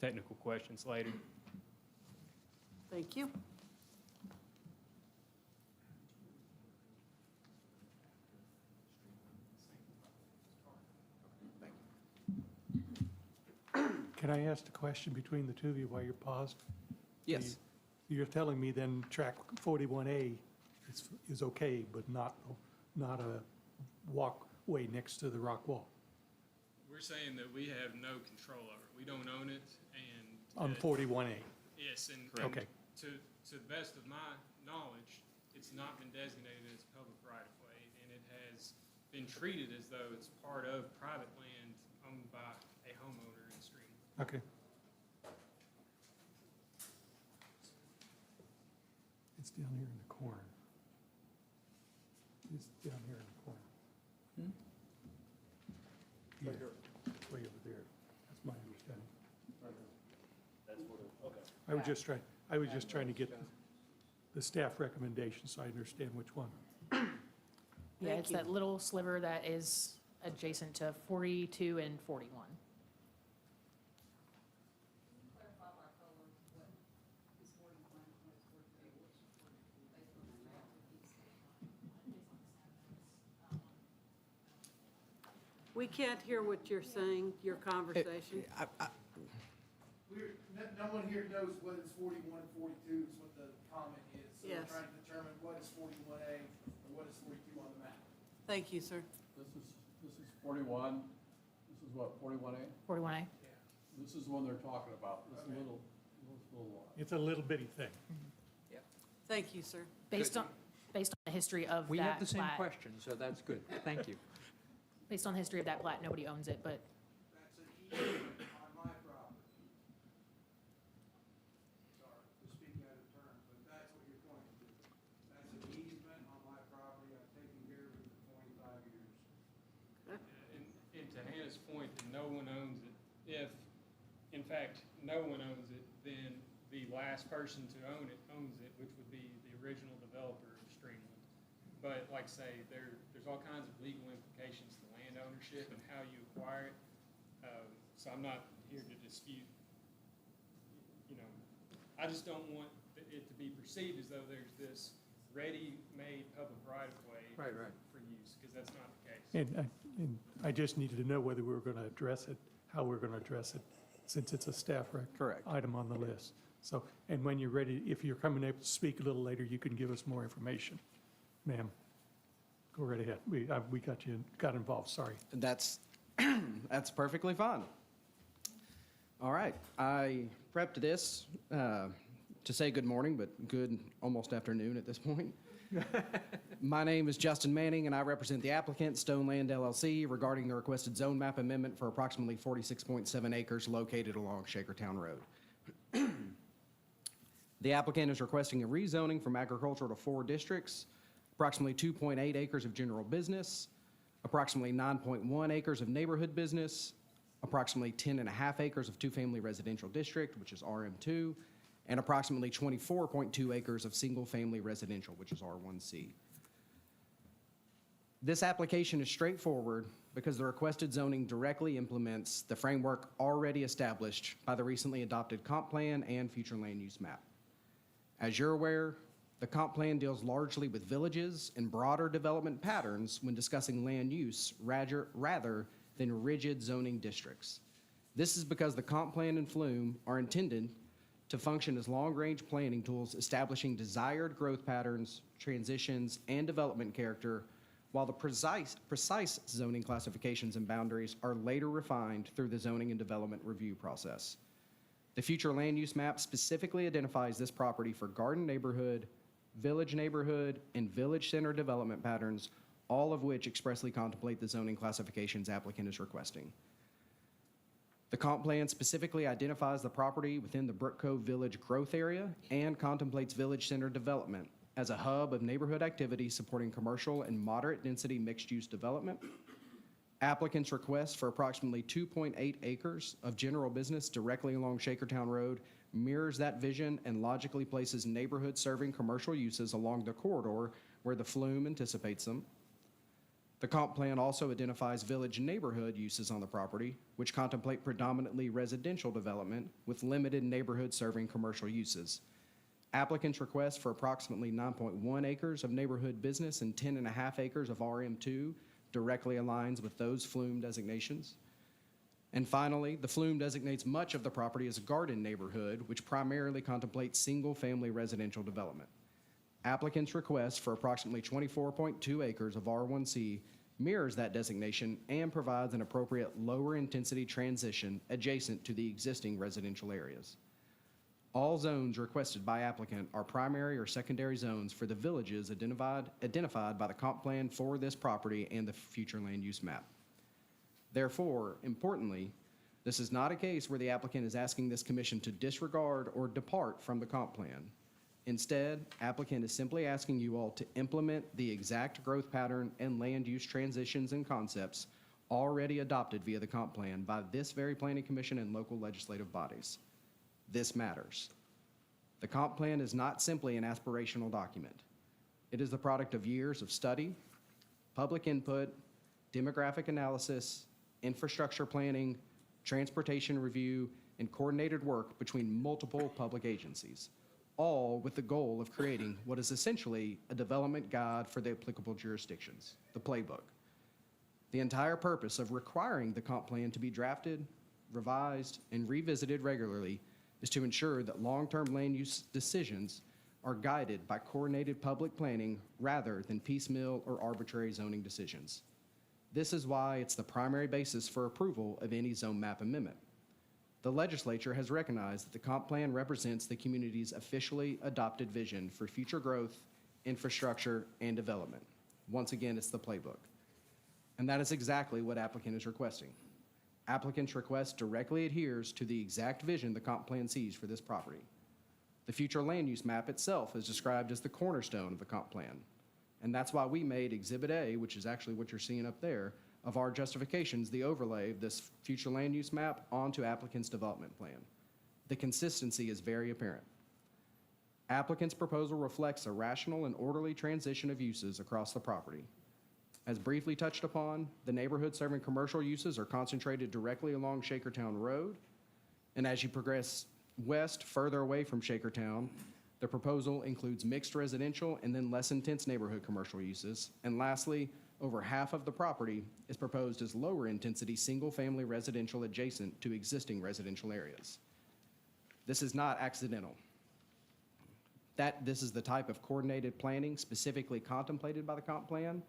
technical questions later. Thank you. Can I ask a question between the two of you while you're paused? Yes. You're telling me then track 41A is okay, but not a walkway next to the rock wall? We're saying that we have no control over it. We don't own it, and On 41A? yes, and Okay. to the best of my knowledge, it's not been designated as public right-of-way, and it has been treated as though it's part of private land owned by a homeowner in Streamland. Okay. It's down here in the corner. It's down here in the corner. Yeah, it's way over there. That's my understanding. I was just trying to get the staff recommendation so I understand which one. Yeah, it's that little sliver that is adjacent to 42 and 41. We can't hear what you're saying, your conversation. No one here knows what is 41 and 42 is what the comment is. So Yes. we're trying to determine what is 41A and what is 42 on the map. Thank you, sir. This is 41. This is what, 41A? 41A. This is the one they're talking about, this little. It's a little bitty thing. Thank you, sir. Based on the history of that We have the same plat. question, so that's good. Thank you. Based on the history of that plat, nobody owns it, but That's an easement on my property. Sorry for speaking out of turn, but that's what you're pointing to. That's an easement on my property. I've taken care of it for 25 years. And to Hannah's point, that no one owns it, if, in fact, no one owns it, then the last person to own it owns it, which would be the original developer of Streamland. But like I say, there's all kinds of legal implications to land ownership and how you acquire it. So I'm not here to dispute, I just don't want it to be perceived as though there's this ready-made public right-of-way Right. for use, because that's not the case. And I just needed to know whether we were going to address it, how we're going to address it, since it's a staff item on the list. So, and when you're ready, if you're coming up to speak a little later, you can give us more information. Ma'am, go right ahead. We got involved, sorry. That's, that's perfectly fine. All right, I prepped this to say good morning, but good almost afternoon at this point. My name is Justin Manning, and I represent the applicant, Stoneland LLC, regarding the requested zone map amendment for approximately 46.7 acres located along Shakertown Road. The applicant is requesting a rezoning from agricultural to 4 districts, approximately 2.8 acres of general business, approximately 9.1 acres of neighborhood business, approximately 10.5 acres of 2-family residential district, which is RM2, and approximately 24.2 acres of single-family residential, which is R1C. This application is straightforward because the requested zoning directly implements the framework already established by the recently adopted comp plan and future land use map. As you're aware, the comp plan deals largely with villages and broader development patterns when discussing land use rather than rigid zoning districts. This is because the comp plan and FLUME are intended to function as long-range planning tools establishing desired growth patterns, transitions, and development character, while the precise zoning classifications and boundaries are later refined through the zoning and development review process. The future land use map specifically identifies this property for garden neighborhood, and village center development patterns, all of which expressly contemplate the zoning classifications applicant is requesting. The comp plan specifically identifies the property within the Brook Cove Village growth area and contemplates village center development as a hub of neighborhood activity supporting commercial and moderate density mixed-use development. Applicant's request for approximately 2.8 acres of general business directly along Shakertown Road mirrors that vision and logically places neighborhood-serving commercial uses along the corridor where the flume anticipates them. The comp plan also identifies village neighborhood uses on the property, which contemplate predominantly residential development with limited neighborhood-serving commercial uses. Applicant's request for approximately 9.1 acres of neighborhood business and 10.5 acres of RM2 directly aligns with those flume designations. And finally, the flume designates much of the property as a garden neighborhood, which primarily contemplates single-family residential development. Applicant's request for approximately 24.2 acres of R1C mirrors that designation and provides an appropriate lower-intensity transition adjacent to the existing residential areas. All zones requested by applicant are primary or secondary zones for the villages identified by the comp plan for this property and the future land use map. Therefore, importantly, this is not a case where the applicant is asking this commission to disregard or depart from the comp plan. Instead, applicant is simply asking you all to implement the exact growth pattern and land use transitions and concepts already adopted via the comp plan by this very planning commission and local legislative bodies. This matters. The comp plan is not simply an aspirational document. It is the product of years of study, public input, demographic analysis, infrastructure planning, transportation review, and coordinated work between multiple public agencies, all with the goal of creating what is essentially a development guide for the applicable jurisdictions, the playbook. The entire purpose of requiring the comp plan to be drafted, revised, and revisited regularly is to ensure that long-term land use decisions are guided by coordinated public planning rather than piecemeal or arbitrary zoning decisions. This is why it's the primary basis for approval of any zone map amendment. The legislature has recognized that the comp plan represents the community's officially adopted vision for future growth, infrastructure, and development. Once again, it's the playbook. And that is exactly what applicant is requesting. Applicant's request directly adheres to the exact vision the comp plan sees for this property. The future land use map itself is described as the cornerstone of the comp plan. And that's why we made Exhibit A, which is actually what you're seeing up there, of our justifications, the overlay of this future land use map onto applicant's development plan. The consistency is very apparent. Applicant's proposal reflects a rational and orderly transition of uses across the property. As briefly touched upon, the neighborhood serving commercial uses are concentrated directly along Shakertown Road. And as you progress west, further away from Shakertown, the proposal includes mixed residential and then less intense neighborhood commercial uses. And lastly, over half of the property is proposed as lower intensity single-family residential adjacent to existing residential areas. This is not accidental. This is the type of coordinated planning specifically contemplated by the comp plan.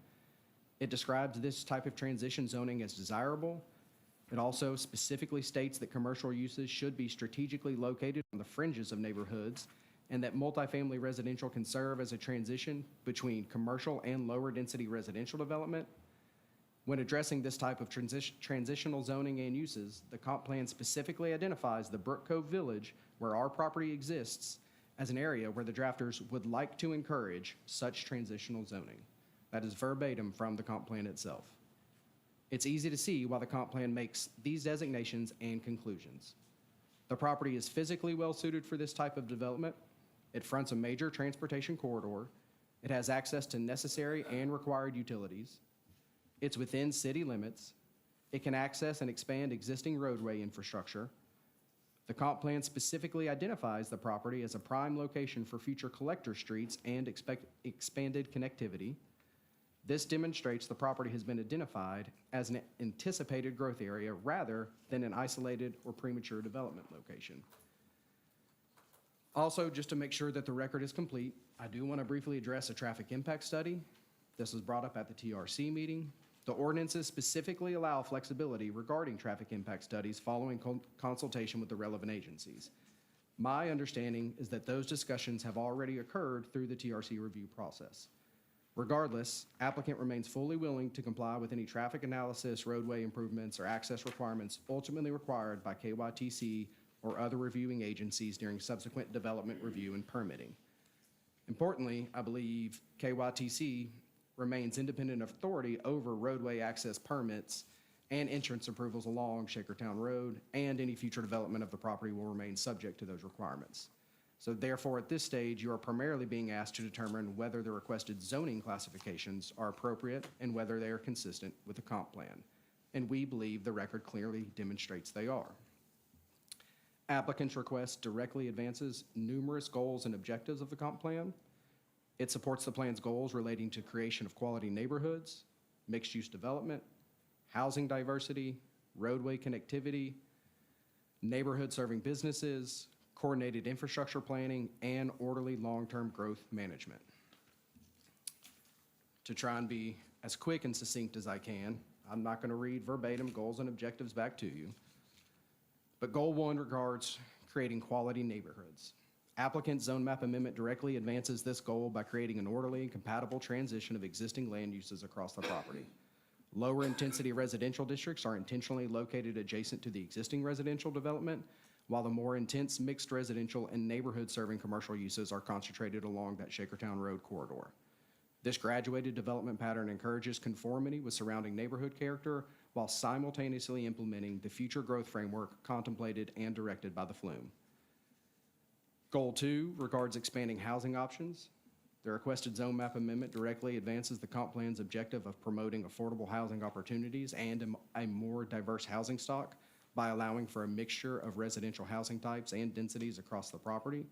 It describes this type of transition zoning as desirable. It also specifically states that commercial uses should be strategically located on the fringes of neighborhoods and that multifamily residential can serve as a transition between commercial and lower density residential development. When addressing this type of transitional zoning and uses, the comp plan specifically identifies the Brook Cove Village, where our property exists, as an area where the drafters would like to encourage such transitional zoning. That is verbatim from the comp plan itself. It's easy to see why the comp plan makes these designations and conclusions. The property is physically well suited for this type of development. It fronts a major transportation corridor. It has access to necessary and required utilities. It's within city limits. It can access and expand existing roadway infrastructure. The comp plan specifically identifies the property as a prime location for future collector streets and expanded connectivity. This demonstrates the property has been identified as an anticipated growth area rather than an isolated or premature development location. Also, just to make sure that the record is complete, I do want to briefly address a traffic impact study. This was brought up at the TRC meeting. The ordinances specifically allow flexibility regarding traffic impact studies following consultation with the relevant agencies. My understanding is that those discussions have already occurred through the TRC review process. Regardless, applicant remains fully willing to comply with any traffic analysis, roadway improvements, or access requirements ultimately required by KYTC or other reviewing agencies during subsequent development review and permitting. Importantly, I believe KYTC remains independent authority over roadway access permits and entrance approvals along Shakertown Road, and any future development of the property will remain subject to those requirements. So therefore, at this stage, you are primarily being asked to determine whether the requested zoning classifications are appropriate and whether they are consistent with the comp plan. And we believe the record clearly demonstrates they are. Applicant's request directly advances numerous goals and objectives of the comp plan. It supports the plan's goals relating to creation of quality neighborhoods, mixed-use development, housing diversity, roadway connectivity, neighborhood-serving businesses, coordinated infrastructure planning, and orderly long-term growth management. To try and be as quick and succinct as I can, I'm not going to read verbatim goals and objectives back to you, but Goal 1 regards creating quality neighborhoods. Applicant zone map amendment directly advances this goal by creating an orderly and compatible transition of existing land uses across the property. Lower intensity residential districts are intentionally located adjacent to the existing residential development, while the more intense mixed residential and neighborhood-serving commercial uses are concentrated along that Shakertown Road corridor. This graduated development pattern encourages conformity with surrounding neighborhood character while simultaneously implementing the future growth framework contemplated and directed by the flume. Goal 2 regards expanding housing options. The requested zone map amendment directly advances the comp plan's objective of promoting affordable housing opportunities and a more diverse housing stock by allowing for a mixture of residential housing types and densities across the property.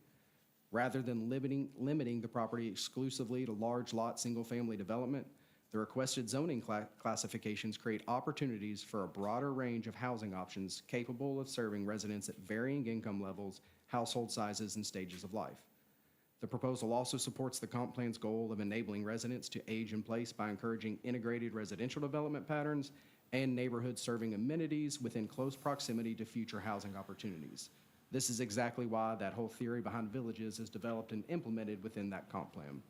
Rather than limiting the property exclusively to large lot single-family development, the requested zoning classifications create opportunities for a broader range of housing options capable of serving residents at varying income levels, household sizes, and stages of life. The proposal also supports the comp plan's goal of enabling residents to age in place by encouraging integrated residential development patterns and neighborhood-serving amenities within close proximity to future housing opportunities. This is exactly why that whole theory behind villages is developed and implemented within that comp plan.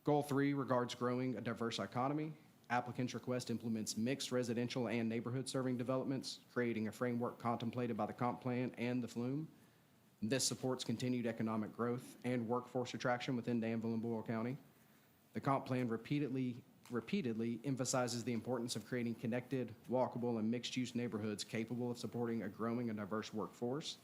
Goal 3 regards growing a diverse economy. Applicant's request implements mixed residential and neighborhood-serving developments, creating a framework contemplated by the comp plan and the flume. This supports continued economic growth and workforce attraction within Danville and Boyle County. The comp plan repeatedly emphasizes the importance of creating connected, walkable, and mixed-use neighborhoods capable of supporting a growing and diverse workforce.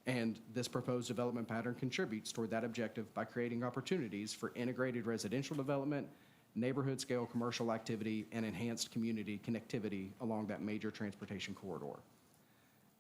And this proposed development pattern contributes toward that objective by creating opportunities for integrated residential development, neighborhood-scale commercial activity, and enhanced community connectivity along that major transportation corridor.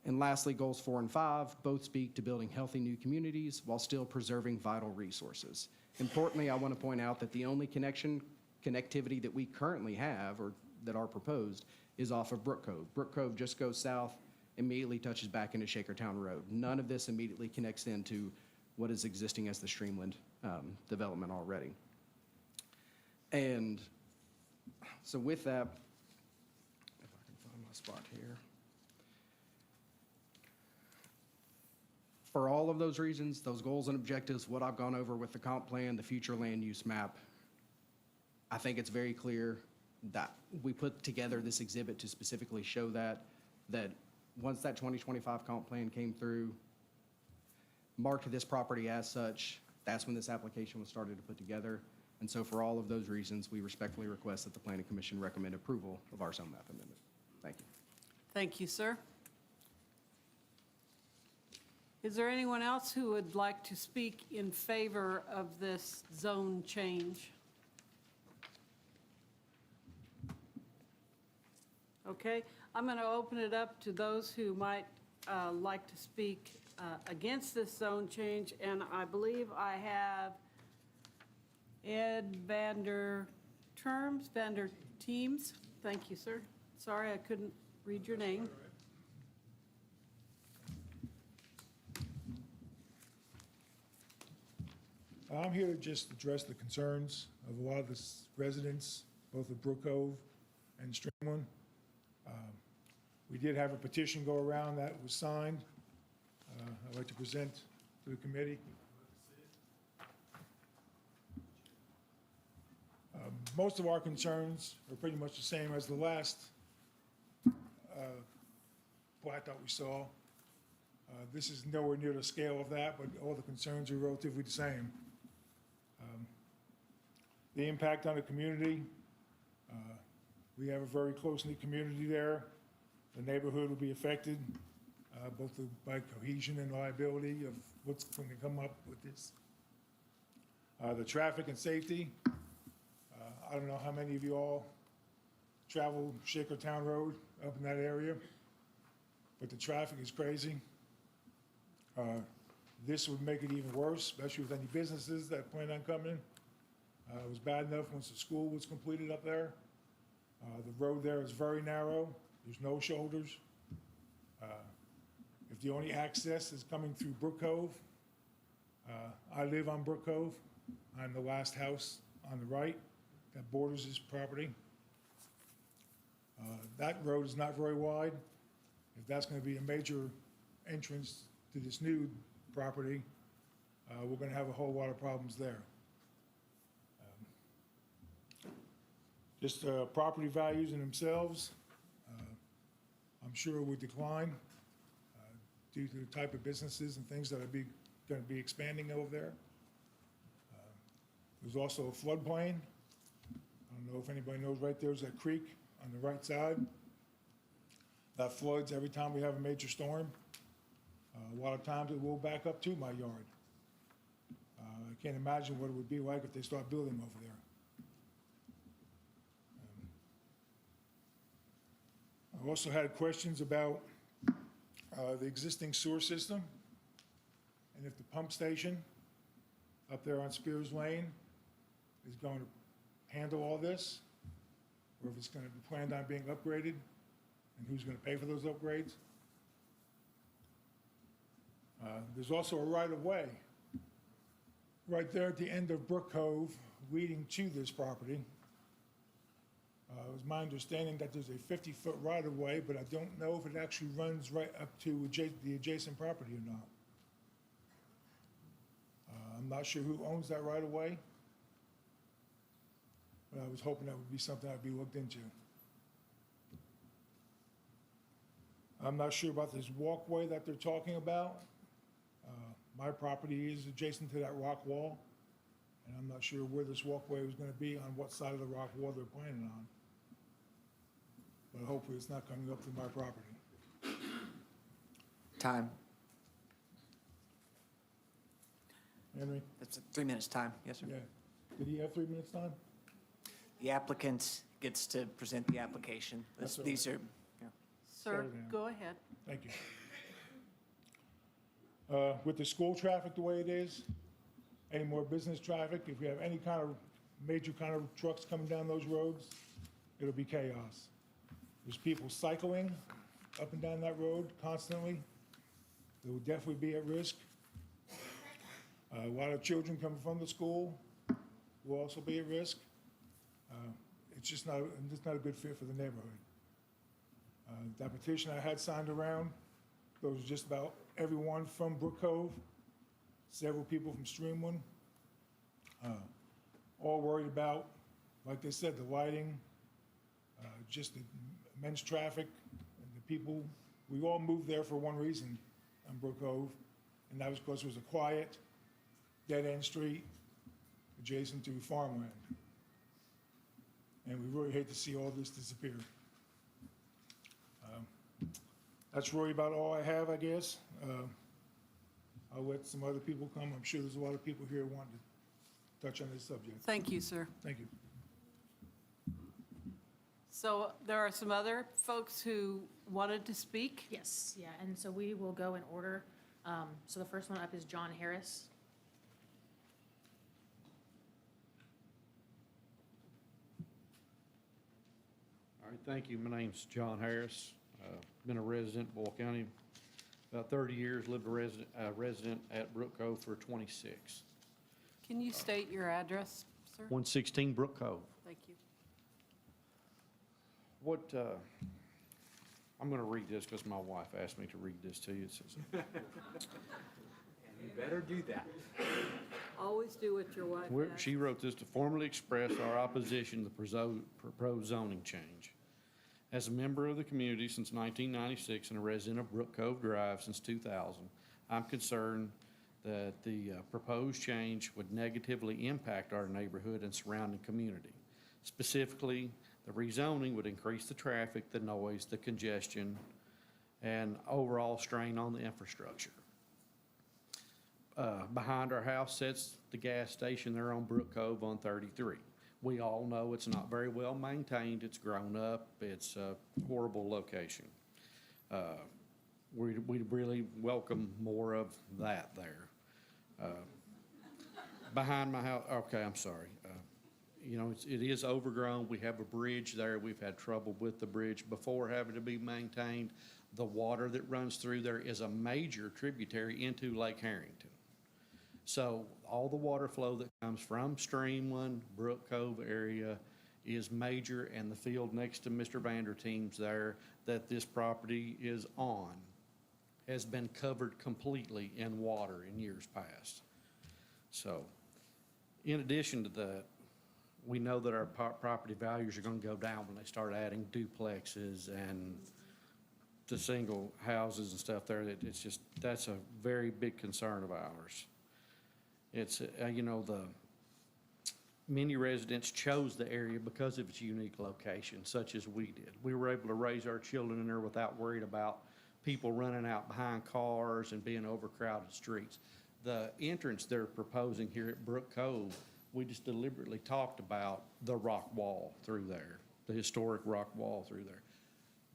And lastly, goals 4 and 5 both speak to building healthy new communities while still preserving vital resources. Importantly, I want to point out that the only connectivity that we currently have, or that are proposed, is off of Brook Cove. Brook Cove just goes south, immediately touches back into Shakertown Road. None of this immediately connects into what is existing as the Streamland development already. And so with that, if I can find my spot here. For all of those reasons, those goals and objectives, what I've gone over with the comp plan, the future land use map, I think it's very clear that we put together this exhibit to specifically show that once that 2025 comp plan came through, marked this property as such, that's when this application was started to put together. And so for all of those reasons, we respectfully request that the Planning Commission recommend approval of our zone map amendment. Thank you. Thank you, sir. Is there anyone else who would like to speak in favor of this zone change? Okay, I'm going to open it up to those who might like to speak against this zone change, and I believe I have Ed Vander Teams. Thank you, sir. Sorry, I couldn't read your name. I'm here to just address the concerns of a lot of the residents both of Brook Cove and Streamland. We did have a petition go around that was signed. I'd like to present to the committee. Most of our concerns are pretty much the same as the last plat that we saw. This is nowhere near the scale of that, but all the concerns are relatively the same. The impact on the community, we have a very close-knit community there. The neighborhood will be affected, both by cohesion and liability of what's going to come up with this. The traffic and safety, I don't know how many of you all travel Shakertown Road up in that area, but the traffic is crazy. This would make it even worse, especially with any businesses that plan on coming. It was bad enough once the school was completed up there. The road there is very narrow. There's no shoulders. If the only access is coming through Brook Cove, I live on Brook Cove. I'm the last house on the right that borders this property. That road is not very wide. If that's going to be a major entrance to this new property, we're going to have a whole lot of problems there. Just property values in themselves, I'm sure would decline due to the type of businesses and things that are going to be expanding over there. There's also a floodplain. I don't know if anybody knows, right there's that creek on the right side. That floods every time we have a major storm. A lot of times it will back up to my yard. I can't imagine what it would be like if they start building over there. I also had questions about the existing sewer system and if the pump station up there on Spears Lane is going to handle all this, or if it's going to be planned on being upgraded, and who's going to pay for those upgrades. There's also a right-of-way right there at the end of Brook Cove leading to this property. It was my understanding that there's a 50-foot right-of-way, but I don't know if it actually runs right up to the adjacent property or not. I'm not sure who owns that right-of-way, but I was hoping that would be something that'd be looked into. I'm not sure about this walkway that they're talking about. My property is adjacent to that rock wall, and I'm not sure where this walkway was going to be, on what side of the rock wall they're planning on. But hopefully it's not coming up to my property. Time. Henry? That's 3 minutes time. Yes, sir. Yeah. Did he have 3 minutes time? The applicant gets to present the application. That's all These right. are, yeah. Sir, Slow down. go ahead. Thank you. With the school traffic the way it is, any more business traffic, if we have any kind of major kind of trucks coming down those roads, it'll be chaos. There's people cycling up and down that road constantly. They will definitely be at risk. A lot of children coming from the school will also be at risk. It's just not a good fit for the neighborhood. That petition I had signed around, there was just about everyone from Brook Cove, several people from Streamland, all worried about, like they said, the lighting, just the immense traffic, and the people. We all moved there for one reason on Brook Cove, and that was because it was a quiet, dead-end street adjacent to farmland. And we really hate to see all this disappear. That's really about all I have, I guess. I'll let some other people come. I'm sure there's a lot of people here wanting to touch on this subject. Thank you, sir. Thank you. So there are some other folks who wanted to speak? Yes, yeah, and so we will go in order. So the first one up is John Harris. All right, thank you. My name's John Harris. Been a resident in Boyle County about 30 years, lived a resident at Brook Cove for 26. Can you state your address, sir? 116 Brook Cove. Thank you. What, I'm going to read this because my wife asked me to read this to you. It says, You better do that. Always do what your wife asks. She wrote this to formally express our opposition to the proposed zoning change. As a member of the community since 1996 and a resident of Brook Cove Drive since 2000, I'm concerned that the proposed change would negatively impact our neighborhood and surrounding community. Specifically, the rezoning would increase the traffic, the noise, the congestion, and overall strain on the infrastructure. Behind our house sits the gas station there on Brook Cove on 33. We all know it's not very well maintained. It's grown up. It's a horrible location. We really welcome more of that there. Behind my house, okay, I'm sorry. You know, it is overgrown. We have a bridge there. We've had trouble with the bridge before having to be maintained. The water that runs through there is a major tributary into Lake Harrington. So all the water flow that comes from Streamland, Brook Cove area is major, and the field next to Mr. Vanderteam's there that this property is on has been covered completely in water in years past. So in addition to that, we know that our property values are going to go down when they start adding duplexes and the single houses and stuff there. It's just, that's a very big concern of ours. It's, you know, many residents chose the area because of its unique location, such as we did. We were able to raise our children in there without worried about people running out behind cars and being overcrowded streets. The entrance they're proposing here at Brook Cove, we just deliberately talked about the rock wall through there, the historic rock wall through there.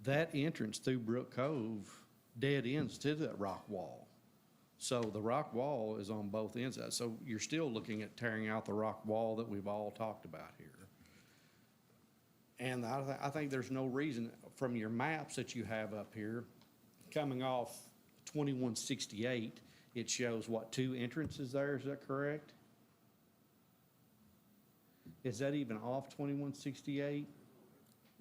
That entrance through Brook Cove dead ends to that rock wall. So the rock wall is on both ends of that. So you're still looking at tearing out the rock wall that we've all talked about here. And I think there's no reason from your maps that you have up here, coming off 2168, it shows what, 2 entrances there, is that correct? Is that even off 2168?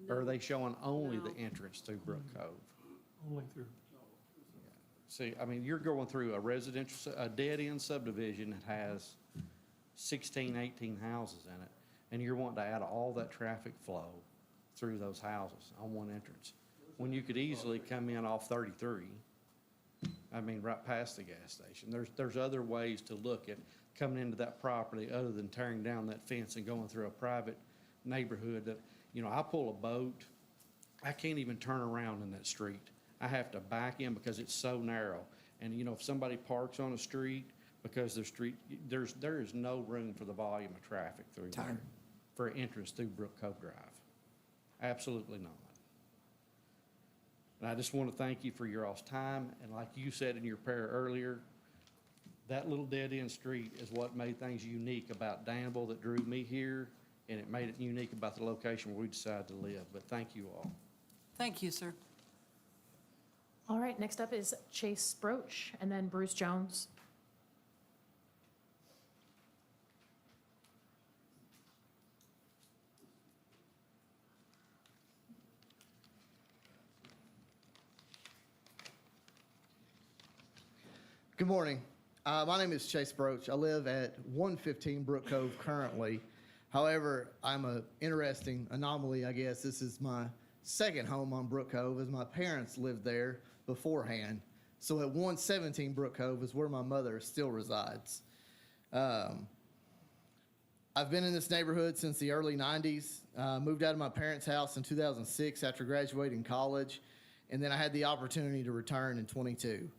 Or are they showing only the entrance through Brook Cove? Only through. See, I mean, you're going through a dead-end subdivision that has 16, 18 houses in it, and you're wanting to add all that traffic flow through those houses on one entrance, when you could easily come in off 33, I mean, right past the gas station. There's other ways to look at coming into that property other than tearing down that fence and going through a private neighborhood that, you know, I pull a boat, I can't even turn around in that street. I have to back in because it's so narrow. And, you know, if somebody parks on a street, because there is no room for the volume of traffic through there for entrance through Brook Cove Drive. Absolutely not. And I just want to thank you for your all's time. And like you said in your prayer earlier, that little dead-end street is what made things unique about Danville that drew me here, and it made it unique about the location where we decided to live. But thank you all. Thank you, sir. All right, next up is Chase Broach, and then Bruce Jones. Good morning. My name is Chase Broach. I live at 115 Brook Cove currently. However, I'm an interesting anomaly, I guess. This is my second home on Brook Cove, as my parents lived there beforehand. So at 117 Brook Cove is where my mother still resides. I've been in this neighborhood since the early 90s. Moved out of my parents' house in 2006 after graduating college, and then I had the opportunity to return in 22.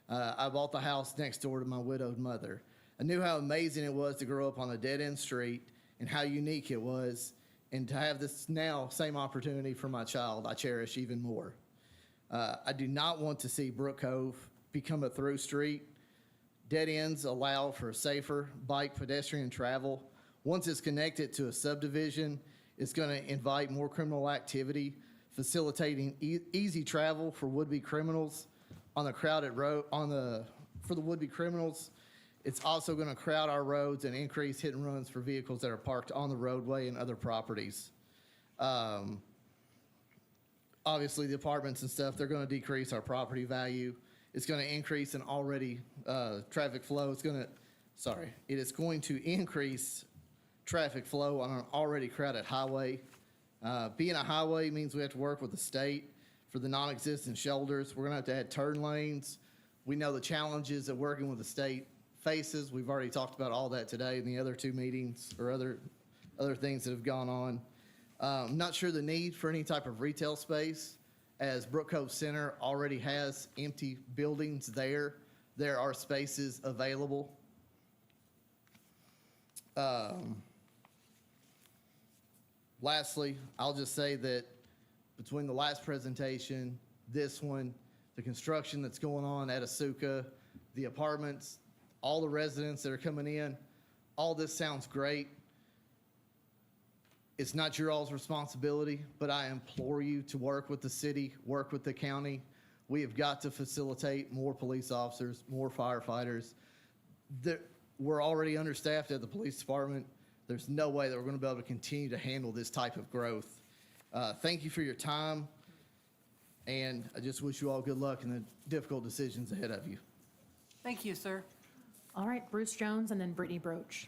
I bought the house next door to my widowed mother. I knew how amazing it was to grow up on a dead-end street and how unique it was, and to have this now same opportunity for my child, I cherish even more. I do not want to see Brook Cove become a through street. Dead ends allow for safer bike pedestrian travel. Once it's connected to a subdivision, it's going to invite more criminal activity, facilitating easy travel for would-be criminals on the crowded road. For the would-be criminals, it's also going to crowd our roads and increase hit and runs for vehicles that are parked on the roadway and other properties. obviously the apartments and stuff, they're going to decrease our property value. It's going to increase an already traffic flow. It is going to increase traffic flow on an already crowded highway. Being a highway means we have to work with the state for the non-existent shoulders. We're going to have to add turn lanes. We know the challenges that working with the state faces. We've already talked about all that today in the other two meetings or other things that have gone on. I'm not sure the need for any type of retail space, as Brook Cove Center already has empty buildings there. There are spaces available. Lastly, I'll just say that between the last presentation, this one, the construction that's going on at Asuka, the apartments, all the residents that are coming in, all this sounds great. It's not your all's responsibility, but I implore you to work with the city, work with the county. We have got to facilitate more police officers, more firefighters. We're already understaffed at the police department. There's no way that we're going to be able to continue to handle this type of growth. Thank you for your time, and I just wish you all good luck in the difficult decisions ahead of you. Thank you, sir. All right, Bruce Jones and then Brittany Broach.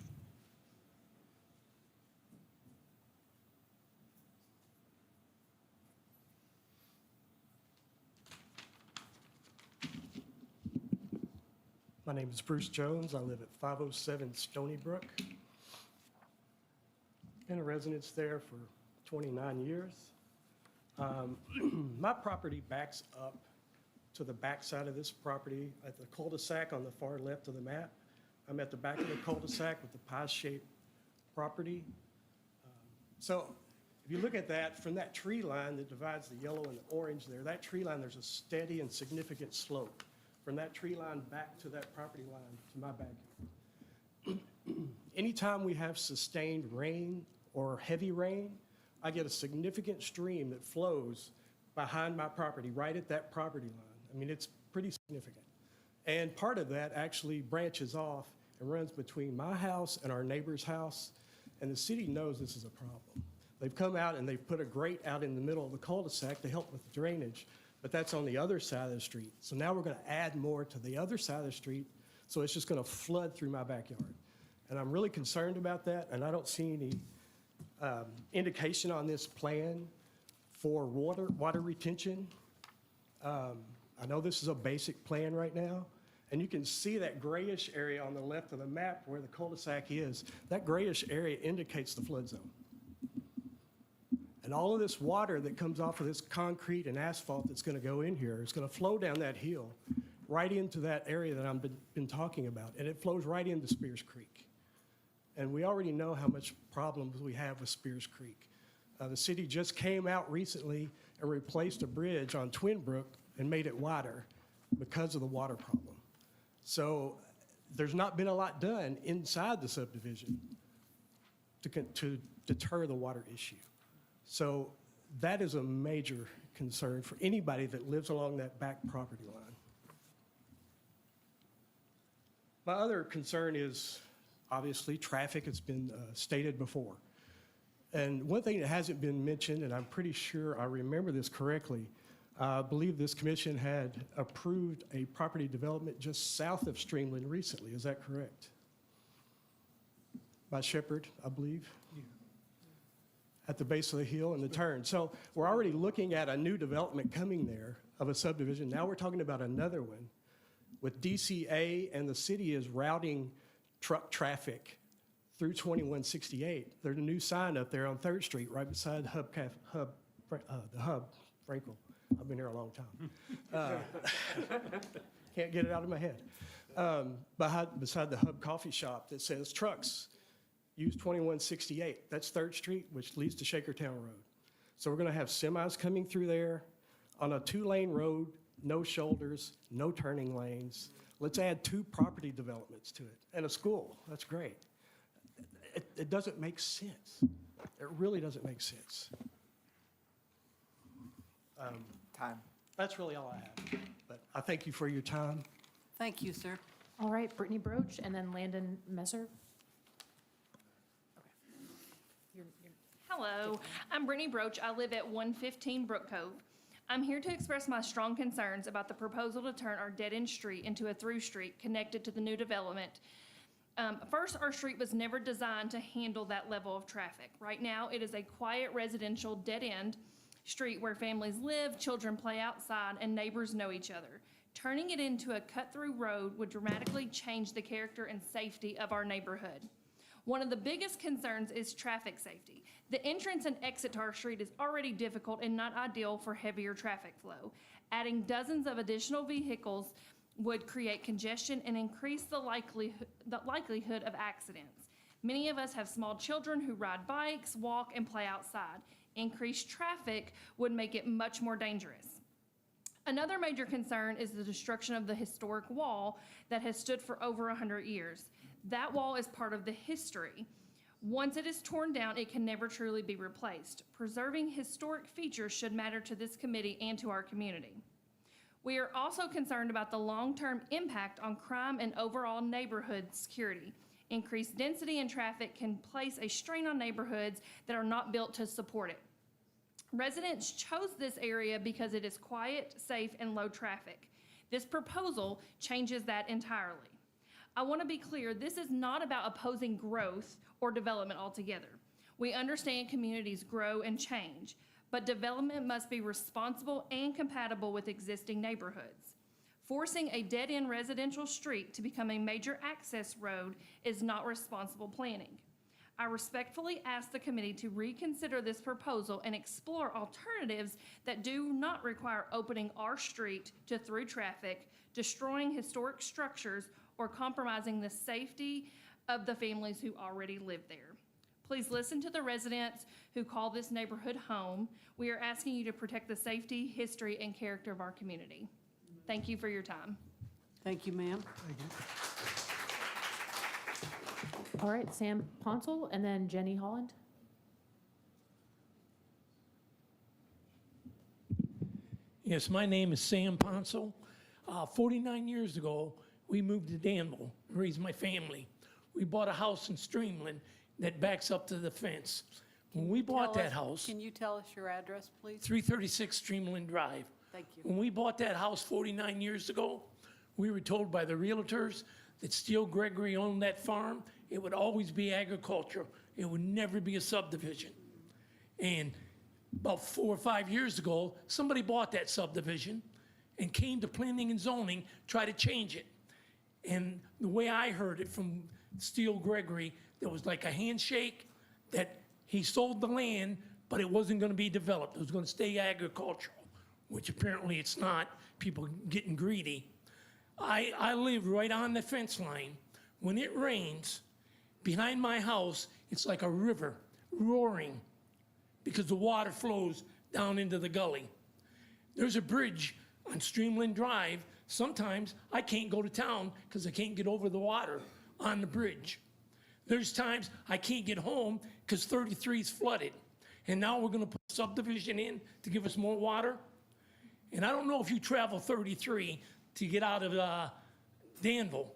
My name is Bruce Jones. I live at 507 Stony Brook. Been a resident there for 29 years. My property backs up to the back side of this property at the cul-de-sac on the far left of the map. I'm at the back of the cul-de-sac with the pie-shaped property. So if you look at that, from that tree line that divides the yellow and the orange there, that tree line, there's a steady and significant slope from that tree line back to that property line to my backyard. Anytime we have sustained rain or heavy rain, I get a significant stream that flows behind my property, right at that property line. I mean, it's pretty significant. And part of that actually branches off and runs between my house and our neighbor's house, and the city knows this is a problem. They've come out and they've put a grate out in the middle of the cul-de-sac to help with the drainage, but that's on the other side of the street. So now we're going to add more to the other side of the street, so it's just going to flood through my backyard. And I'm really concerned about that, and I don't see any indication on this plan for water retention. I know this is a basic plan right now, and you can see that grayish area on the left of the map where the cul-de-sac is. That grayish area indicates the flood zone. And all of this water that comes off of this concrete and asphalt that's going to go in here is going to flow down that hill right into that area that I've been talking about, and it flows right into Spears Creek. And we already know how much problems we have with Spears Creek. The city just came out recently and replaced a bridge on Twin Brook and made it wider because of the water problem. So there's not been a lot done inside the subdivision to deter the water issue. So that is a major concern for anybody that lives along that back property line. My other concern is obviously traffic. It's been stated before. And one thing that hasn't been mentioned, and I'm pretty sure I remember this correctly, I believe this commission had approved a property development just south of Streamland recently. Is that correct? By Shepherd, I believe. Yeah. At the base of the hill and the turn. So we're already looking at a new development coming there of a subdivision. Now we're talking about another one with DCA, and the city is routing truck traffic through 2168. There's a new sign up there on 3rd Street right beside the Hub, Frankel. I've been here a long time. Can't get it out of my head. Beside the Hub Coffee Shop that says trucks use 2168. That's 3rd Street, which leads to Shakertown Road. So we're going to have semis coming through there on a 2-lane road, no shoulders, no turning lanes. Let's add 2 property developments to it and a school. That's great. It doesn't make sense. It really doesn't make sense. Time. That's really all I have. But I thank you for your time. Thank you, sir. All right, Brittany Broach and then Landon Messer. Hello, I'm Brittany Broach. I live at 115 Brook Cove. I'm here to express my strong concerns about the proposal to turn our dead-end street into a through street connected to the new development. First, our street was never designed to handle that level of traffic. Right now, it is a quiet residential dead-end street where families live, children play outside, and neighbors know each other. Turning it into a cut-through road would dramatically change the character and safety of our neighborhood. One of the biggest concerns is traffic safety. The entrance and exit to our street is already difficult and not ideal for heavier traffic flow. Adding dozens of additional vehicles would create congestion and increase the likelihood of accidents. Many of us have small children who ride bikes, walk, and play outside. Increased traffic would make it much more dangerous. Another major concern is the destruction of the historic wall that has stood for over 100 years. That wall is part of the history. Once it is torn down, it can never truly be replaced. Preserving historic features should matter to this committee and to our community. We are also concerned about the long-term impact on crime and overall neighborhood security. Increased density and traffic can place a strain on neighborhoods that are not built to support it. Residents chose this area because it is quiet, safe, and low traffic. This proposal changes that entirely. I want to be clear, this is not about opposing growth or development altogether. We understand communities grow and change, but development must be responsible and compatible with existing neighborhoods. Forcing a dead-end residential street to become a major access road is not responsible planning. I respectfully ask the committee to reconsider this proposal and explore alternatives that do not require opening our street to through traffic, destroying historic structures, or compromising the safety of the families who already live there. Please listen to the residents who call this neighborhood home. We are asking you to protect the safety, history, and character of our community. Thank you for your time. Thank you, ma'am. All right, Sam Ponsel, and then Jenny Holland. Yes, my name is Sam Ponsel. 49 years ago, we moved to Danville, raised my family. We bought a house in Streamland that backs up to the fence. When we bought that house, Can you tell us your address, please? 336 Streamland Drive. Thank you. When we bought that house 49 years ago, we were told by the realtors that Steele Gregory owned that farm. It would always be agriculture. It would never be a subdivision. And about 4 or 5 years ago, somebody bought that subdivision and came to planning and zoning, try to change it. And the way I heard it from Steele Gregory, there was like a handshake that he sold the land, but it wasn't going to be developed. It was going to stay agricultural, which apparently it's not. People getting greedy. I live right on the fence line. When it rains, behind my house, it's like a river roaring because the water flows down into the gully. There's a bridge on Streamland Drive. Sometimes I can't go to town because I can't get over the water on the bridge. There's times I can't get home because 33 is flooded. And now we're going to put subdivision in to give us more water. And I don't know if you travel 33 to get out of Danville.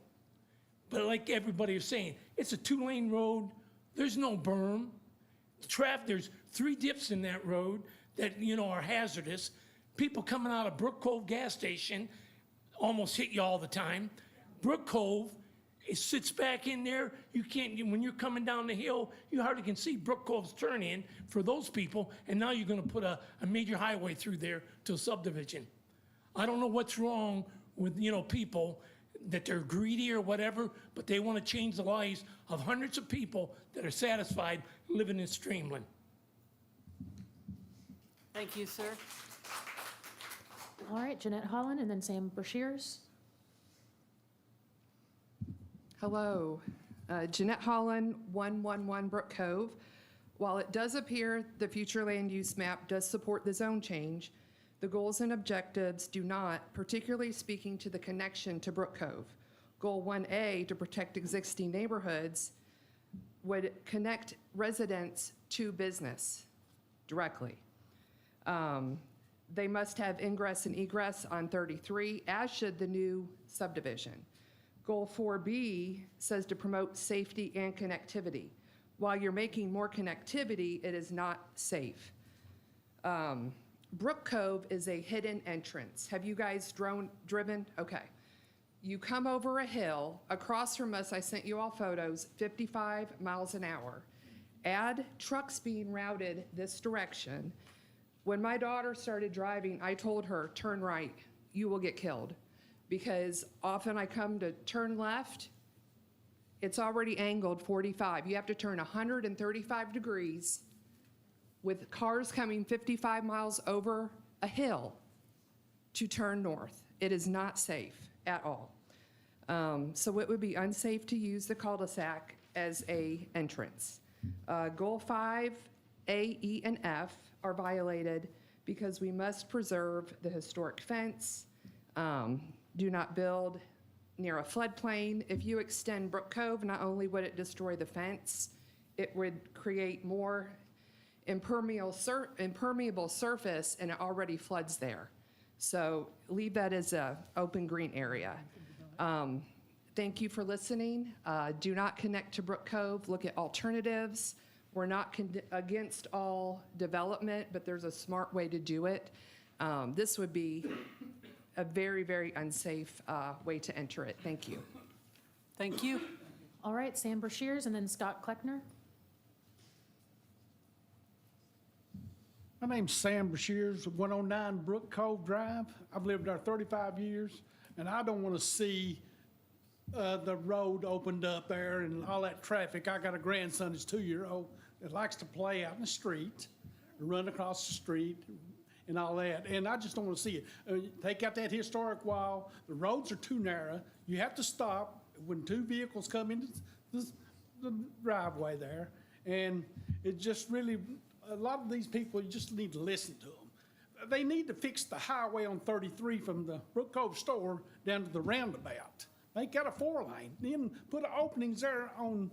But like everybody is saying, it's a 2-lane road. There's no berm. There's 3 dips in that road that, are hazardous. People coming out of Brook Cove gas station almost hit you all the time. Brook Cove, it sits back in there. You can't, when you're coming down the hill, you hardly can see Brook Cove's turn in for those people. And now you're going to put a major highway through there to a subdivision. I don't know what's wrong with, people, that they're greedy or whatever, but they want to change the lives of hundreds of people that are satisfied living in Streamland. Thank you, sir. All right, Jeanette Holland, and then Sam Brashears. Hello, Jeanette Holland, 111 Brook Cove. While it does appear the future land use map does support the zone change, the goals and objectives do not, particularly speaking to the connection to Brook Cove. Goal 1A, to protect existing neighborhoods, would connect residents to business directly. They must have ingress and egress on 33, as should the new subdivision. Goal 4B says to promote safety and While you're making more connectivity, it is not safe. Brook Cove is a hidden entrance. Have you guys driven? Okay. You come over a hill, across from us, I sent you all photos, 55 miles an hour. Add trucks being routed this direction. When my daughter started driving, I told her, turn right, you will get killed. Because often I come to turn left, it's already angled 45. You have to turn 135 degrees with cars coming 55 miles over a hill to turn north. It is not safe at all. So it would be unsafe to use the cul-de-sac as a entrance. Goal 5, A, E, and F are violated because we must preserve the historic fence, do not build near a floodplain. If you extend Brook Cove, not only would it destroy the fence, it would create more impermeable surface, and it already floods there. So leave that as a open green area. Thank you for listening. Do not connect to Brook Cove. Look at alternatives. We're not against all development, but there's a smart way to do it. This would be a very, very unsafe way to enter it. Thank you. Thank you. All right, Sam Brashears and then Scott Kleckner. My name's Sam Brashears, 109 Brook Cove Drive. I've lived there 35 years, and I don't want to see the road opened up there and all that traffic. I got a grandson that's 2-year-old that likes to play out in the street, run across the street, and all that, and I just don't want to see it. Take out that historic wall. The roads are too narrow. You have to stop when 2 vehicles come into the driveway there, and it just really, a lot of these people, you just need to listen to them. They need to fix the highway on 33 from the Brook Cove store down to the roundabout. They got a 4-lane, then put openings there on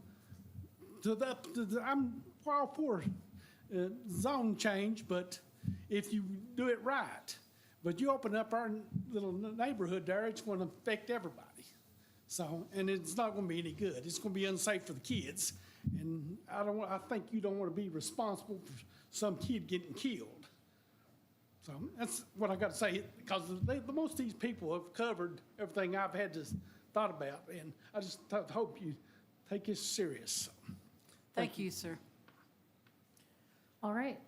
I'm all for zone change, but if you do it right. But you open up our little neighborhood there, it's going to affect everybody. So, and it's not going to be any good. It's going to be unsafe for the kids. And I think you don't want to be responsible for some kid getting killed. So that's what I got to say, because most of these people have covered everything I've had to thought about, and I just hope you take this serious. Thank you, sir. All right,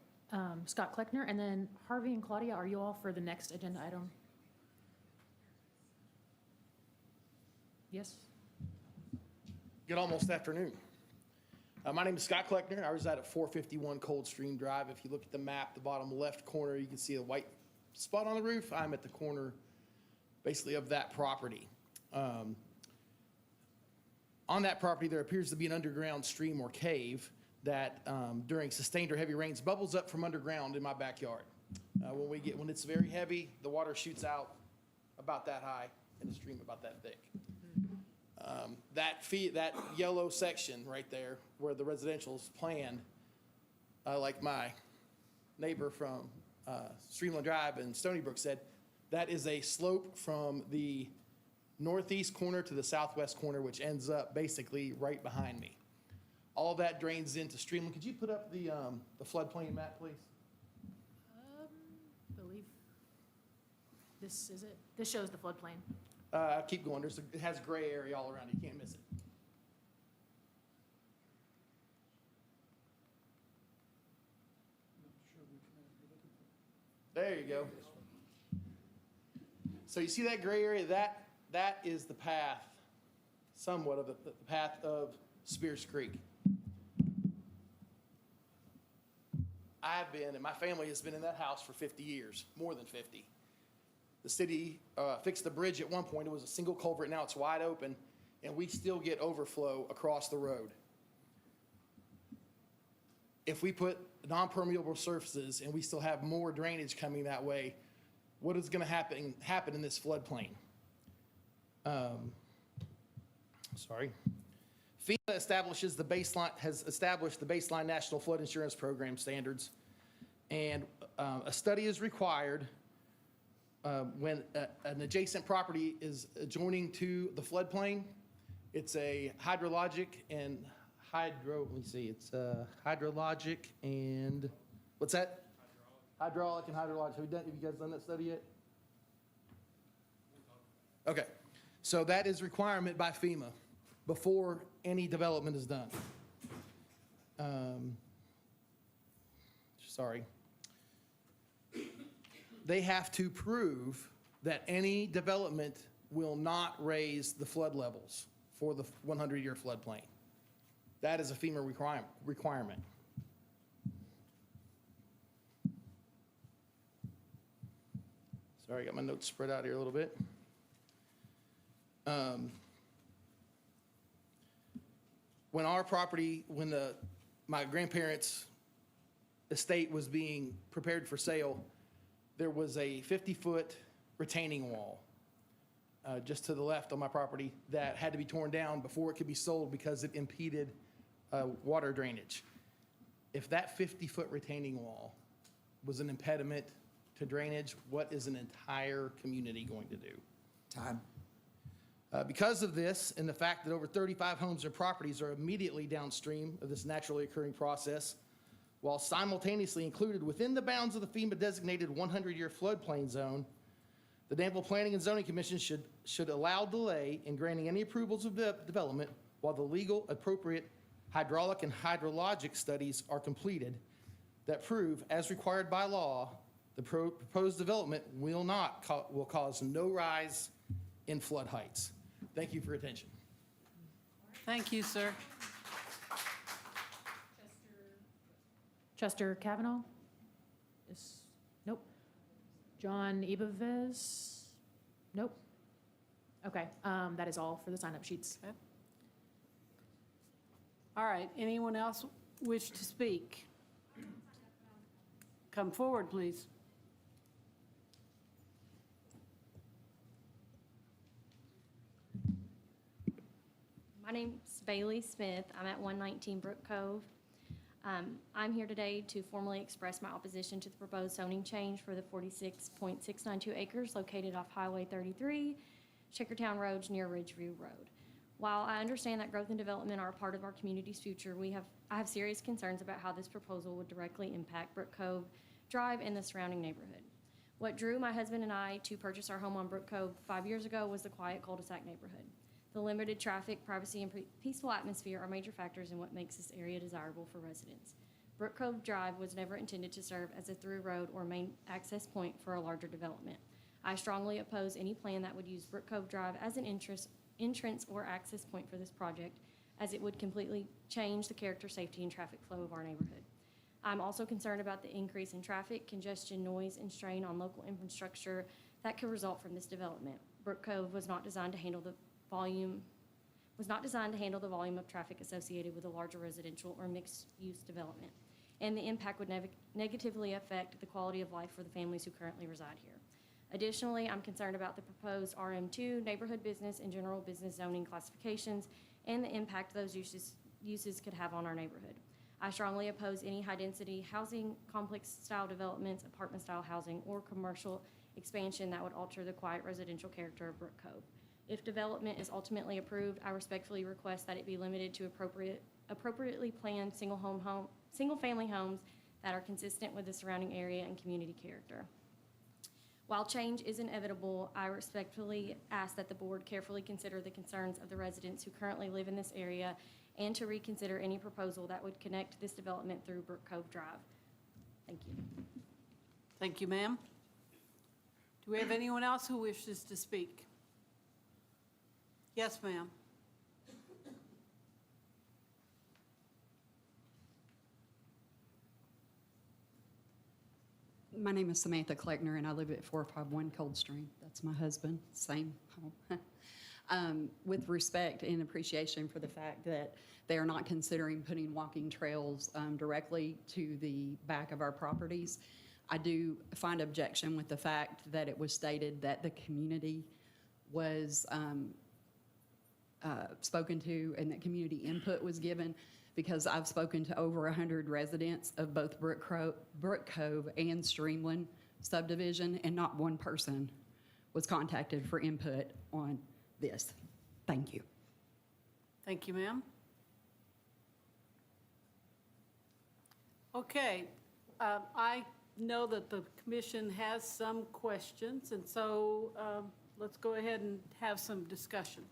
Scott Kleckner, and then Harvey and Claudia, are you all for the next agenda item? Yes? Good almost afternoon. My name is Scott Kleckner. I reside at 451 Coldstream Drive. If you look at the map, the bottom left corner, you can see a white spot on the roof. I'm at the corner, basically, of that property. On that property, there appears to be an underground stream or cave that, during sustained or heavy rains, bubbles up from underground in my backyard. When it's very heavy, the water shoots out about that high and the stream about that thick. That yellow section right there where the residential is planned, like my neighbor from Streamland Drive and Stony Brook said, that is a slope from the northeast corner to the southwest corner, which ends up basically right behind me. All of that drains into Streamland. Could you put up the floodplain map, please? I believe this is it. This shows the floodplain. Keep going. It has a gray area all around. You can't miss it. There you go. So you see that gray area? That is the path, somewhat of the path of Spears Creek. I've been, and my family has been in that house for 50 years, more than 50. The city fixed the bridge at one point. It was a single culvert. Now it's wide open, and we still get overflow across the road. If we put non-permeable surfaces and we still have more drainage coming that way, what is going to happen in this floodplain? FEMA has established the baseline National Flood Insurance Program standards, and a study is required when an adjacent property is adjoining to the floodplain. It's a hydrologic and hydrologic and, what's that? hydraulic and hydrologic. Have you guys done that study yet? Okay, so that is requirement by FEMA before any development is done. Sorry. They have to prove that any development will not raise the flood levels for the 100-year floodplain. That is a FEMA requirement. Sorry, I got my notes spread out here a little bit. When our property, my grandparents' estate was being prepared for sale, there was a 50-foot retaining wall just to the left on my property that had to be torn down before it could be sold because it impeded water drainage. If that 50-foot retaining wall was an impediment to drainage, what is an entire community going to do? Time. Because of this and the fact that over 35 homes or properties are immediately downstream of this naturally occurring process, while simultaneously included within the bounds of the FEMA designated 100-year floodplain zone, the Danville Planning and Zoning Commission should allow delay in granting any approvals of development while the legal appropriate hydraulic and hydrologic studies are completed that prove, as required by law, the proposed development will cause no rise in flood heights. Thank you for your attention. Thank you, sir. Chester Kavanaugh? Nope. John Ibavez? Nope. Okay, that is all for the sign-up sheets. Okay. All right, anyone else wish to speak? Come forward, please. My name's Bailey Smith. I'm at 119 Brook Cove. I'm here today to formally express my opposition to the proposed zoning change for the 46.692 acres located off Highway 33, Shakertown Road near Ridgeview Road. While I understand that growth and development are a part of our community's future, I have serious concerns about how this proposal would directly impact Brook Cove Drive and the surrounding neighborhood. What drew my husband and I to purchase our home on Brook Cove 5 years ago was the quiet cul-de-sac neighborhood. The limited traffic, privacy, and peaceful atmosphere are major factors in what makes this area desirable for residents. Brook Cove Drive was never intended to serve as a through road or main access point for a larger development. I strongly oppose any plan that would use Brook Cove Drive as an entrance or access point for this project, as it would completely change the character, safety, and traffic flow of our neighborhood. I'm also concerned about the increase in traffic, congestion, noise, and strain on local infrastructure that could result from this development. Brook Cove was not designed to handle the volume of traffic associated with a larger residential or mixed-use development, and the impact would negatively affect the quality of life for the families who currently reside here. Additionally, I'm concerned about the proposed RM2 neighborhood business and general business zoning classifications and the impact those uses could have on our neighborhood. I strongly oppose any high-density housing complex-style developments, apartment-style housing, or commercial expansion that would alter the quiet residential character of Brook Cove. If development is ultimately approved, I respectfully request that it be limited to appropriately planned single-family homes that are consistent with the surrounding area and community character. While change is inevitable, I respectfully ask that the board carefully consider the concerns of the residents who currently live in this area and to reconsider any proposal that would connect this development through Brook Cove Drive. Thank you. Thank you, ma'am. Do we have anyone else who wishes to speak? Yes, ma'am. My name is Samantha Kleckner, and I live at 451 Coldstream. That's my husband, same home. With respect and appreciation for the fact that they are not considering putting walking trails directly to the back of our properties, I do find objection with the fact that it was stated that the community was spoken to and that community input was given, because I've spoken to over 100 residents of both Brook Cove and Streamland subdivision, and not one person was contacted for input on this. Thank you. Thank you, ma'am. Okay, I know that the commission has some questions, and so let's go ahead and have some discussion.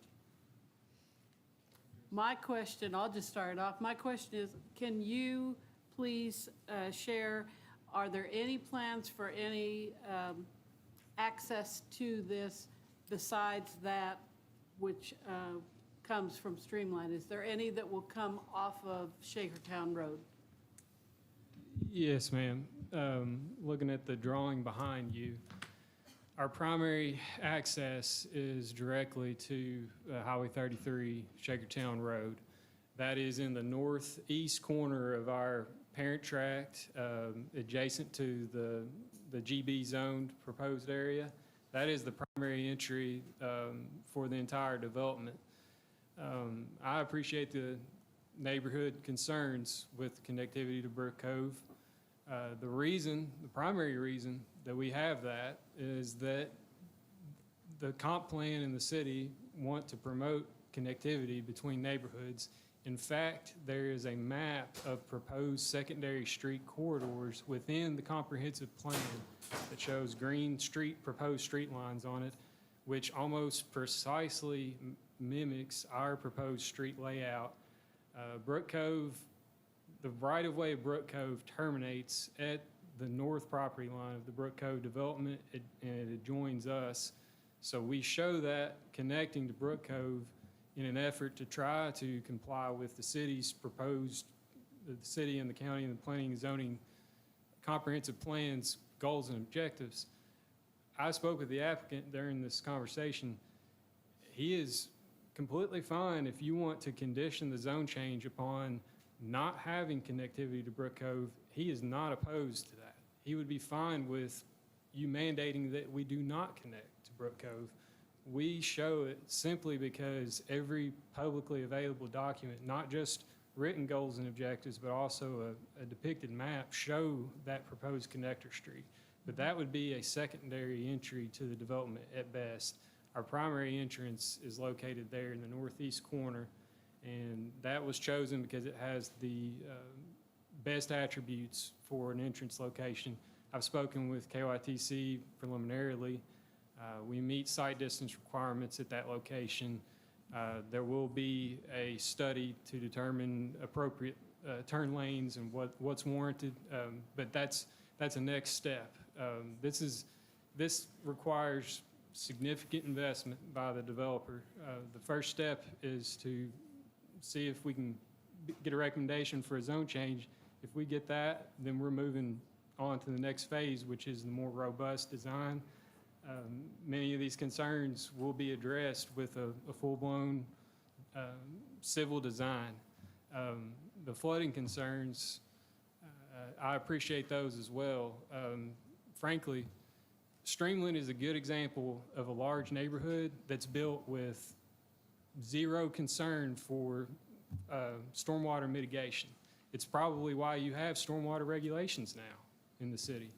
My question, I'll just start off. My question is, can you please share, are there any plans for any access to this besides that which comes from Streamline? Is there any that will come off of Shakertown Road? Yes, ma'am. Looking at the drawing behind you, our primary access is directly to Highway 33, Shakertown Road. That is in the northeast corner of our parent tract, adjacent to the GB zoned proposed area. That is the primary entry for the entire development. I appreciate the neighborhood concerns with connectivity to Brook Cove. The primary reason that we have that is that the comp plan in the city want to promote connectivity between neighborhoods. In fact, there is a map of proposed secondary street corridors within the comprehensive plan that shows green proposed street lines on it, which almost precisely mimics our proposed street layout. Brook Cove, the right-of-way of Brook Cove terminates at the north property line of the Brook Cove development, and it adjoins us. So we show that connecting to Brook Cove in an effort to try to comply with the city's proposed, the city and the county and the planning and zoning comprehensive plans, goals and objectives. I spoke with the applicant during this conversation. He is completely fine if you want to condition the zone change upon not having connectivity to Brook Cove. He is not opposed to that. He would be fine with you mandating that we do not connect to Brook Cove. We show it simply because every publicly available document, not just written goals and objectives, but also a depicted map, show that proposed connector street. But that would be a secondary entry to the development at best. Our primary entrance is located there in the northeast corner, and that was chosen because it has the best attributes for an entrance location. I've spoken with KYTC preliminarily. We meet site distance requirements at that location. There will be a study to determine appropriate turn lanes and what's warranted, but that's a next step. This requires significant investment by the developer. The first step is to see if we can get a recommendation for a zone change. If we get that, then we're moving on to the next phase, which is the more robust design. Many of these concerns will be addressed with a full-blown civil design. The flooding concerns, I appreciate those as well. Frankly, Streamland is a good example of a large neighborhood that's built with zero concern for stormwater mitigation. It's probably why you have stormwater regulations now in the city.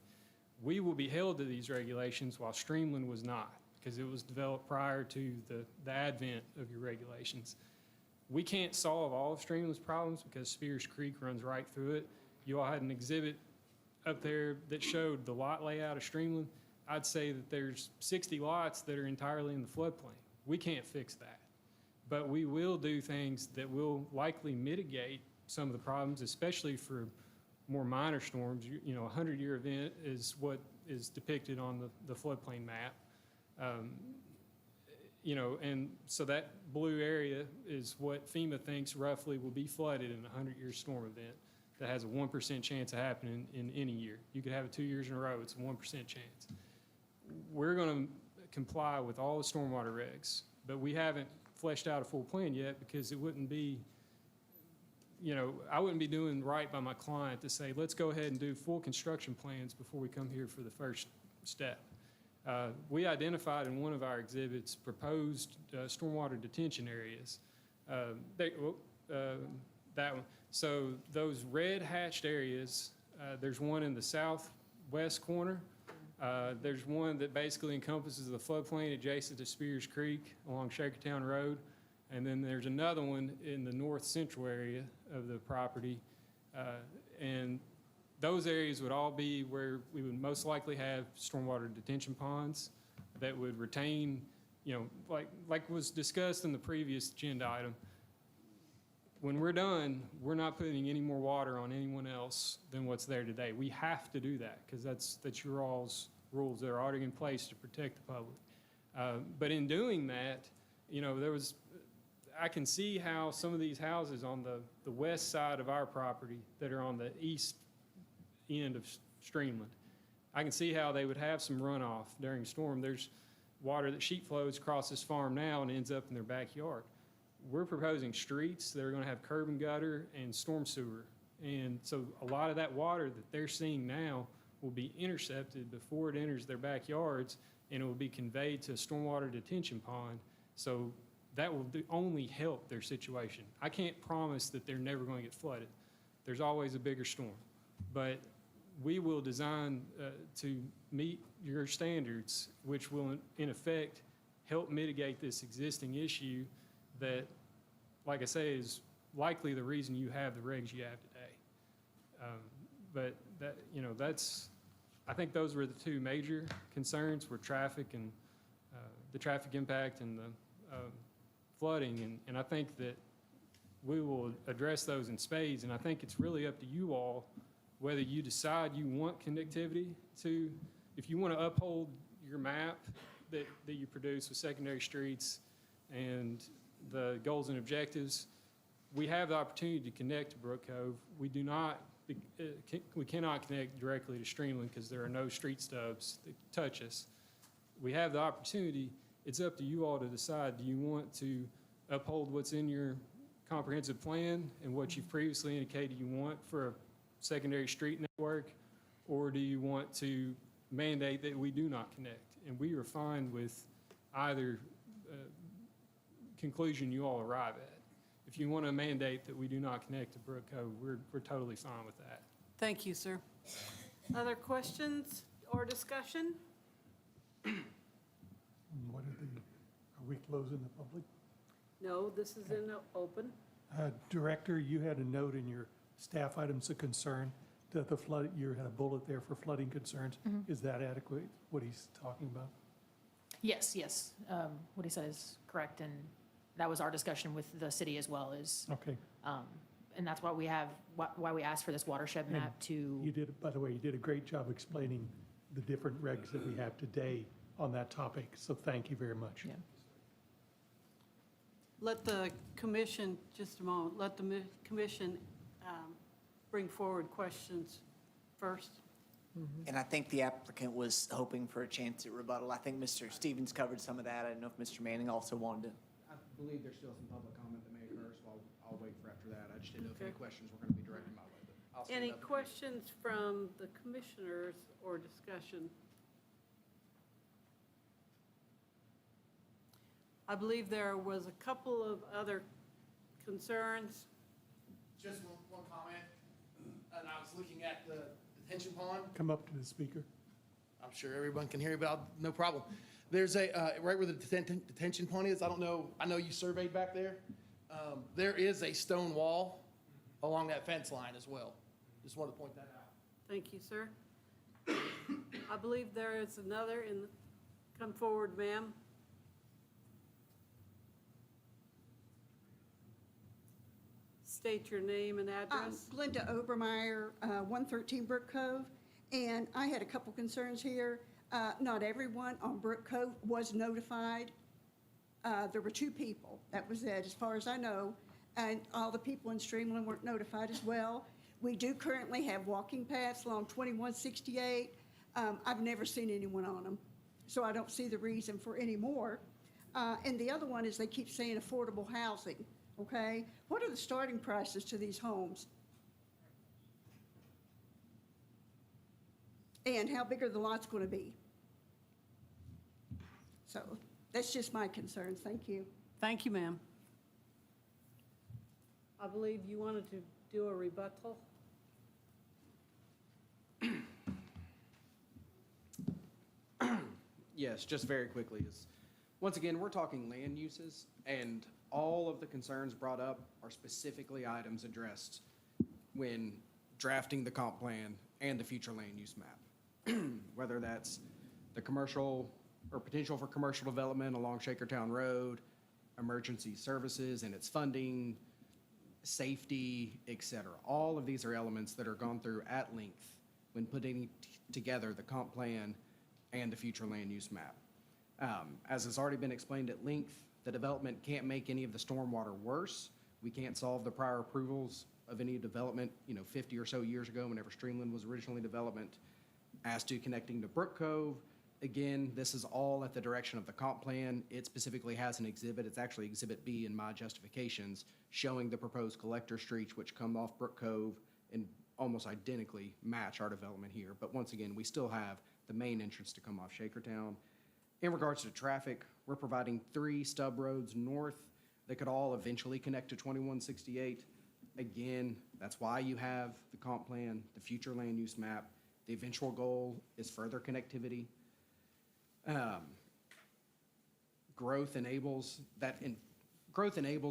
We will be held to these regulations while Streamland was not, because it was developed prior to the advent of your regulations. We can't solve all of Streamland's problems because Spears Creek runs right through it. You all had an exhibit up there that showed the lot layout of Streamland. I'd say that there's 60 lots that are entirely in the floodplain. We can't fix that. But we will do things that will likely mitigate some of the problems, especially for more minor storms. You know, a 100-year event is what is depicted on the floodplain map. You know, and so that blue area is what FEMA thinks roughly will be flooded in a 100-year storm event that has a 1% chance of happening in any year. You could have it 2 years in a row, it's a 1% chance. We're going to comply with all the stormwater regs, but we haven't fleshed out a full plan yet because it wouldn't be, you know, I wouldn't be doing right by my client to say, let's go ahead and do full construction plans before we come here for the first step. We identified in one of our exhibits proposed stormwater detention areas. That one. So those red hatched areas, there's one in the southwest corner. There's one that basically encompasses the floodplain adjacent to Spears Creek along Shakertown Road. And then there's another one in the north central area of the property. And those areas would all be where we would most likely have stormwater detention ponds that would retain, like was discussed in the previous agenda item. When we're done, we're not putting any more water on anyone else than what's there today. We have to do that because that's your all's rules that are already in place to protect the public. But in doing that, I can see how some of these houses on the west side of our property that are on the east end of Streamland, I can see how they would have some runoff during a storm. There's water that sheet flows across this farm now and ends up in their backyard. We're proposing streets that are going to have curb and gutter and storm sewer. And so a lot of that water that they're seeing now will be intercepted before it enters their backyards, and it will be conveyed to a stormwater detention pond. So that will only help their situation. I can't promise that they're never going to get flooded. There's always a bigger storm. But we will design to meet your standards, which will, in effect, help mitigate this existing issue that, like I say, is likely the reason you have the regs you have today. But I think those were the two major concerns, were traffic and the traffic impact and the flooding. And I think that we will address those in spades. And I think it's really up to you all whether you decide you want connectivity to, if you want to uphold your map that you produce with secondary streets and the goals and objectives, we have the opportunity to connect to Brook Cove. We cannot connect directly to Streamland because there are no street stubs that touch us. We have the opportunity. It's up to you all to decide, do you want to uphold what's in your comprehensive plan and what you've previously indicated you want for a secondary street network, or do you want to mandate that we do not connect? And we are fine with either conclusion you all arrive at. If you want to mandate that we do not connect to Brook Cove, we're totally fine with that. Thank you, sir. Other questions or discussion? Are we closing the public? No, this is in the open. Director, you had a note in your staff items of concern that the flood, you had a bullet there for flooding concerns. Is that adequate, what he's talking about? Yes. What he said is correct, and that was our discussion with the city as well, Okay. and that's why we asked for this watershed map to. You did, by the way, you did a great job explaining the different regs that we have today on that topic, so thank you very much. Yeah. Let the commission, just a moment, let the commission bring forward questions first. And I think the applicant was hoping for a chance at rebuttal. I think Mr. Stevens covered some of that. I don't know if Mr. Manning also wanted to. I believe there's still some public comment that may occur, so I'll wait for after that. I just didn't know if any questions were going to be directed my way, but I'll stand Any up. questions from the commissioners or discussion? I believe there was a couple of other concerns. Just one comment, and I was looking at the detention pond. Come up to the speaker. I'm sure everyone can hear you, but no problem. There's right where the detention pond is, I know you surveyed back there. There is a stone wall along that fence line as well. Just wanted to point that out. Thank you, sir. I believe there is another come forward, ma'am. State your name and address. Glenda Obermeyer, 113 Brook Cove, and I had a couple concerns here. Not everyone on Brook Cove was notified. There were 2 people, that was it, as far as I know, and all the people in Streamland weren't notified as well. We do currently have walking paths along 2168. I've never seen anyone on them, so I don't see the reason for any more. And the other one is they keep saying affordable housing. Okay, what are the starting prices to these homes? And how big are the lots going to be? So that's just my concerns. Thank you. Thank you, ma'am. I believe you wanted to do a rebuttal. Yes, just very quickly. Once again, we're talking land uses, and all of the concerns brought up are specifically items addressed when drafting the comp plan and the future land use map. Whether that's the commercial or potential for commercial development along Shakertown Road, emergency services and its funding, safety, et cetera. All of these are elements that are gone through at length when putting together the comp plan and the future land use map. As has already been explained at length, the development can't make any of the stormwater worse. We can't solve the prior approvals of any development, 50 or so years ago, whenever Streamland was originally development. As to connecting to Brook Cove, again, this is all at the direction of the comp plan. It specifically has an exhibit. It's actually Exhibit B in my justifications, showing the proposed collector streets which come off Brook Cove and almost identically match our development here. But once again, we still have the main entrance to come off Shakertown. In regards to traffic, we're providing 3 stub roads north that could all eventually connect to 2168. Again, that's why you have the comp plan, the future land use map. The eventual goal is further connectivity. Growth enables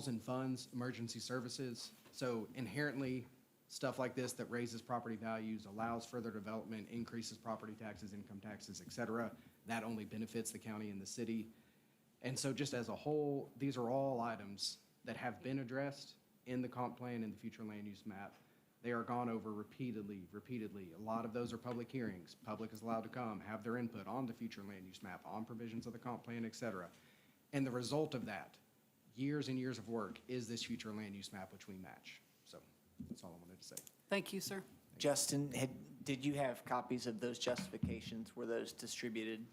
and funds emergency services. So inherently, stuff like this that raises property values, allows further development, increases property taxes, income taxes, et cetera. That only benefits the county and the city. And so just as a whole, these are all items that have been addressed in the comp plan and the future land use map. They are gone over repeatedly. A lot of those are public hearings. Public is allowed to come, have their input on the future land use map, on provisions of the comp plan, et cetera. And the result of that, years and years of work, is this future land use map which we match. So that's all I wanted to say. Thank you, sir. Justin, did you have copies of those justifications? Were those distributed?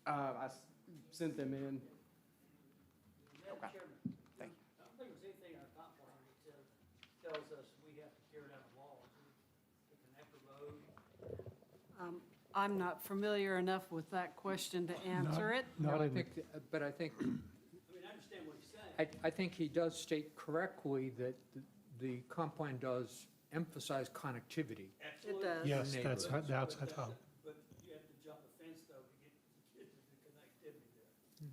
I sent them in. Okay. Thank you. I don't think there's anything in our comp plan that tells us we have to tear down the walls to connect the road. I'm not familiar enough with that question to answer it. Not I in the- think, but I think, I mean, I understand what you're saying. I think he does state correctly that the comp plan does emphasize connectivity. It does. Yes, that's how. But you have to jump a fence though to get to the connectivity there. So,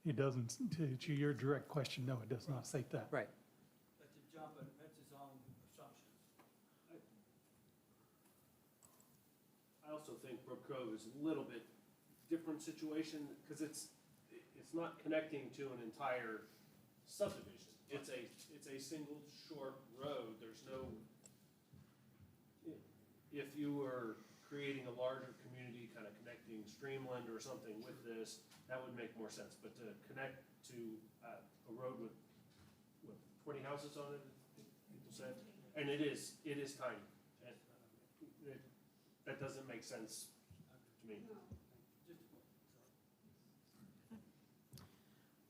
It doesn't, to your direct question, no, it does not state that. Right. but to jump it, that's his own assumptions. I also think Brook Cove is a little bit different situation because it's not connecting to an entire subdivision. It's a single short road. There's no, if you were creating a larger community, kind of connecting Streamland or something with this, that would make more sense. But to connect to a road with 20 houses on it, people said, and it is tiny. And, that doesn't make sense to me.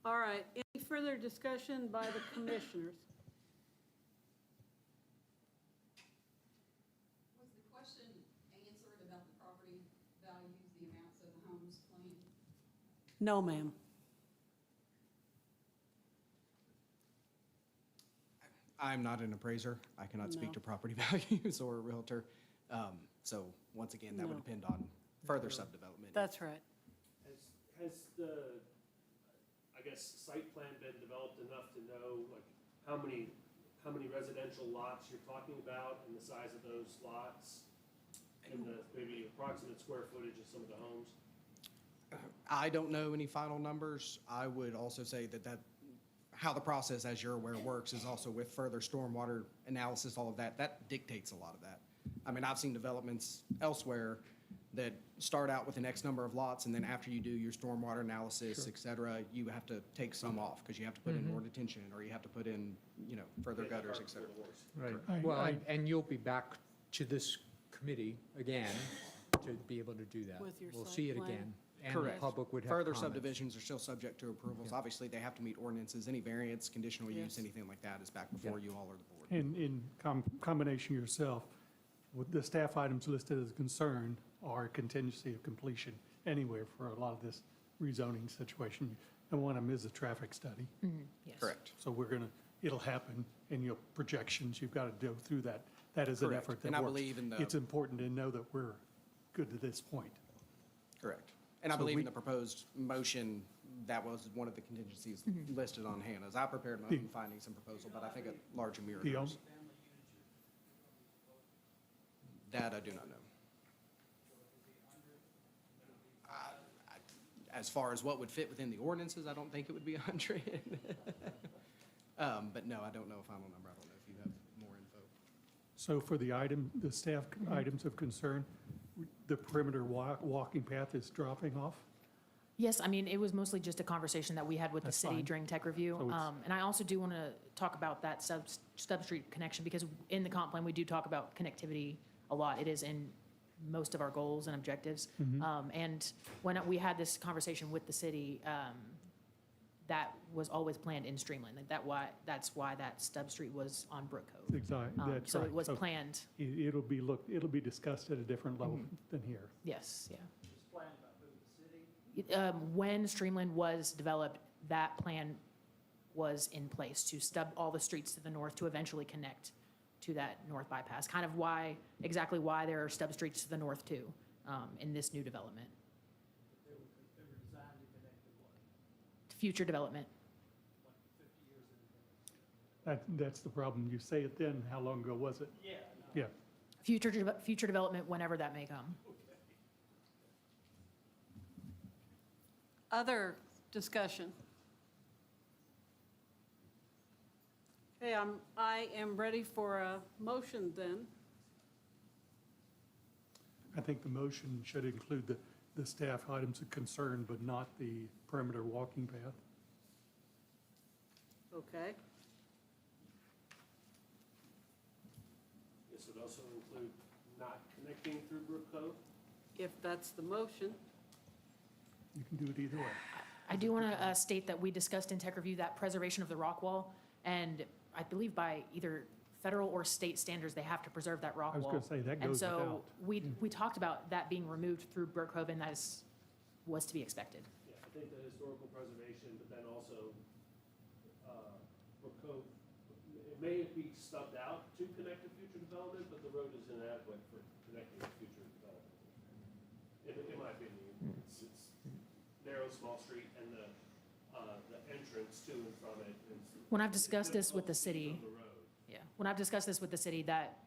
All right, any further discussion by the commissioners? Was the question answered about the property values, the amounts of the homes claimed? No, ma'am. I'm not an appraiser. I cannot speak No. to property values or a realtor. So once again, that would No. depend on further subdevelopment. That's right. Has the, I guess, site plan been developed enough to know, like, how many residential lots you're talking about and the size of those lots? And the maybe approximate square footage of some of the homes? I don't know any final numbers. I would also say that how the process, as you're aware, works is also with further stormwater analysis, all of that. That dictates a lot of that. I mean, I've seen developments elsewhere that start out with an X number of lots, and then after you do your stormwater analysis, et cetera, you have to take some off because you have to put in more detention, or you have to put in, further gutters, et cetera. Right. Well, and you'll be back to this committee again to be able to do that. With your We'll site see it plan. again. And the Correct. public would have Further comments. subdivisions are still subject to approvals. Obviously, they have to meet ordinances. Any variance, conditional use, Yes. anything like that is back before you all or the board. In combination yourself, with the staff items listed as concern are contingency of completion anyway for a lot of this rezoning situation. And one of them is a traffic study. Yes. Correct. So it'll happen in your projections. You've got to go through that. That is an Correct. effort that And I works. believe in the- It's important to know that we're good to this point. Correct. And I So believe we- in the proposed motion, that was one of the contingencies listed on Hannah's. I prepared my own findings and proposal, but I think a larger mirror The goes. That I do not know. As far as what would fit within the ordinances, I don't think it would be 100. But no, I don't know a final number. I don't know if you have more info. So for the staff items of concern, the perimeter walking path is dropping off? Yes, I mean, it was mostly just a conversation that we had with the That's city fine. during tech review. So it's- And I also do want to talk about that sub-street connection, because in the comp plan, we do talk about connectivity a lot. It is in most of our goals and objectives. And when we had this conversation with the city, that was always planned in Streamland. That's why that stub street was on Brook Cove. Exactly, that's So right. it was planned, It'll be discussed at a different level than here. yes, yeah. It's planned by who, the city? When Streamland was developed, that plan was in place to stub all the streets to the north to eventually connect to that north bypass. Kind of exactly why there are stub streets to the north too, in this new development. They were designed to connect to what, Future development. like 50 years in advance? That's the problem. You say it then, how long ago was it? Yeah, no. Yeah. Future development, whenever that may come. Other discussion? Okay, I am ready for a motion then. I think the motion should include the staff items of concern, but not the perimeter walking path. Okay, This would also include not connecting through Brook Cove. if that's the motion. You can do it either way. I do want to state that we discussed in tech review that preservation of the rock wall, and I believe by either federal or state standards, they have to preserve that rock I was wall. going to say, that And goes so without. we talked about that being removed through Brook Cove, and that was to be expected. Yeah, I think the historical preservation, but then also, Brook Cove, it may be stubbed out to connect to future development, but the road is inadequate for connecting to future development. In my opinion, it's narrow, small street, and the entrance to and from it is. When I've discussed this with the difficult to see city, from the road. yeah, when I've discussed this with the city, that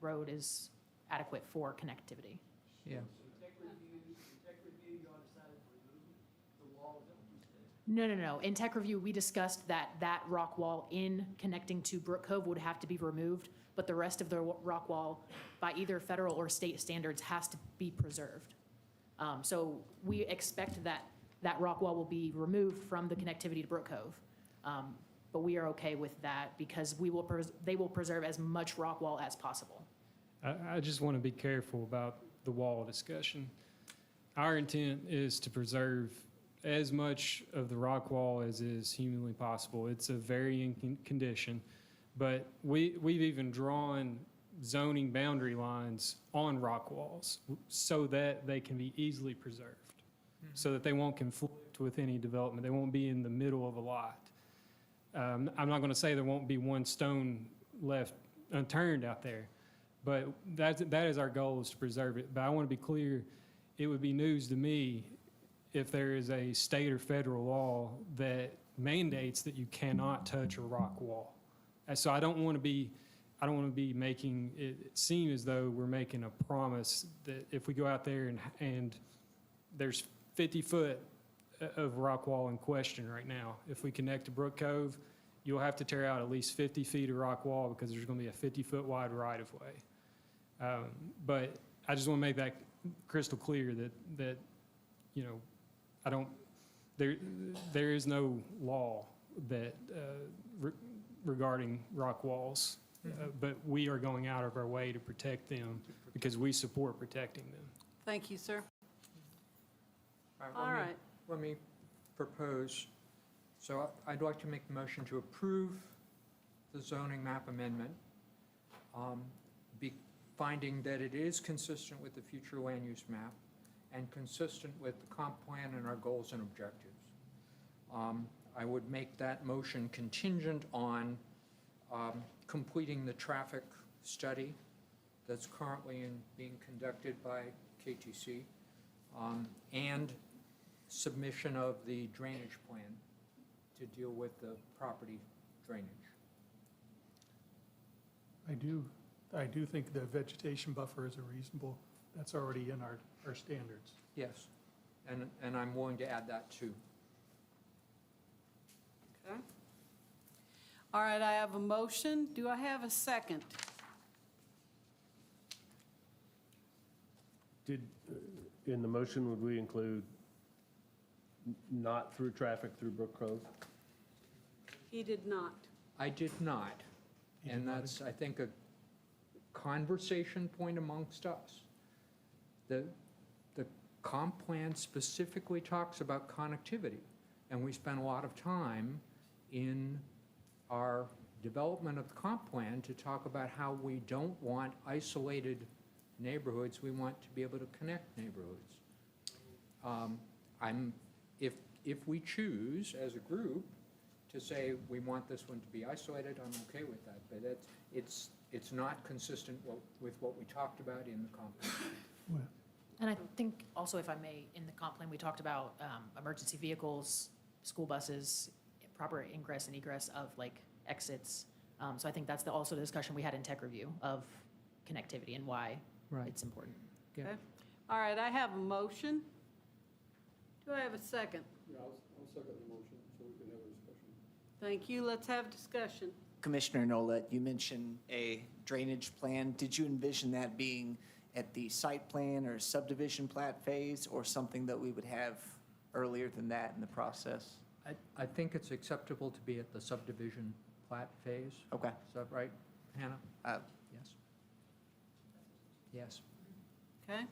road is adequate for connectivity. Yeah. So tech review, y'all decided to remove the wall, is that what you said? No. In tech review, we discussed that rock wall in connecting to Brook Cove would have to be removed, but the rest of the rock wall, by either federal or state standards, has to be preserved. So we expect that rock wall will be removed from the connectivity to Brook Cove. But we are okay with that because they will preserve as much rock wall as possible. I just want to be careful about the wall discussion. Our intent is to preserve as much of the rock wall as is humanly possible. It's a varying condition, but we've even drawn zoning boundary lines on rock walls so that they can be easily preserved, so that they won't conflict with any development. They won't be in the middle of a lot. I'm not going to say there won't be one stone left unturned out there, but that is our goal, is to preserve it. But I want to be clear, it would be news to me if there is a state or federal law that mandates that you cannot touch a rock wall. And so I don't want to be making it seem as though we're making a promise that if we go out there and there's 50 foot of rock wall in question right now. If we connect to Brook Cove, you'll have to tear out at least 50 feet of rock wall because there's going to be a 50-foot wide right-of-way. But I just want to make that crystal clear that you know, there is no law that regarding rock walls, but we are going out of our way to protect them because we support protecting them. Thank you, sir. All All right. Let me propose, so I'd like to make the motion to approve the zoning map amendment, finding that it is consistent with the future land use map and consistent with the comp plan and our goals and objectives. I would make that motion contingent on completing the traffic study that's currently being conducted by KTC, and submission of the drainage plan to deal with the property drainage. I do I do think the vegetation buffer is a reasonable, that's already in our standards. Yes, and I'm willing to add that too. Okay. All right, I have a motion. Do I have a second? In the motion, would we include not through traffic through Brook Cove? He did not. I did not, and that's, I think, a conversation point amongst us. The comp plan specifically talks about connectivity, and we spent a lot of time in our development of the comp plan to talk about how we don't want isolated neighborhoods, we want to be able to connect neighborhoods. If we choose as a group to say we want this one to be isolated, I'm okay with that, but it's not consistent with what we talked about in the comp plan. And I think also, if I may, in the comp plan, we talked about emergency vehicles, school buses, proper ingress and egress of like exits. So I think that's also the discussion we had in tech review of connectivity and why it's important. Yeah. Okay. All right, I have a motion. Do I have a second? Yeah, I'll second the motion so we can have a discussion. Thank you. Let's have discussion. Commissioner Nolet, you mentioned a drainage plan. Did you envision that being at the site plan or subdivision plat phase, or something that we would have earlier than that in the process? I think it's acceptable to be at the subdivision plat phase. Okay. Is that right, Hannah? Yes. Yes. Okay.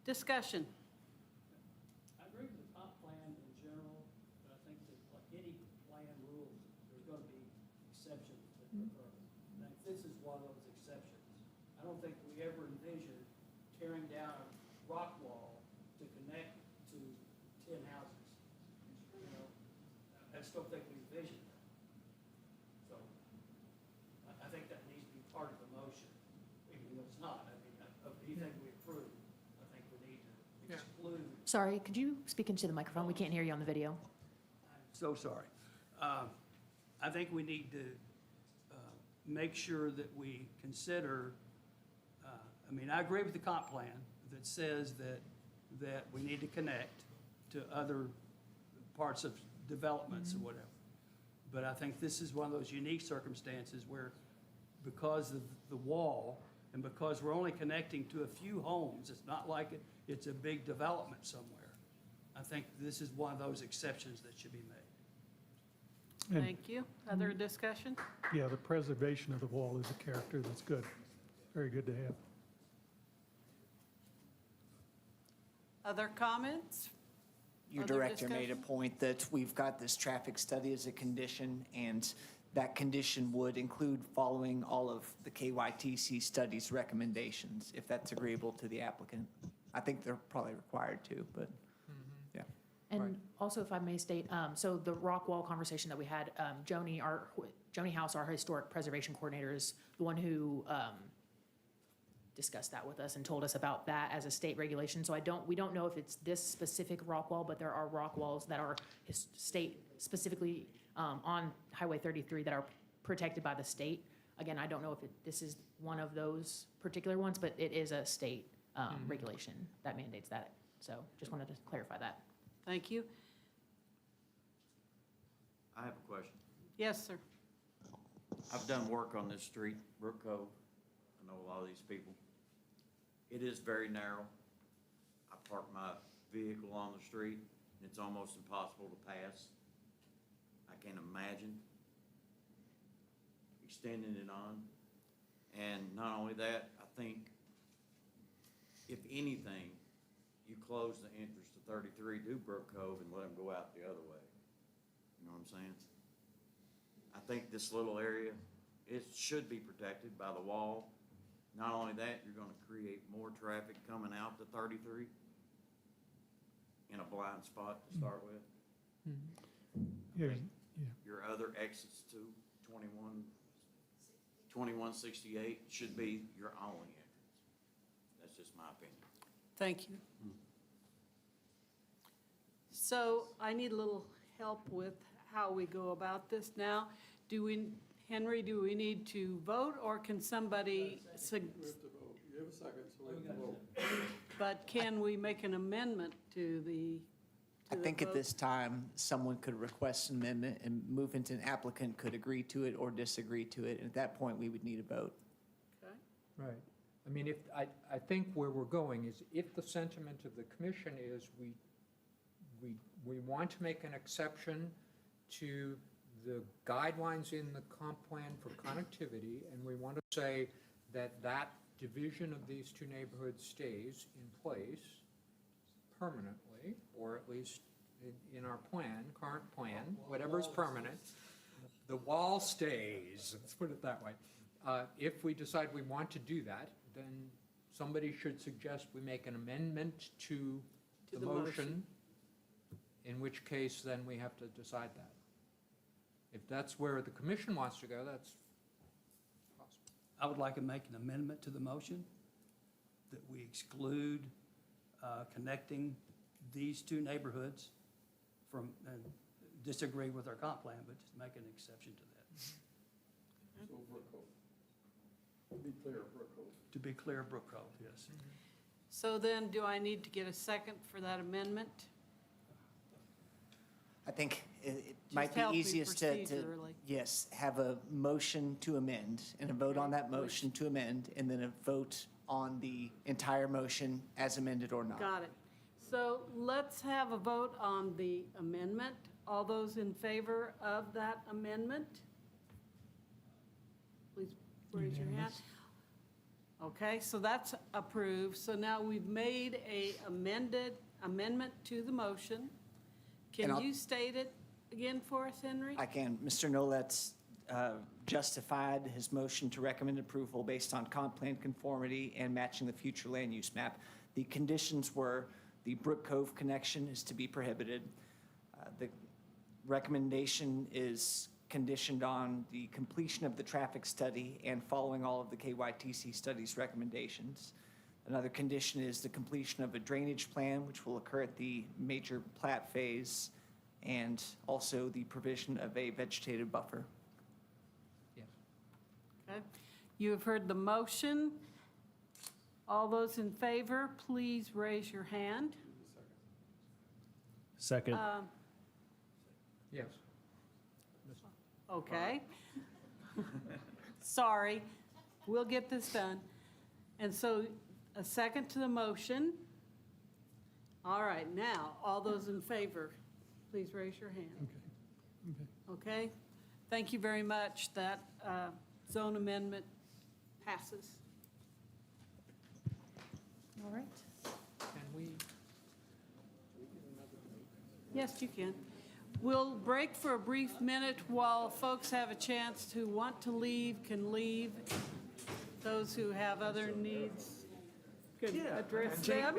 Discussion. I agree with the comp plan in general, but I think that like any plan rules, there's going to be exceptions that occur. And this is one of those exceptions. I don't think we ever envisioned tearing down a rock wall to connect to 10 houses. You know, I just don't think we envisioned that. So I think that needs to be part of the motion, even though it's not. I mean, of anything we approve, I think we need to exclude. Sorry, could you speak into the microphone? We can't hear you on the video. I'm so sorry. I think we need to make sure that we consider, I mean, I agree with the comp plan that says that we need to connect to other parts of developments or whatever. But I think this is one of those unique circumstances where, because of the wall and because we're only connecting to a few homes, it's not like it's a big development somewhere. I think this is one of those exceptions that should be made. And- Thank you. Other discussion? Yeah, the preservation of the wall is a character that's good, very good to have. Other comments? Your Other director made a discussion? point that we've got this traffic study as a condition, and that condition would include following all of the KYTC study's recommendations, if that's agreeable to the applicant. I think they're probably required to, but, yeah. And also, if I may state, so the rock wall conversation that we had, Joni House, our historic preservation coordinator, is the one who discussed that with us and told us about that as a state regulation. So we don't know if it's this specific rock wall, but there are rock walls that are state specifically on Highway 33 that are protected by the state. Again, I don't know if this is one of those particular ones, but it is a state regulation that mandates that. So just wanted to clarify that. Thank you. I have a question. Yes, sir. I've done work on this street, Brook Cove. I know a lot of these people. It is very narrow. I park my vehicle on the street, and it's almost impossible to pass. I can't imagine extending it on. And not only that, I think if anything, you close the entrance to 33 to Brook Cove and let them go out the other way. You know what I'm saying? I think this little area, it should be protected by the wall. Not only that, you're gonna create more traffic coming out to 33 in a blind spot to start with. Yeah, Your other exits to 2168 should be your only entrance. That's just my opinion. Thank you. So I need a little help with how we go about this now. Henry, do we need to vote, or can somebody, We have to vote. You have a second, so we have to vote. but can we make an amendment to the? I think at this time, someone could request an amendment and move into an applicant could agree to it or disagree to it. And at that point, we would need a vote. Okay. Right. I mean, I think where we're going is if the sentiment of the commission is we want to make an exception to the guidelines in the comp plan for connectivity, and we want to say that that division of these two neighborhoods stays in place permanently, or at least in our plan, current plan, whatever's permanent. The wall stays, let's put it that way. If we decide we want to do that, then somebody should suggest we make an amendment to the motion, in which case then we have to decide that. If that's where the commission wants to go, that's possible. I would like to make an amendment to the motion that we exclude connecting these two neighborhoods from, and disagree with our comp plan, but just make an exception to that. So Brook Cove. To be clear, Brook Cove. To be clear, Brook Cove, yes. So then, do I need to get a second for that amendment? I think it might help be me easiest to, procedurally. yes, have a motion to amend and a vote on that motion to amend, and then a vote on the entire motion as amended or not. Got it. So let's have a vote on the amendment. All those in favor of that amendment? Please raise your hand. Okay, so that's approved. So now we've made a amendment to the motion. And Can I'll- you state it again for us, Henry? I can. Mr. Nolet's justified his motion to recommend approval based on comp plan conformity and matching the future land use map. The conditions were the Brook Cove connection is to be prohibited. The recommendation is conditioned on the completion of the traffic study and following all of the KYTC study's recommendations. Another condition is the completion of a drainage plan, which will occur at the major plat phase, and also the provision of a vegetative buffer. Yes. Okay. You have heard the motion. All those in favor, please raise your hand. Second. Yes. Okay. Sorry, we'll get this done. And so a second to the motion. All right, now, all those in favor, please raise your hand. Okay? Thank you very much. That zone amendment passes. All right. Can we? Yes, you can. We'll break for a brief minute while folks have a chance who want to leave can leave. Those who have other needs could address them.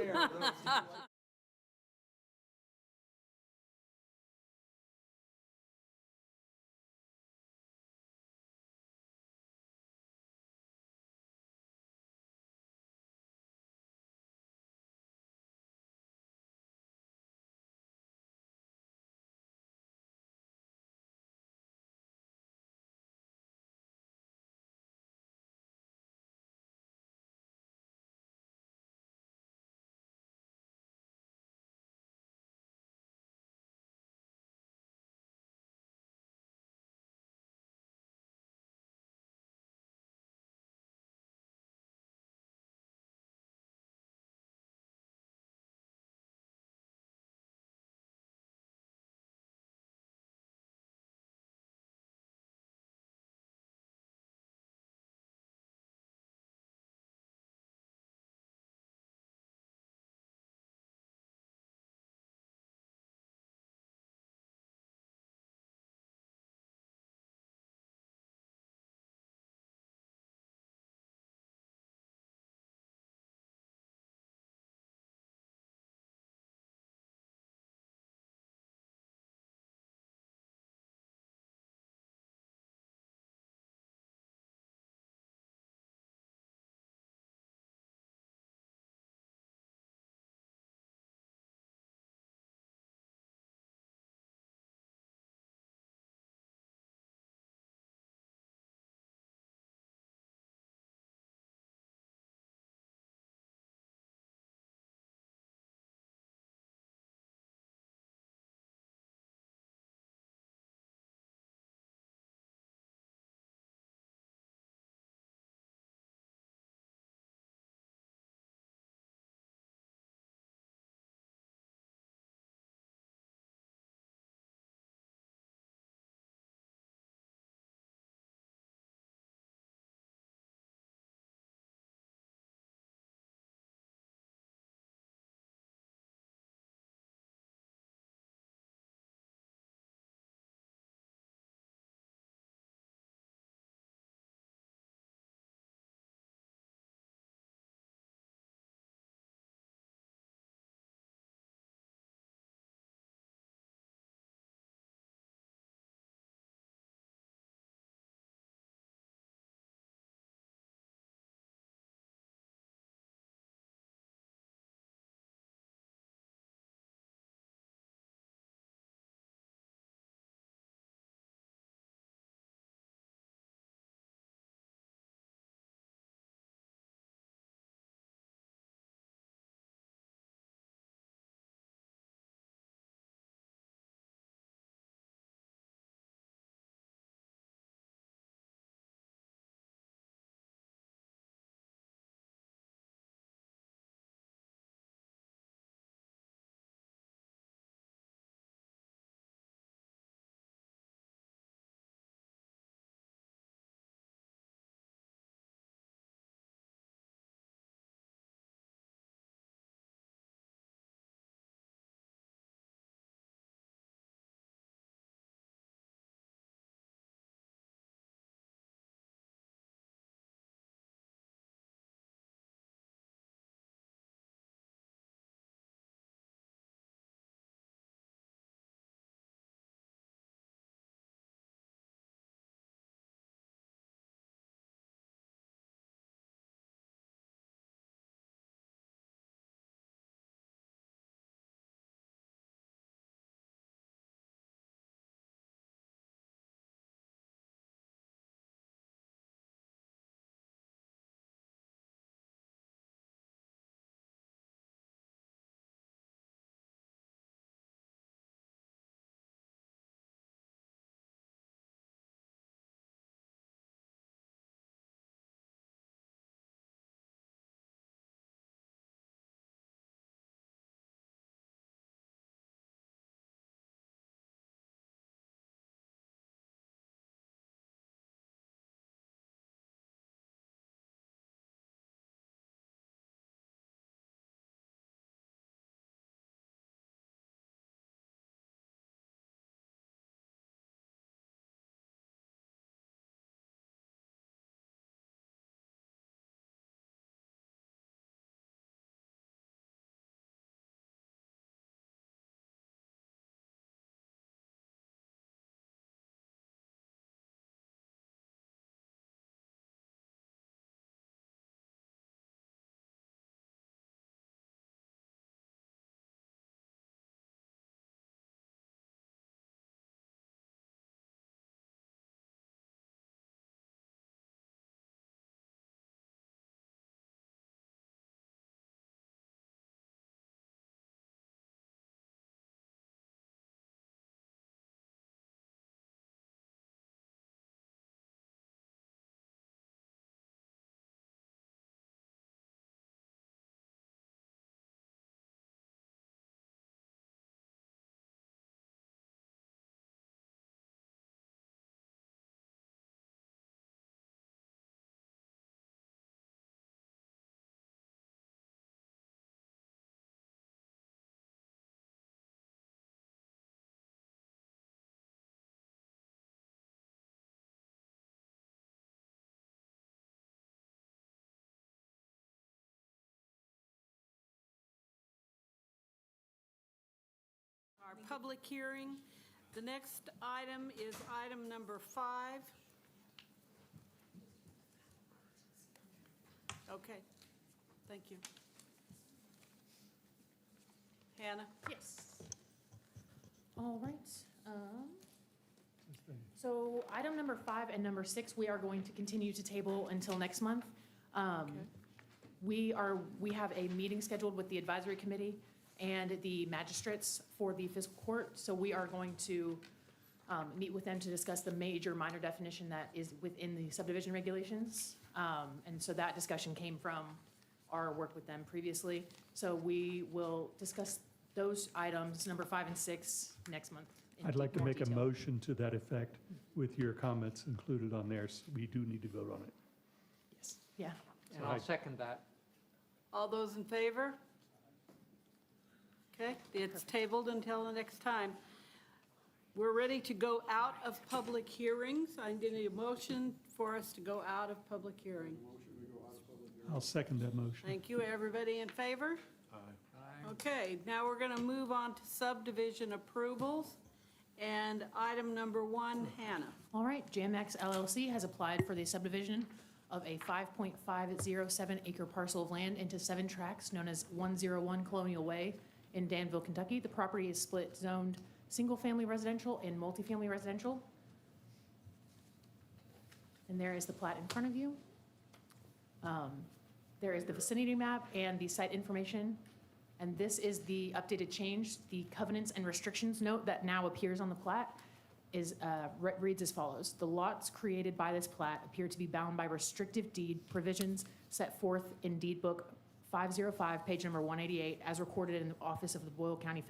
public hearing. The next item is item number 5. Okay, thank you. Hannah? Yes. All right. So item number 5 and number 6, we are going to continue to table until next month. We have a meeting scheduled with the advisory committee and the magistrates for the fiscal court. So we are going to meet with them to discuss the major minor definition that is within the subdivision regulations. And so that discussion came from our work with them previously. So we will discuss those items, number 5 and 6, next month. in I'd like to more make a detail. motion to that effect with your comments included on there, so we do need to vote on it. Yes, yeah. And I'll second that. All those in favor? Okay, it's tabled until the next time. We're ready to go out of public hearings. I need a motion for us to go out of public hearing. I'll second that motion. Thank you. Everybody in favor? Aye. Okay, now we're going to move on to subdivision approvals. And item number 1, Hannah. All right, JMX LLC has applied for the subdivision of a 5.507 acre parcel of land into 7 tracts known as 101 Colonial Way in Danville, Kentucky. The property is split zoned single-family residential and multifamily residential. And there is the plat in front of you. There is the vicinity map and the site information. And this is the updated change. The covenants and restrictions note that now appears on the plat reads as follows. The lots created by this plat appear to be bound by restrictive deed provisions set forth in Deed Book 505, page number 188, as recorded in the office of the Boyle County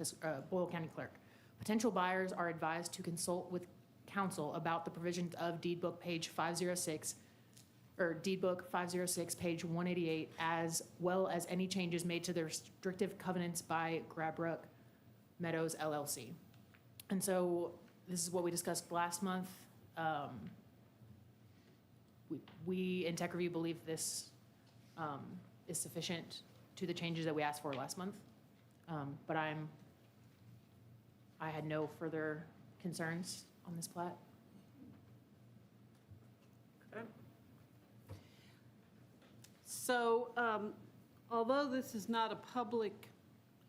Clerk. Potential buyers are advised to consult with counsel about the provisions of Deed Book page 506, or Deed Book 506, page 188, as well as any changes made to the restrictive covenants by Grabrook Meadows LLC. And so this is what we discussed last month. We in Tech Review believe this is sufficient to the changes that we asked for last month. But I had no further concerns on this plat. Okay. So, although this is not a public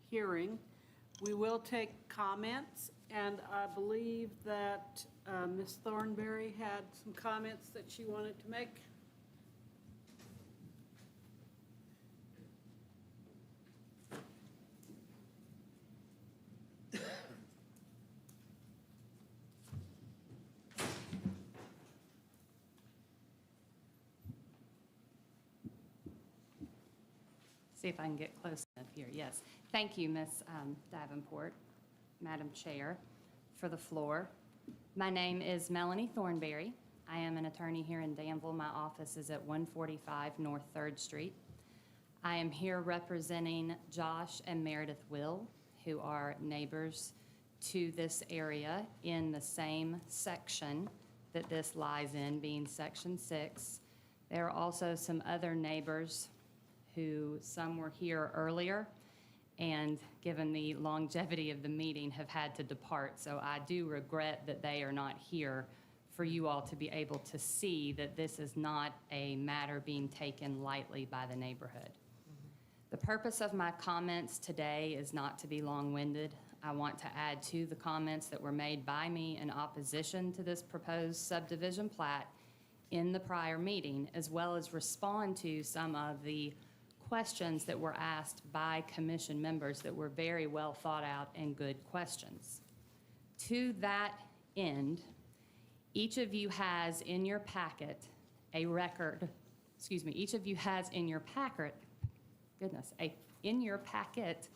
hearing, we will take comments, and I believe that Ms. Thornberry had some comments that she wanted to make. See if I can get close enough here. Yes. Thank you, Ms. Davenport, Madam Chair, for the floor. My name is Melanie Thornberry. I am an attorney here in Danville. My office is at 145 North 3rd Street. I am here representing Josh and Meredith Will, who are neighbors to this area in the same section that this lies in, being Section 6. There are also some other neighbors who some were here earlier and, given the longevity of the meeting, have had to depart. So I do regret that they are not here for you all to be able to see that this is not a matter being taken lightly by the neighborhood. The purpose of my comments today is not to be long-winded. I want to add to the comments that were made by me in opposition to this proposed subdivision plat in the prior meeting, as well as respond to some of the questions that were asked by commission members that were very well thought out and good questions. To that end, each of you has in your packet a record, each of you has in your packet, in your packet,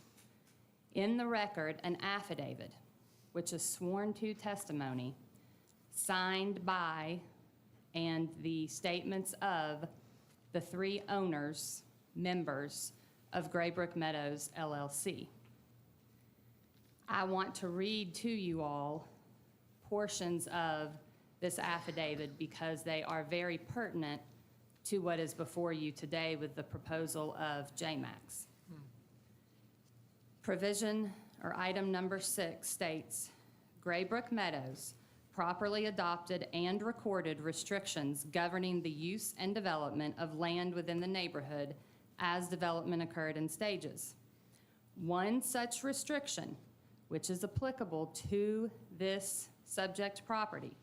in the record, an affidavit, which is sworn to testimony, signed by, and the statements of the 3 owners, members of Graybrook Meadows LLC. I want to read to you all portions of this affidavit because they are very pertinent to what is before you today with the proposal of JMAX. or item number 6, states, Graybrook Meadows properly adopted and recorded restrictions governing the use and development of land within the neighborhood as development occurred in stages. One such restriction, which is applicable to this subject property,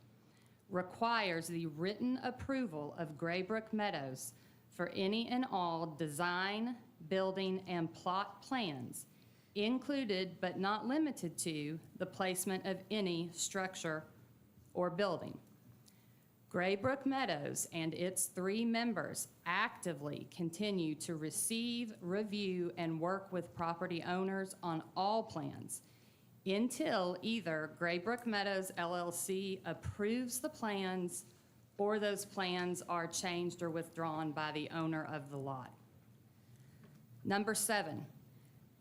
requires the written approval of Graybrook Meadows for any and all design, building, and plot plans, included but not limited to the placement of any structure or building. Graybrook Meadows and its 3 members actively continue to receive, review, and work with property owners on all plans until either Graybrook Meadows LLC approves the plans or those plans are changed or withdrawn by the owner of the lot. Number 7,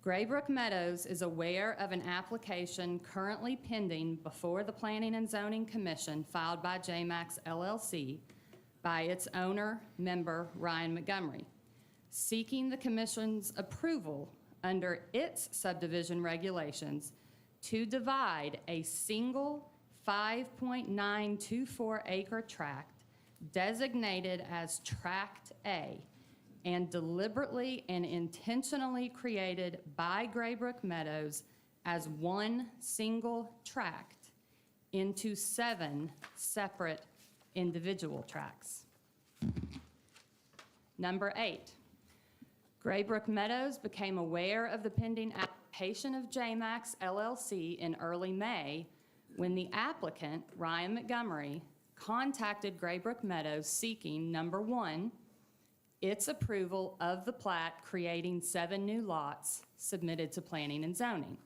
Graybrook Meadows is aware of an application currently pending before the Planning and Zoning Commission filed by JMAX LLC by its owner, member Ryan Montgomery, seeking the Commission's approval under its subdivision regulations to divide a single 5.924 acre tract designated as Tract A and deliberately and intentionally created by Graybrook Meadows as one single tract into 7 separate individual tracts. Number 8, Graybrook Meadows became aware of the pending application of JMAX LLC in early May when the applicant, Ryan Montgomery, contacted Graybrook Meadows seeking, number 1, its approval of the plat creating 7 new lots submitted to Planning and Zoning,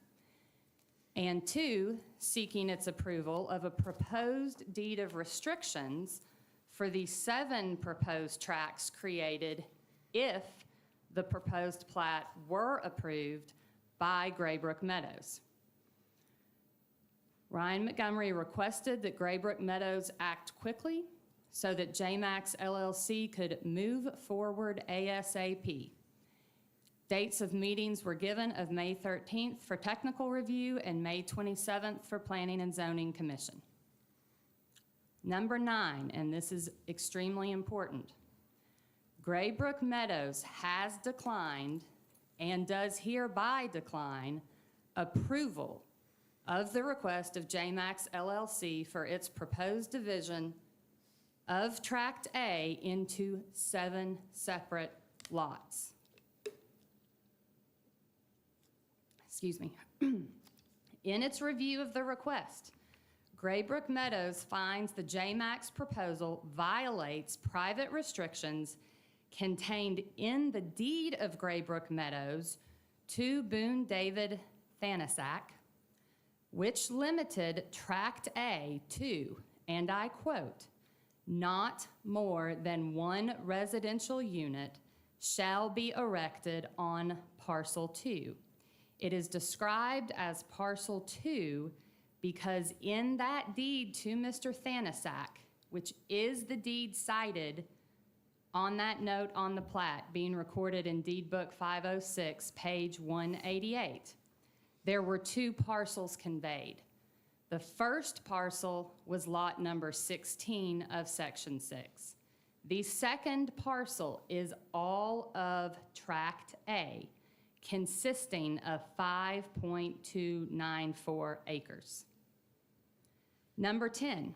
and 2, seeking its approval of a proposed deed of restrictions for the 7 proposed tracts created if the proposed plat were approved by Graybrook Meadows. Ryan Montgomery requested that Graybrook Meadows act quickly so that JMAX LLC could move forward ASAP. Dates of meetings were given of May 13th for technical review and May 27th for Planning and Zoning Commission. Number 9, and this is extremely important, Graybrook Meadows has declined and does hereby decline approval of the request of JMAX LLC for its proposed division of Tract A into 7 separate lots. Excuse me. In its review of the request, Graybrook Meadows finds the JMAX proposal violates private restrictions contained in the deed of Graybrook Meadows to Boone David Thanasak, which limited Tract A to, and I quote, not more than 1 residential unit shall be erected on parcel 2. It is described as parcel 2 because in that deed to Mr. Thanasak, which is the deed cited on that note on the plat being recorded in Deed Book 506, page 188, there were 2 parcels conveyed. The first parcel was lot number 16 of section 6. The second parcel is all of Tract A, consisting of 5.294 acres. Number 10,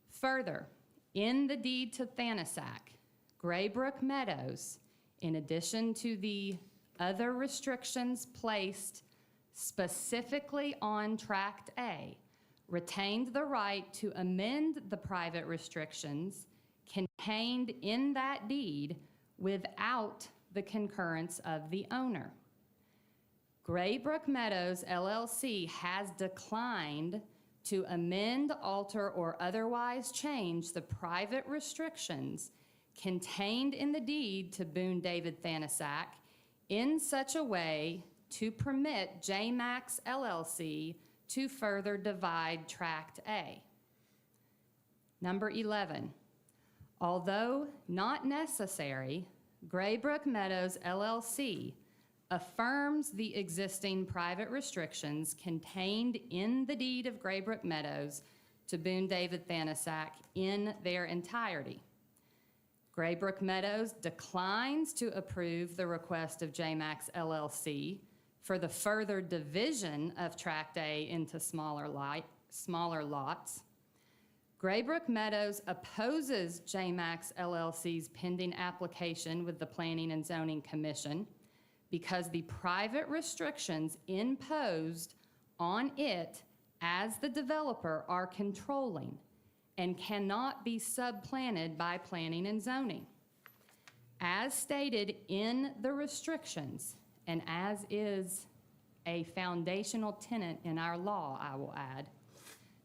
further, in the deed to Thanasak, Graybrook Meadows, in addition to the other restrictions placed specifically on Tract A, retained the right to amend the private restrictions contained in that deed without the concurrence of the owner. Graybrook Meadows LLC has declined to amend, alter, or otherwise change the private restrictions contained in the deed to Boone David Thanasak in such a way to permit JMAX LLC to further divide Tract A. Number 11, although not necessary, Graybrook Meadows LLC affirms the existing private restrictions contained in the deed of Graybrook Meadows to Boone David Thanasack in their entirety. Graybrook Meadows declines to approve the request of JMax LLC for the further division of Tract A into smaller lots. Graybrook Meadows opposes JMax LLC's pending application with the Planning and Zoning Commission because the private restrictions imposed on it as the developer are controlling and cannot be subplanted by planning and zoning. As stated in the restrictions, and as is a foundational tenet in our law, I will add,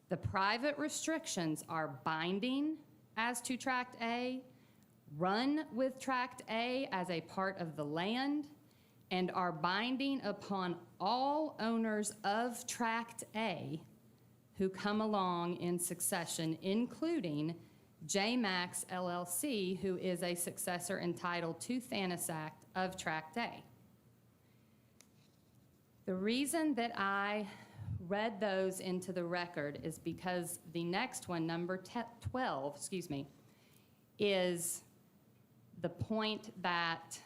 the private restrictions are binding as to Tract A, run with Tract A as a part of the land, and are binding upon all owners of Tract A who come along in succession, including JMax LLC, who is a successor entitled to Thanasack of Tract A. The reason that I read those into the record is because the next one, number 12, is the point that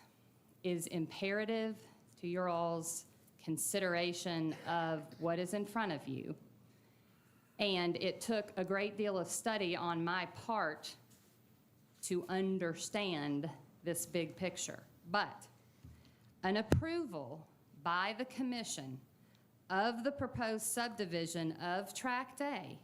is imperative to your all's consideration of what is in front of you. And it took a great deal of study on my part to understand this big picture. But an approval by the commission of the proposed subdivision of Tract A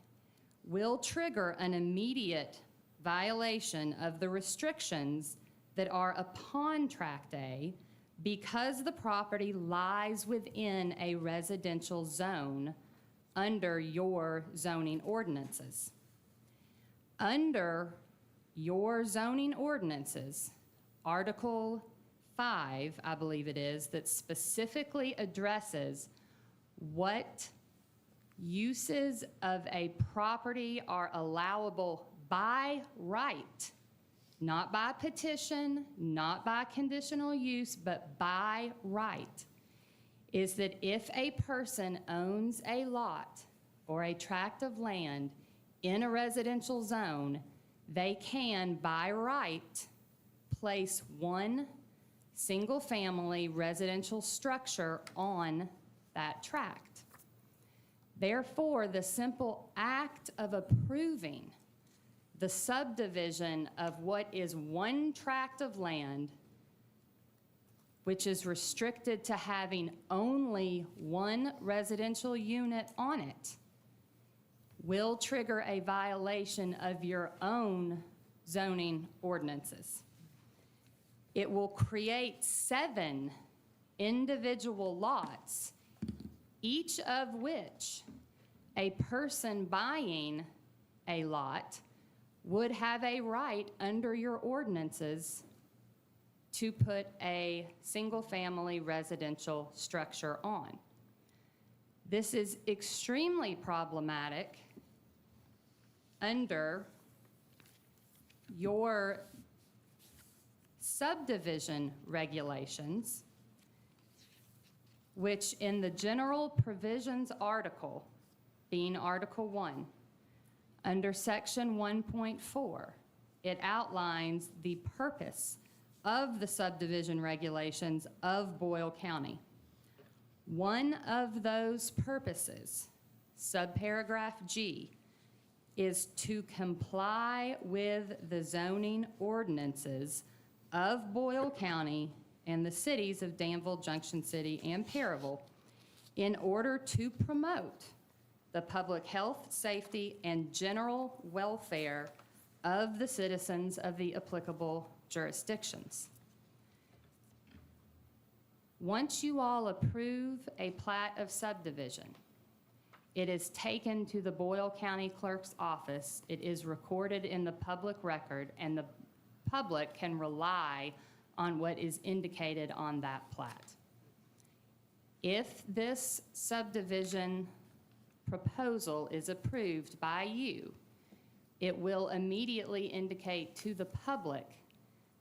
will trigger an immediate violation of the restrictions that are upon Tract A because the property lies within a residential zone under your zoning ordinances. Under your zoning ordinances, Article 5, I believe it is, that specifically addresses what uses of a property are allowable by right, not by petition, not by conditional use, but by right, is that if a person owns a lot or a tract of land in a residential zone, they can, by right, place one single-family residential structure on that tract. Therefore, the simple act of approving the subdivision of what is one tract of land, which is restricted to having only one residential unit on it, will trigger a violation of your own zoning ordinances. It will create 7 individual lots, each of which a person buying a lot would have a right under your ordinances to put a single-family residential structure on. This is extremely problematic under your subdivision regulations, which in the general provisions article, being Article 1, under Section 1.4, it outlines the purpose of the subdivision regulations of Boyle County. One of those purposes, subparagraph G, is to comply with the zoning ordinances of Boyle County and the cities of Danville, Junction City, and Perryville in order to promote the public health, safety, and general welfare of the citizens of the applicable jurisdictions. Once you all approve a plat of subdivision, it is taken to the Boyle County Clerk's office, it is recorded in the public record, and the public can rely on what is indicated on that plat. If this subdivision proposal is approved by you, it will immediately indicate to the public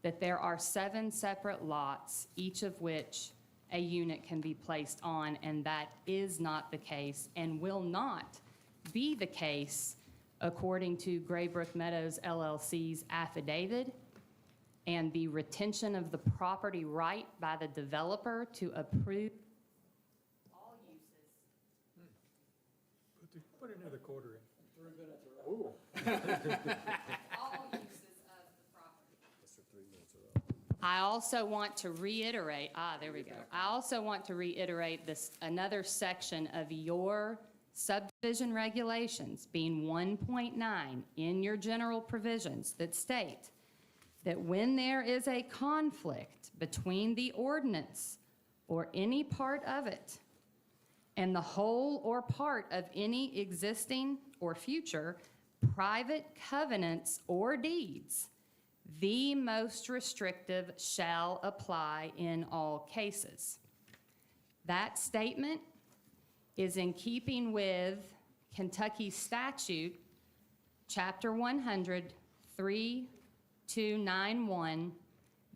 that there are 7 separate lots, each of which a unit can be placed on, and that is not the case and will not be the case according to Graybrook Meadows LLC's affidavit and the retention of the property right by the developer to approve all uses. Put another quarter in. All uses of the property. I also want to reiterate, there we go. I also want to reiterate this, another section of your subdivision regulations, being 1.9 in your general provisions, that state that when there is a conflict between the ordinance or any part of it and the whole or part of any existing or future private covenants or deeds, the most restrictive shall apply in all cases. That statement is in keeping with Kentucky statute, chapter 100, 3291,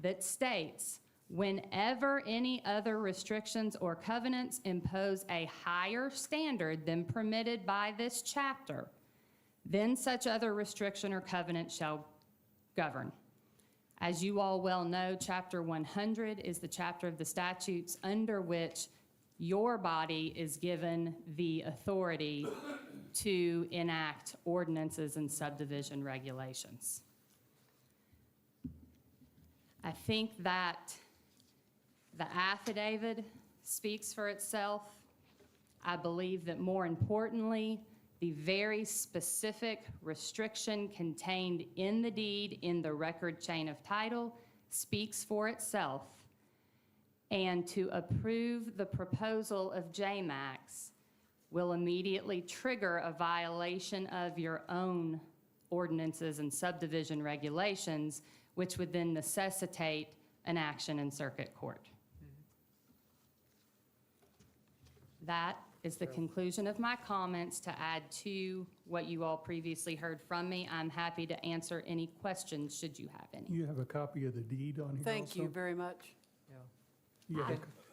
that states, whenever any other restrictions or covenants impose a higher standard than permitted by this chapter, then such other restriction or covenant shall govern. As you all well know, chapter 100 is the chapter of the statutes under which your body is given the authority to enact ordinances and subdivision regulations. I think that the affidavit speaks for itself. I believe that more importantly, the very specific restriction contained in the deed in the record chain of title speaks for itself. And to approve the proposal of JMAX will immediately trigger a violation of your own ordinances and subdivision regulations, which would then necessitate an action in circuit court. That is the conclusion of my comments. To add to what you all previously heard from me, I'm happy to answer any questions should you have any. You have a copy of the deed on here Thank you also? very much.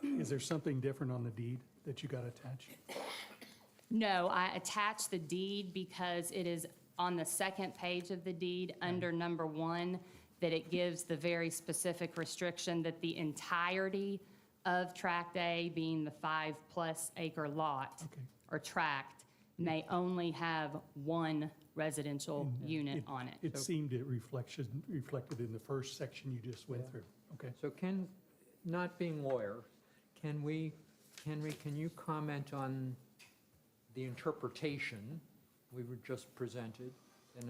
Is there something different on the deed that you got attached? No, I attached the deed because it is on the second page of the deed under number 1 that it gives the very specific restriction that the entirety of Tract A, being the 5+ acre lot or tract, may only have one residential unit on it. It seemed it reflected in the first section you just went through. Okay. So not being lawyer, can you comment on the interpretation we were just presented? And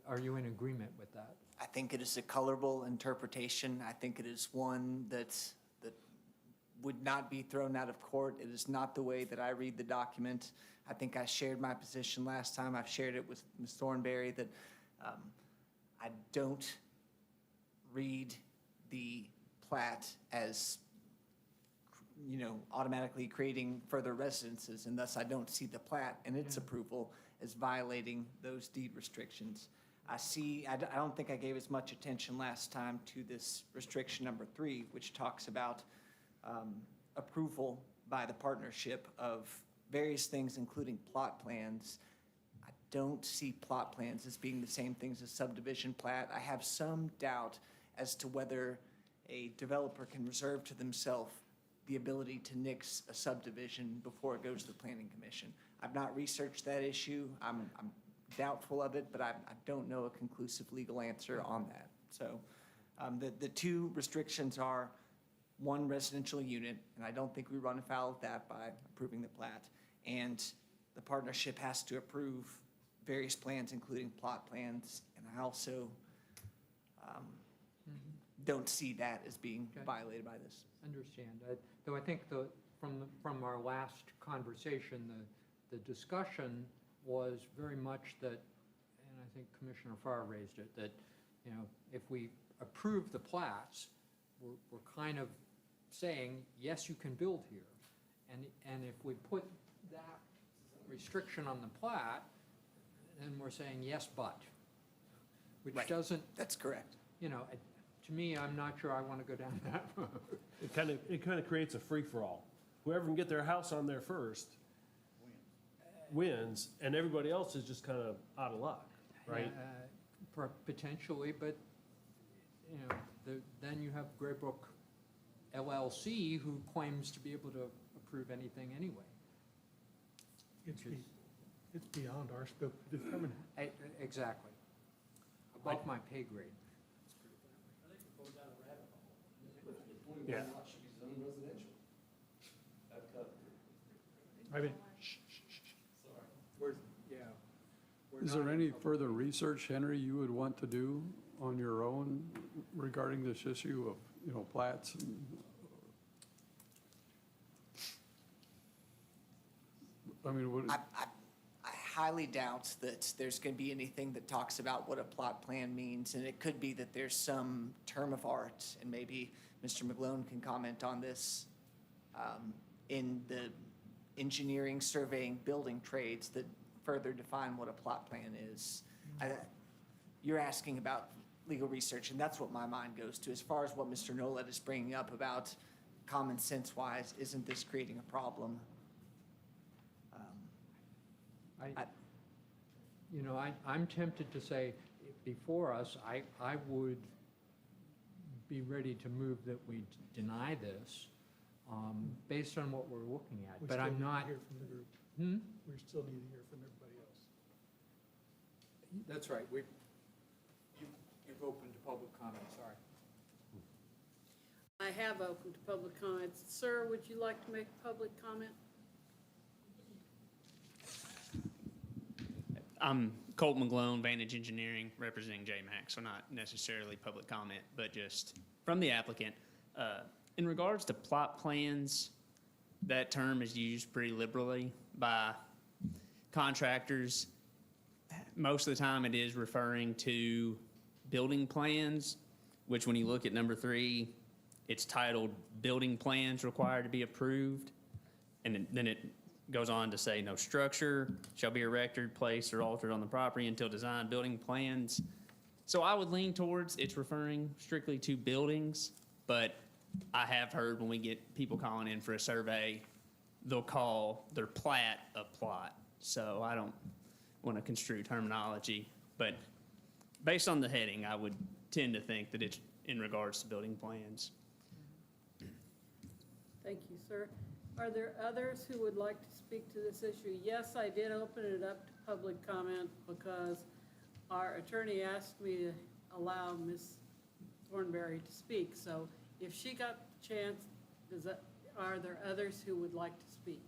are you in agreement with that? I think it is a colorable interpretation. I think it is one that would not be thrown out of court. It is not the way that I read the document. I think I shared my position last time. I've shared it with Ms. Thornberry that I don't read the plat as, automatically creating further residences, and thus I don't see the plat and its approval as violating those deed restrictions. I don't think I gave as much attention last time to this restriction number 3, which talks about approval by the partnership of various things, including plot plans. I don't see plot plans as being the same things as subdivision plat. I have some doubt as to whether a developer can reserve to themselves the ability to nix a subdivision before it goes to the Planning Commission. I've not researched that issue. I'm doubtful of it, but I don't know a conclusive legal answer on that. So the two restrictions are 1 residential unit, and I don't think we run afoul of that by approving the plat. And the partnership has to approve various plans, including plot plans. And I also don't see that as being violated by this. Understand. Though I think from our last conversation, the discussion was very much that, and I think Commissioner Farr raised it, that if we approve the plats, we're kind of saying, yes, you can build here. And if we put that restriction on the plat, then we're saying, yes, but. Which doesn't. That's correct. to me, I'm not sure I want to go down that road. It kind of creates a free-for-all. Whoever can get their house on there first wins, and everybody else is just kind of out of luck, right? Potentially, but, you know, then you have Graybrook LLC who claims to be able to approve anything anyway. It's beyond our scope to determine. Exactly. Above my pay grade. Yeah. I mean, Is there any further research, Henry, you would want to do on your own regarding this issue of, you know, plats? I mean, what? I highly doubt that there's going to be anything that talks about what a plot plan means, and it could be that there's some term of art, and maybe Mr. McGlone can comment on this, in the engineering, surveying, building trades that further define what a plot plan is. You're asking about legal research, and that's what my mind goes to. As far as what Mr. Nolet is bringing up about common sense-wise, isn't this creating a problem? I'm tempted to say, before us, I would be ready to move that we deny this, based on what we're looking at, but I'm not. Hear from the group. We still need to hear from everybody else. That's right, you've opened to public comment, sorry. I have opened to public comments. Sir, would you like to make a public comment? I'm Colt McGlone, Vantage Engineering, representing JMAC, so not necessarily public comment, but just from the applicant. In regards to plot plans, that term is used pretty liberally by contractors. Most of the time it is referring to building plans, which when you look at number 3, it's titled Building Plans Required to be Approved. And then it goes on to say, no structure shall be erected, placed, or altered on the property until design building plans. So I would lean towards it's referring strictly to buildings, but I have heard when we get people calling in for a survey, they'll call their plat a plot. So I don't want to construe terminology, but based on the heading, I would tend to think that it's in regards to building plans. Thank you, sir. Are there others who would like to speak to this issue? Yes, I did open it up to public comment because our attorney asked me to allow Ms. Thornberry to speak. So if she got the chance, are there others who would like to speak?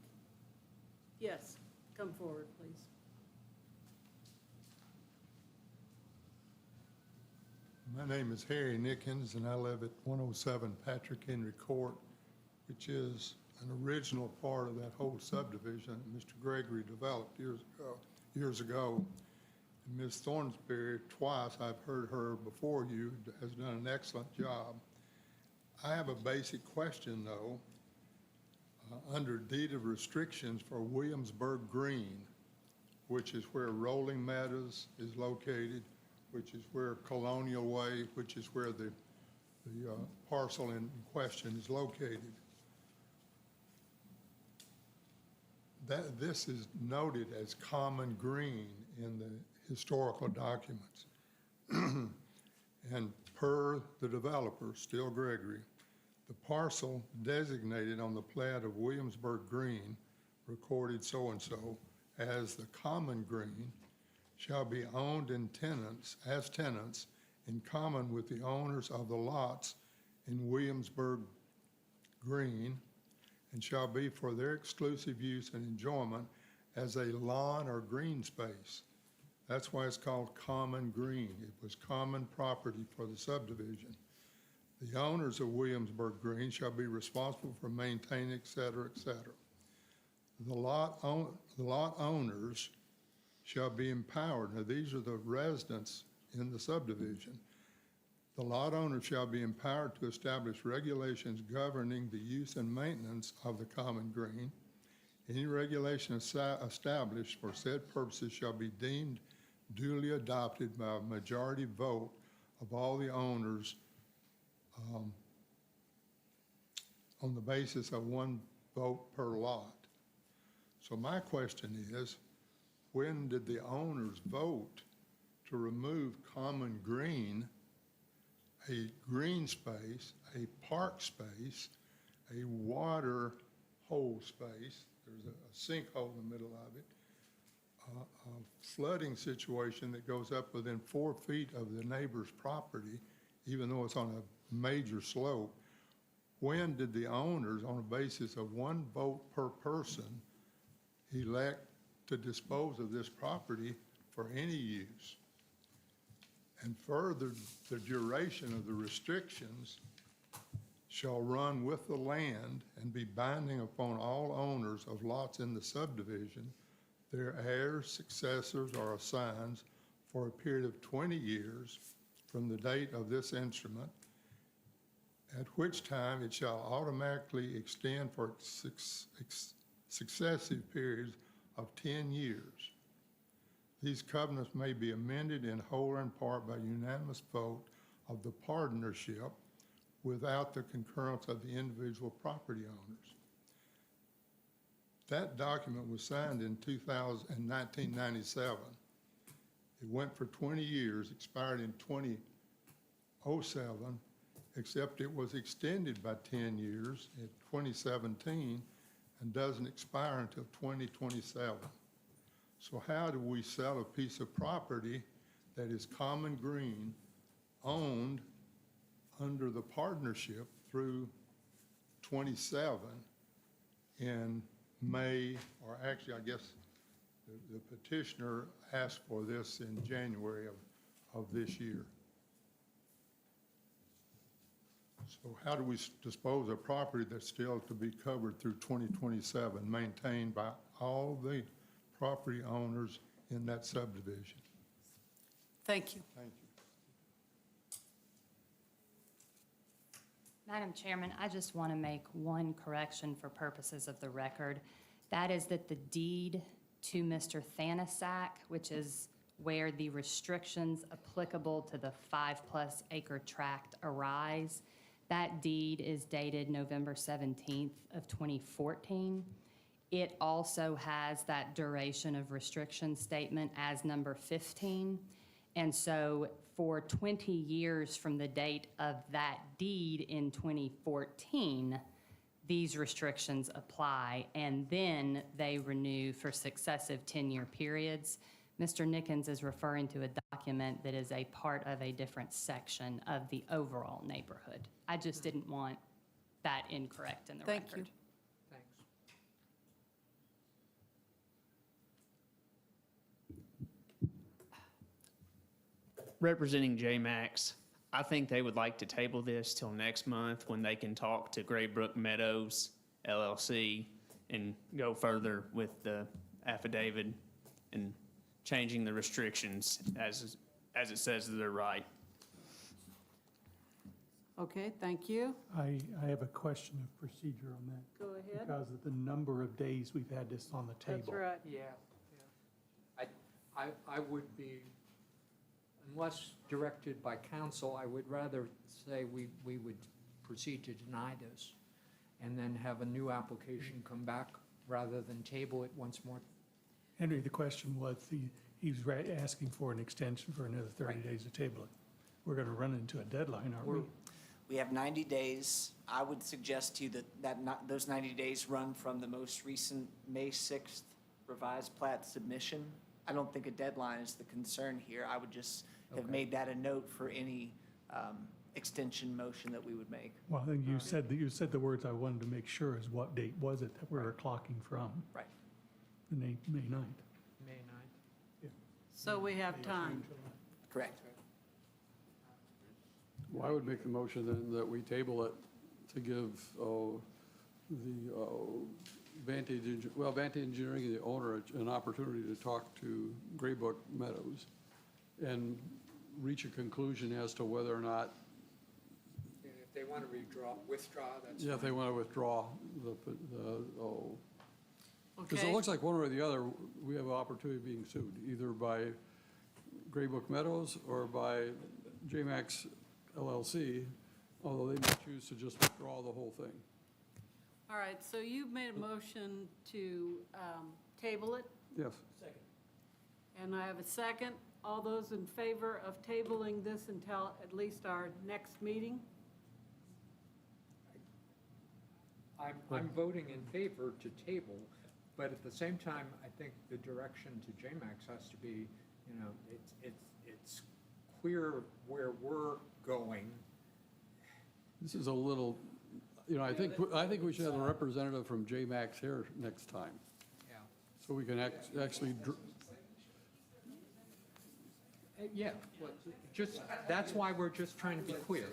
Yes, come forward, please. My name is Harry Nickens, and I live at 107 Patrick Henry Court, which is an original part of that whole subdivision that Mr. Gregory developed years ago. And Ms. Thornsberry, twice I've heard her before you, has done an excellent job. I have a basic question, though. Under deed of restrictions for Williamsburg Green, which is where Rolling Meadows is located, which is where Colonial Way, which is where the parcel in question is located. This is noted as common green in the historical documents. And per the developer, Still Gregory, the parcel designated on the plat of Williamsburg Green, recorded so-and-so as the common green, shall be owned as tenants in common with the owners of the lots in Williamsburg Green, and shall be for their exclusive use and enjoyment as a lawn or green space. That's why it's called common green. It was common property for the subdivision. The owners of Williamsburg Green shall be responsible for maintaining, et cetera, et cetera. The lot owners shall be empowered. Now, these are the residents in the subdivision. The lot owner shall be empowered to establish regulations governing the use and maintenance of the common green. Any regulation established for said purposes shall be deemed duly adopted by a majority vote of all the owners on the basis of one vote per lot. So my question is, when did the owners vote to remove common green, a green space, a park space, a water hole space, there's a sinkhole in the middle of it, a flooding situation that goes up within 4 feet of the neighbor's property, even though it's on a major slope? When did the owners, on a basis of one vote per person, elect to dispose of this property for any use? And further, the duration of the restrictions shall run with the land and be binding upon all owners of lots in the subdivision, their heirs, successors, or assigns for a period of 20 years from the date of this instrument, at which time it shall automatically extend for successive periods of 10 years. These covenants may be amended in whole or in part by unanimous vote of the partnership without the concurrence of the individual property owners. That document was signed in 1997. It went for 20 years, expired in 2007, except it was extended by 10 years in 2017 and doesn't expire until 2027. So how do we sell a piece of property that is common green, owned under the partnership through 27 in May, or actually, I guess the petitioner asked for this in January of this year? So how do we dispose of property that's still to be covered through 2027, maintained by all the property owners in that subdivision? Thank you. Thank you. Madam Chairman, I just want to make one correction for purposes of the record. That is that the deed to Mr. Thanasak, which is where the restrictions applicable to the 5+ acre tract arise, that deed is dated November 17th of 2014. It also has that duration of restriction statement as number 15. And so for 20 years from the date of that deed in 2014, these restrictions apply, and then they renew for successive 10-year periods. Mr. Nickens is referring to a document that is a part of a different section of the overall neighborhood. I just didn't want that incorrect in the record. Thank you. Thanks. Representing J-Max, I think they would like to table this till next month when they can talk to Graybrook Meadows LLC and go further with the affidavit and changing the restrictions as it says that they're right. Okay, thank you. I have a question of procedure on that. Go ahead. Because of the number of days we've had this on the table. That's right. Yeah. I would be, unless directed by council, I would rather say we would proceed to deny this and then have a new application come back rather than table it once more. Henry, the question was, he was asking for an extension for another 30 days to table it. We're going to run into a deadline, aren't we? We have 90 days. I would suggest to you that those 90 days run from the most recent May 6th revised plat submission. I don't think a deadline is the concern here. I would just have made that a note for any extension motion that we would make. Well, I think you said the words I wanted to make sure is what date was it that we were clocking from? Right. The May 9th. May 9th. So we have time. Correct. Well, I would make the motion then that we table it to give the Vantage Engineering, the owner, an opportunity to talk to Graybrook Meadows and reach a conclusion as to whether or not. If they want to withdraw, that's Yeah, if they fine. want to withdraw because it Okay. looks like one way or the other, we have an opportunity of being sued, either by Graybrook Meadows or by JMax LLC although they may choose to just withdraw the whole thing. All right, so you've made a motion to table it, Yes. and I have a second. All those in favor of tabling this until at least our next meeting? I'm voting in favor to table, but at the same time, I think the direction to JMAX has to be, you know, it's clear where we're going. This is a little, you know, I think we should have a representative from JMAX here next time, Yeah. so we can actually, Yeah, well, just, that's why we're just trying to be clear.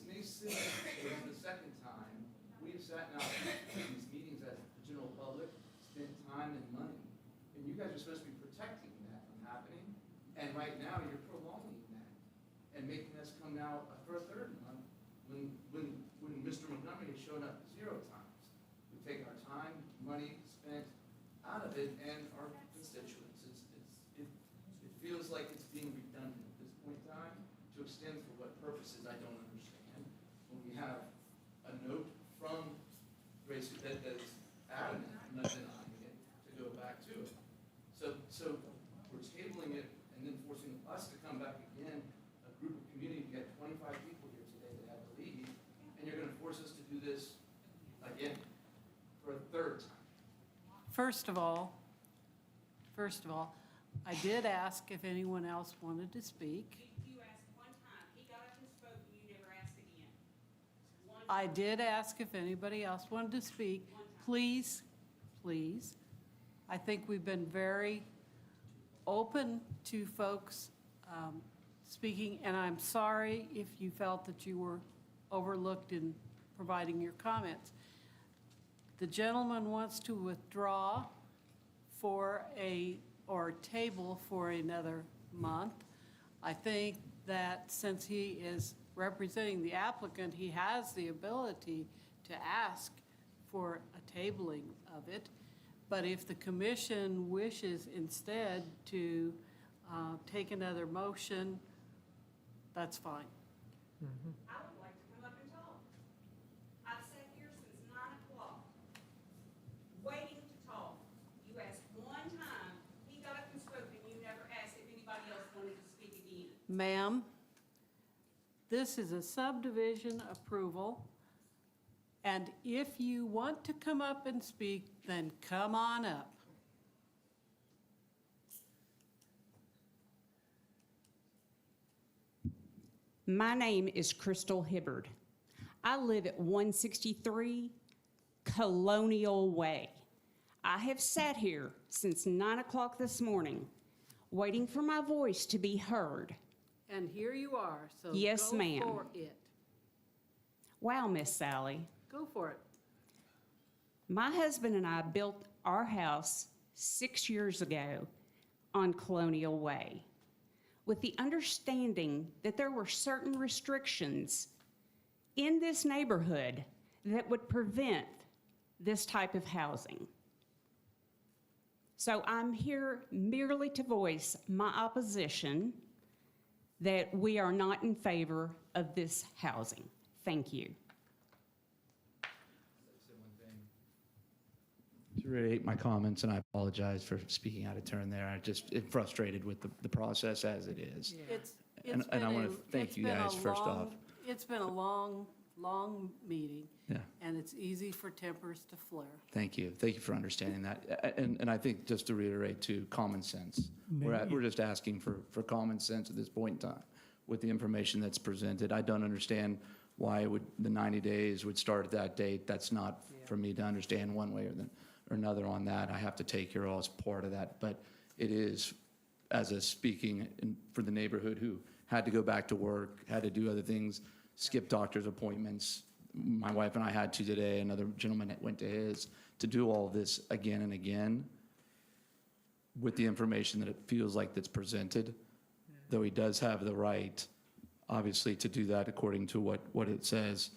May 6th is the second time we've sat now in these meetings as the general public, spent time and money. And you guys are supposed to be protecting that from happening. And right now, you're prolonging that and making us come now for a third month when Mr. Montgomery has shown up 0 times. We've taken our time, money spent out of it, and our constituents. It feels like it's being redundant at this point in time to extend for what purposes I don't understand. When we have a note from Gracie that is adamant, not denying it, to go back to it. So we're tabling it and then forcing us to come back again, a group of community, we got 25 people here today that had to leave, and you're gonna force us to do this again for a third time. First of all, I did ask if anyone else wanted to speak. You asked one time. He got up and spoke, and you never asked again. I did ask if anybody else wanted to speak. Please, please. I think we've been very open to folks speaking, and I'm sorry if you felt that you were overlooked in providing your comments. The gentleman wants to withdraw or table for another month. I think that since he is representing the applicant, he has the ability to ask for a tabling of it. But if the commission wishes instead to take another motion, that's fine. I would like to come up and talk. I've sat here since 9 o'clock, waiting to talk. You asked one time, he got up and spoke, and you never asked if anybody else wanted to speak again. Ma'am, this is a subdivision approval, and if you want to come up and speak, then come on up. My name is Crystal Hibbard. I live at 163 Colonial Way. I have sat here since 9 o'clock this morning, waiting for my voice to be heard. And here you are, so Yes, go ma'am. for it. Wow, Miss Sally. Go for it. My husband and I built our house 6 years ago on Colonial Way, with the understanding that there were certain restrictions in this neighborhood that would prevent this type of housing. So I'm here merely to voice my opposition that we are not in favor of this housing. Thank you. To reiterate my comments, and I apologize for speaking out of turn there. I just frustrated with the process as it is. And I want to thank you guys first off. It's been a long meeting. Yeah. And it's easy for tempers to flare. Thank you. Thank you for understanding that. And I think just to reiterate too, common sense. We're just asking for common sense at this point in time with the information that's presented. I don't understand why the 90 days would start at that date. That's not for me to understand one way or another on that. I have to take your all as part of that. But it is, as a speaking for the neighborhood who had to go back to work, had to do other things, skip doctor's appointments. My wife and I had to today, another gentleman that went to his, to do all this again and again with the information that it feels like that's presented, though he does have the right, obviously, to do that according to what it says,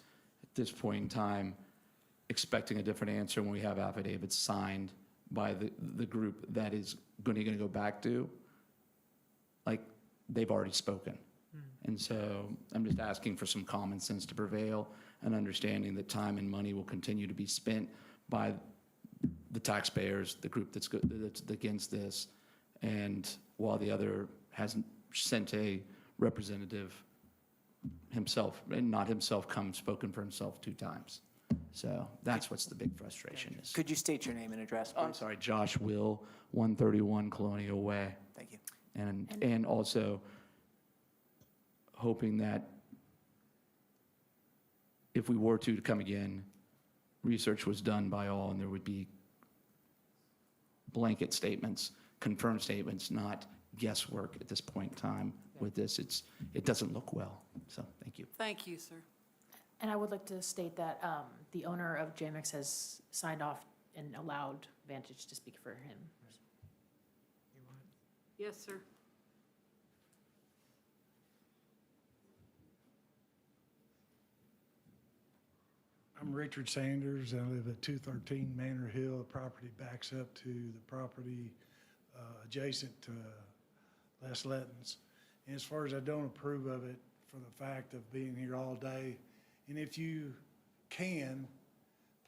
this point in time, expecting a different answer when we have affidavits signed by the group that is going to go back to, like, they've already spoken. And so I'm just asking for some common sense to prevail and understanding that time and money will continue to be spent by the taxpayers, the group that's against this. And while the other hasn't sent a representative himself, and not himself, spoken for himself 2 times. So that's what's the big frustration is. Could you state your name and address, please? I'm sorry, Josh Will, 131 Colonial Way. Thank you. And also hoping that if we were to come again, research was done by all and there would be blanket statements, confirmed statements, not guesswork at this point in time with this. It doesn't look well. So thank you. Thank you, sir. And I would like to state that the owner of JMX has signed off and allowed Vantage to speak for him. Yes, sir. I'm Richard Sanders. I live at 213 Manor Hill. The property backs up to the property adjacent to Les Lettons. And as far as I don't approve of it for the fact of being here all day, and if you can,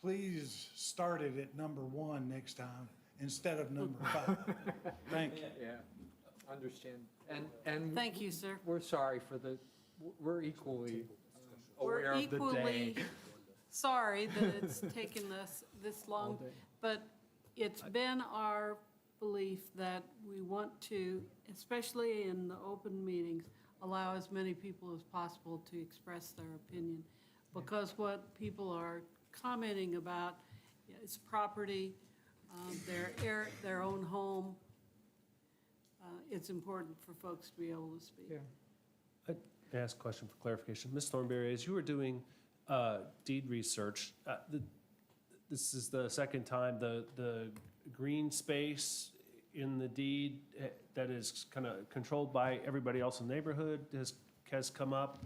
please start it at number 1 next time instead of number 5. Thank you. Yeah, understand. And Thank you, sir. we're sorry for we're equally aware of the day. Sorry that it's taken us this long, but it's been our belief that we want to, especially in the open meetings, allow as many people as possible to express their opinion. Because what people are commenting about is property, their own home. It's important for folks to be able to speak. Yeah. I'd ask a question for clarification. Ms. Thornberry, as you were doing deed research, this is the second time the green space in the deed that is kind of controlled by everybody else in the neighborhood has come up.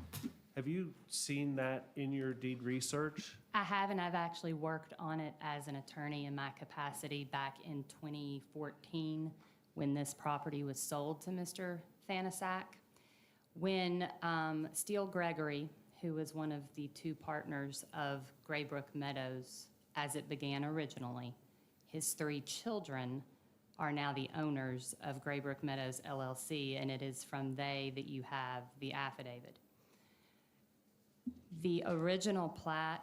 Have you seen that in your deed research? I have, and I've actually worked on it as an attorney in my capacity back in 2014 when this property was sold to Mr. Thanasak. When Steele Gregory, who was one of the 2 partners of Graybrook Meadows as it began originally, his 3 children are now the owners of Graybrook Meadows LLC, and it is from they that you have the affidavit. The original plat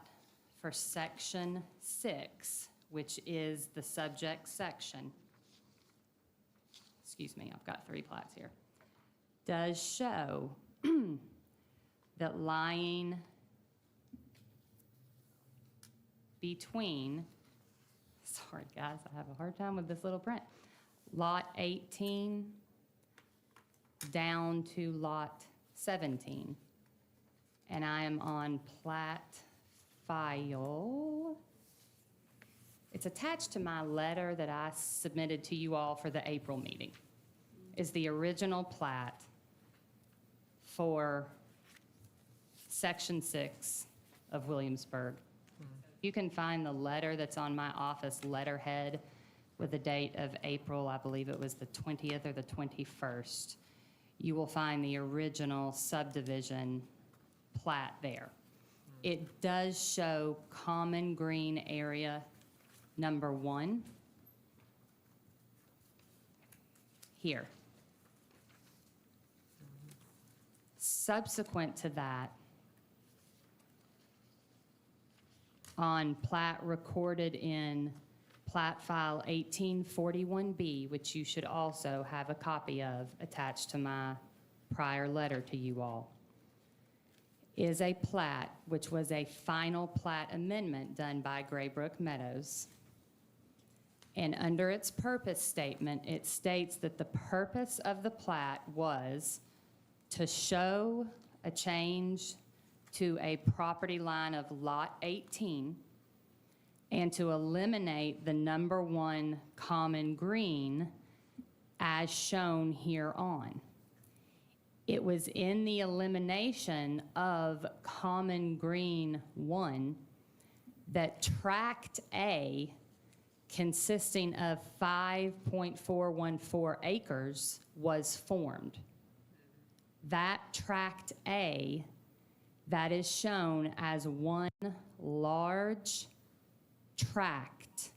for Section 6, which is the subject section, excuse me, I've got 3 plats here, does show that lying between, sorry guys, I have a hard time with this little print, Lot 18 down to Lot 17. And I am on plat file. It's attached to my letter that I submitted to you all for the April meeting. Is the original plat for Section 6 of Williamsburg. You can find the letter that's on my office letterhead with the date of April, I believe it was the 20th or the 21st. You will find the original subdivision plat there. It does show common green area number 1 here. Subsequent to that, on plat recorded in plat file 1841B, which you should also have a copy of attached to my prior letter to you all, is a plat which was a final plat amendment done by Graybrook Meadows. And under its purpose statement, it states that the purpose of the plat was to show a change to a property line of Lot 18 and to eliminate the number 1 common green as shown here on. It was in the elimination of Common Green 1 that Tract A, consisting of 5.414 acres, was formed. That Tract A that is shown as one large tract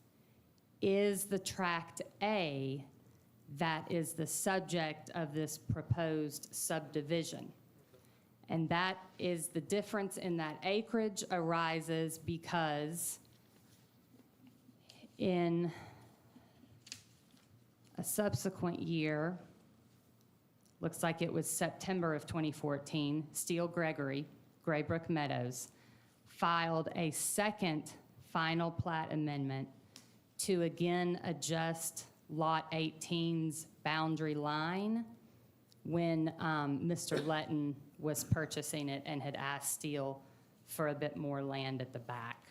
is the Tract A that is the subject of this proposed subdivision. And that is the difference in that acreage arises because in a subsequent year, looks like it was September of 2014, Steele Gregory, Graybrook Meadows, filed a second final plat amendment to again adjust Lot 18's boundary line when Mr. Letton was purchasing it and had asked Steele for a bit more land at the back.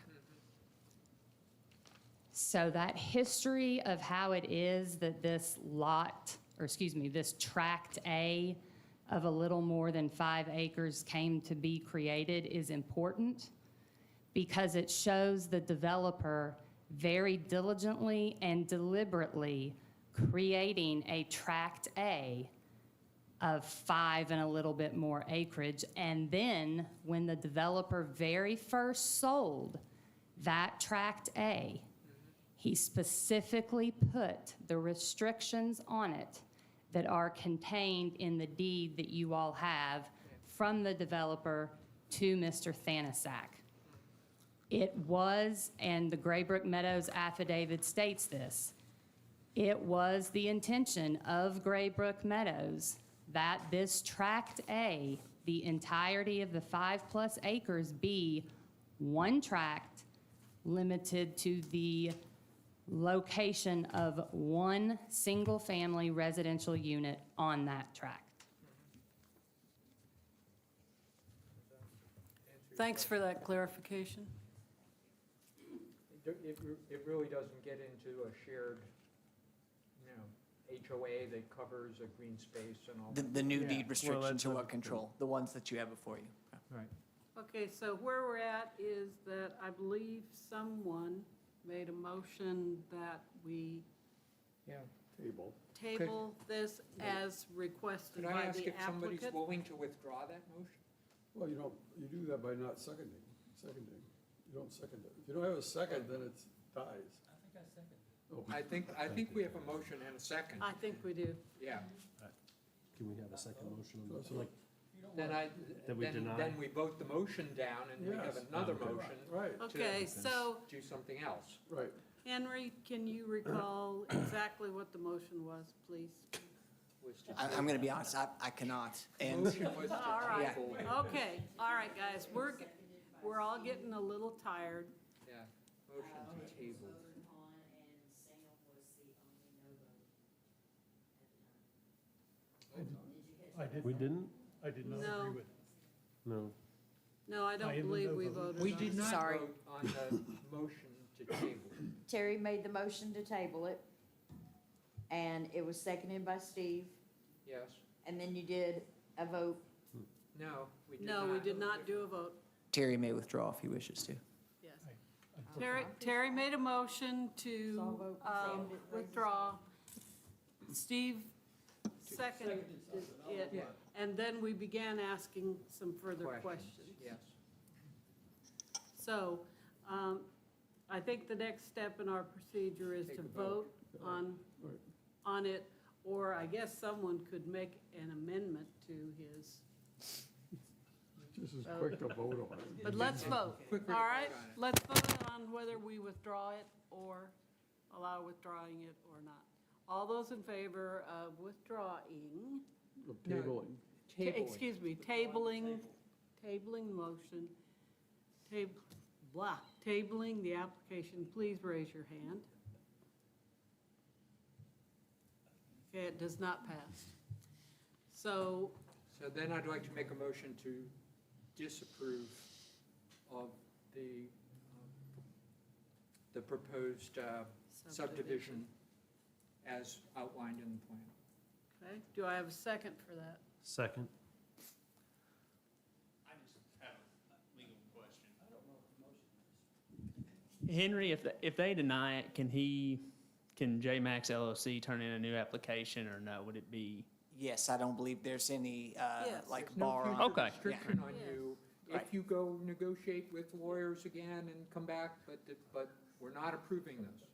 So that history of how it is that this this Tract A of a little more than 5 acres came to be created is important because it shows the developer very diligently and deliberately creating a Tract A of 5 and a little bit more acreage. And then when the developer very first sold that Tract A, he specifically put the restrictions on it that are contained in the deed that you all have from the developer to Mr. Thanasak. It was, and the Graybrook Meadows affidavit states this, it was the intention of Graybrook Meadows that this Tract A, the entirety of the 5+ acres, be one tract limited to the location of one single-family residential unit on that tract. Thanks for that clarification. It really doesn't get into a shared, HOA that covers a green space and all that. The new deed restrictions are what control, the ones that you have before you. Right. Okay, so where we're at is that I believe someone made a motion that we table this as requested Could I by ask the if somebody's applicant. willing to withdraw that motion? Well, you do that by not seconding. You don't second it. If you don't have a second, then it dies. I think we have a motion and a second. I think we do. Yeah. Can we have a second motion? Then we vote the motion down and we have Yes. another motion. Right. Okay, so Do something else. Right. Henry, can you recall exactly what the motion was, please? I'm going to be honest, I cannot. And Motion was to All right, table. okay, all right, guys, we're all getting a little tired. Yeah, motion to table. We didn't? I did not No. agree with. No. No, I don't I am a believe no we vote. voted We on did it. not Sorry. vote on the motion to table. Terry made the motion to table it, and it was seconded by Steve, Yes? and then you did a vote. No, we did not. No, we did not do a vote. Terry may withdraw if he wishes to. Yes. Terry made a motion to withdraw. Steve seconded it, Yeah. and then we began asking some further questions. Yes. So, I think the next step in our procedure is Take to a vote. vote Right. on it, or I guess someone could make an amendment to his. Just as quick to vote on it. But let's vote, Quick all right? vote on it. Let's vote on whether we withdraw it or allow withdrawing it or not. All those in favor of withdrawing, Of tabling. Tabling. excuse me, tabling motion, tabling the application, please raise your hand. Okay, it does not pass. So, So then I'd like to make a motion to disapprove of the proposed subdivision as outlined in the plan. okay, do I have a second for that? Second. Henry, if they deny it, can J Max LLC turn in a new application, or no? Would it be? Yes, I don't believe there's any, Yes. like, There's no bar on. future Okay. restriction on you. Right. If you go negotiate with lawyers again and come back, but we're not approving this.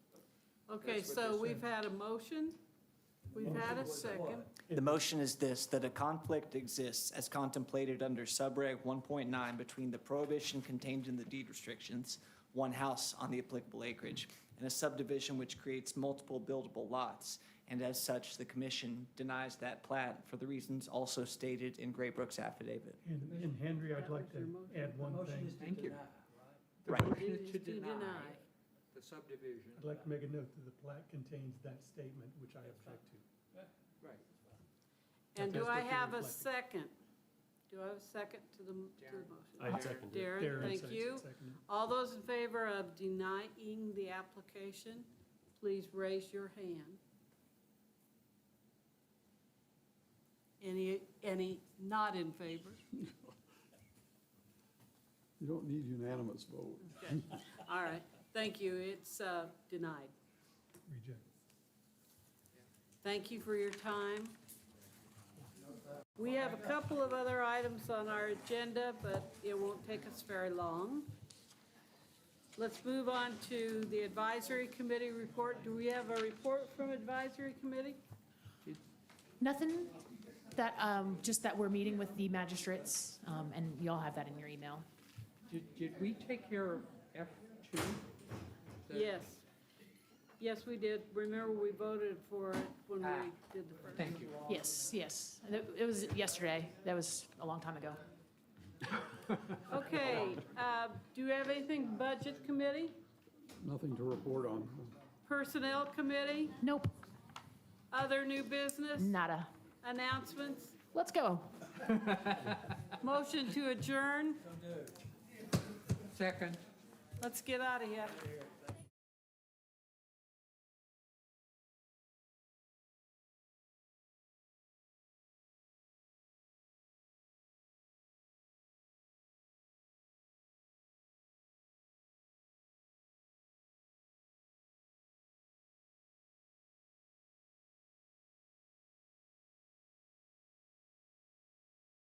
Okay, That's what so they're we've saying. had a motion, we've had a second. The motion is this, that a conflict exists as contemplated under subreg 1.9 between the prohibition contained in the deed restrictions, one house on the applicable acreage, and a subdivision which creates multiple buildable lots. And as such, the commission denies that plat for the reasons also stated in Graybrook's affidavit. And Henry, I'd like to add one thing. Thank you. The Right. motion It is is to to deny deny. the subdivision. I'd like to make a note that the plat contains that statement, which I object to. Right. And do That's I what you're have a reflecting. second? Do I have a second to the motion? I second it. Darren, thank says you. second. All those in favor of denying the application, please raise your hand. Any not in favor? You don't need unanimous vote. Okay, all right, thank you, it's denied. Reject. Thank you for your time. We have a couple of other items on our agenda, but it won't take us very long. Let's move on to the advisory committee report. Do we have a report from advisory committee? Nothing that, just that we're meeting with the magistrates, and y'all have that in your email. Did we take care of F2? Yes. Yes, we did. Remember, we voted for it when we did the first. Thank you. Yes, yes. It was yesterday. That was a long time ago. Okay, do you have anything, budget committee, Nothing to report on. personnel committee, Nope, other new business, nada. announcements, Let's go. motion to adjourn? Second. Let's get out of here.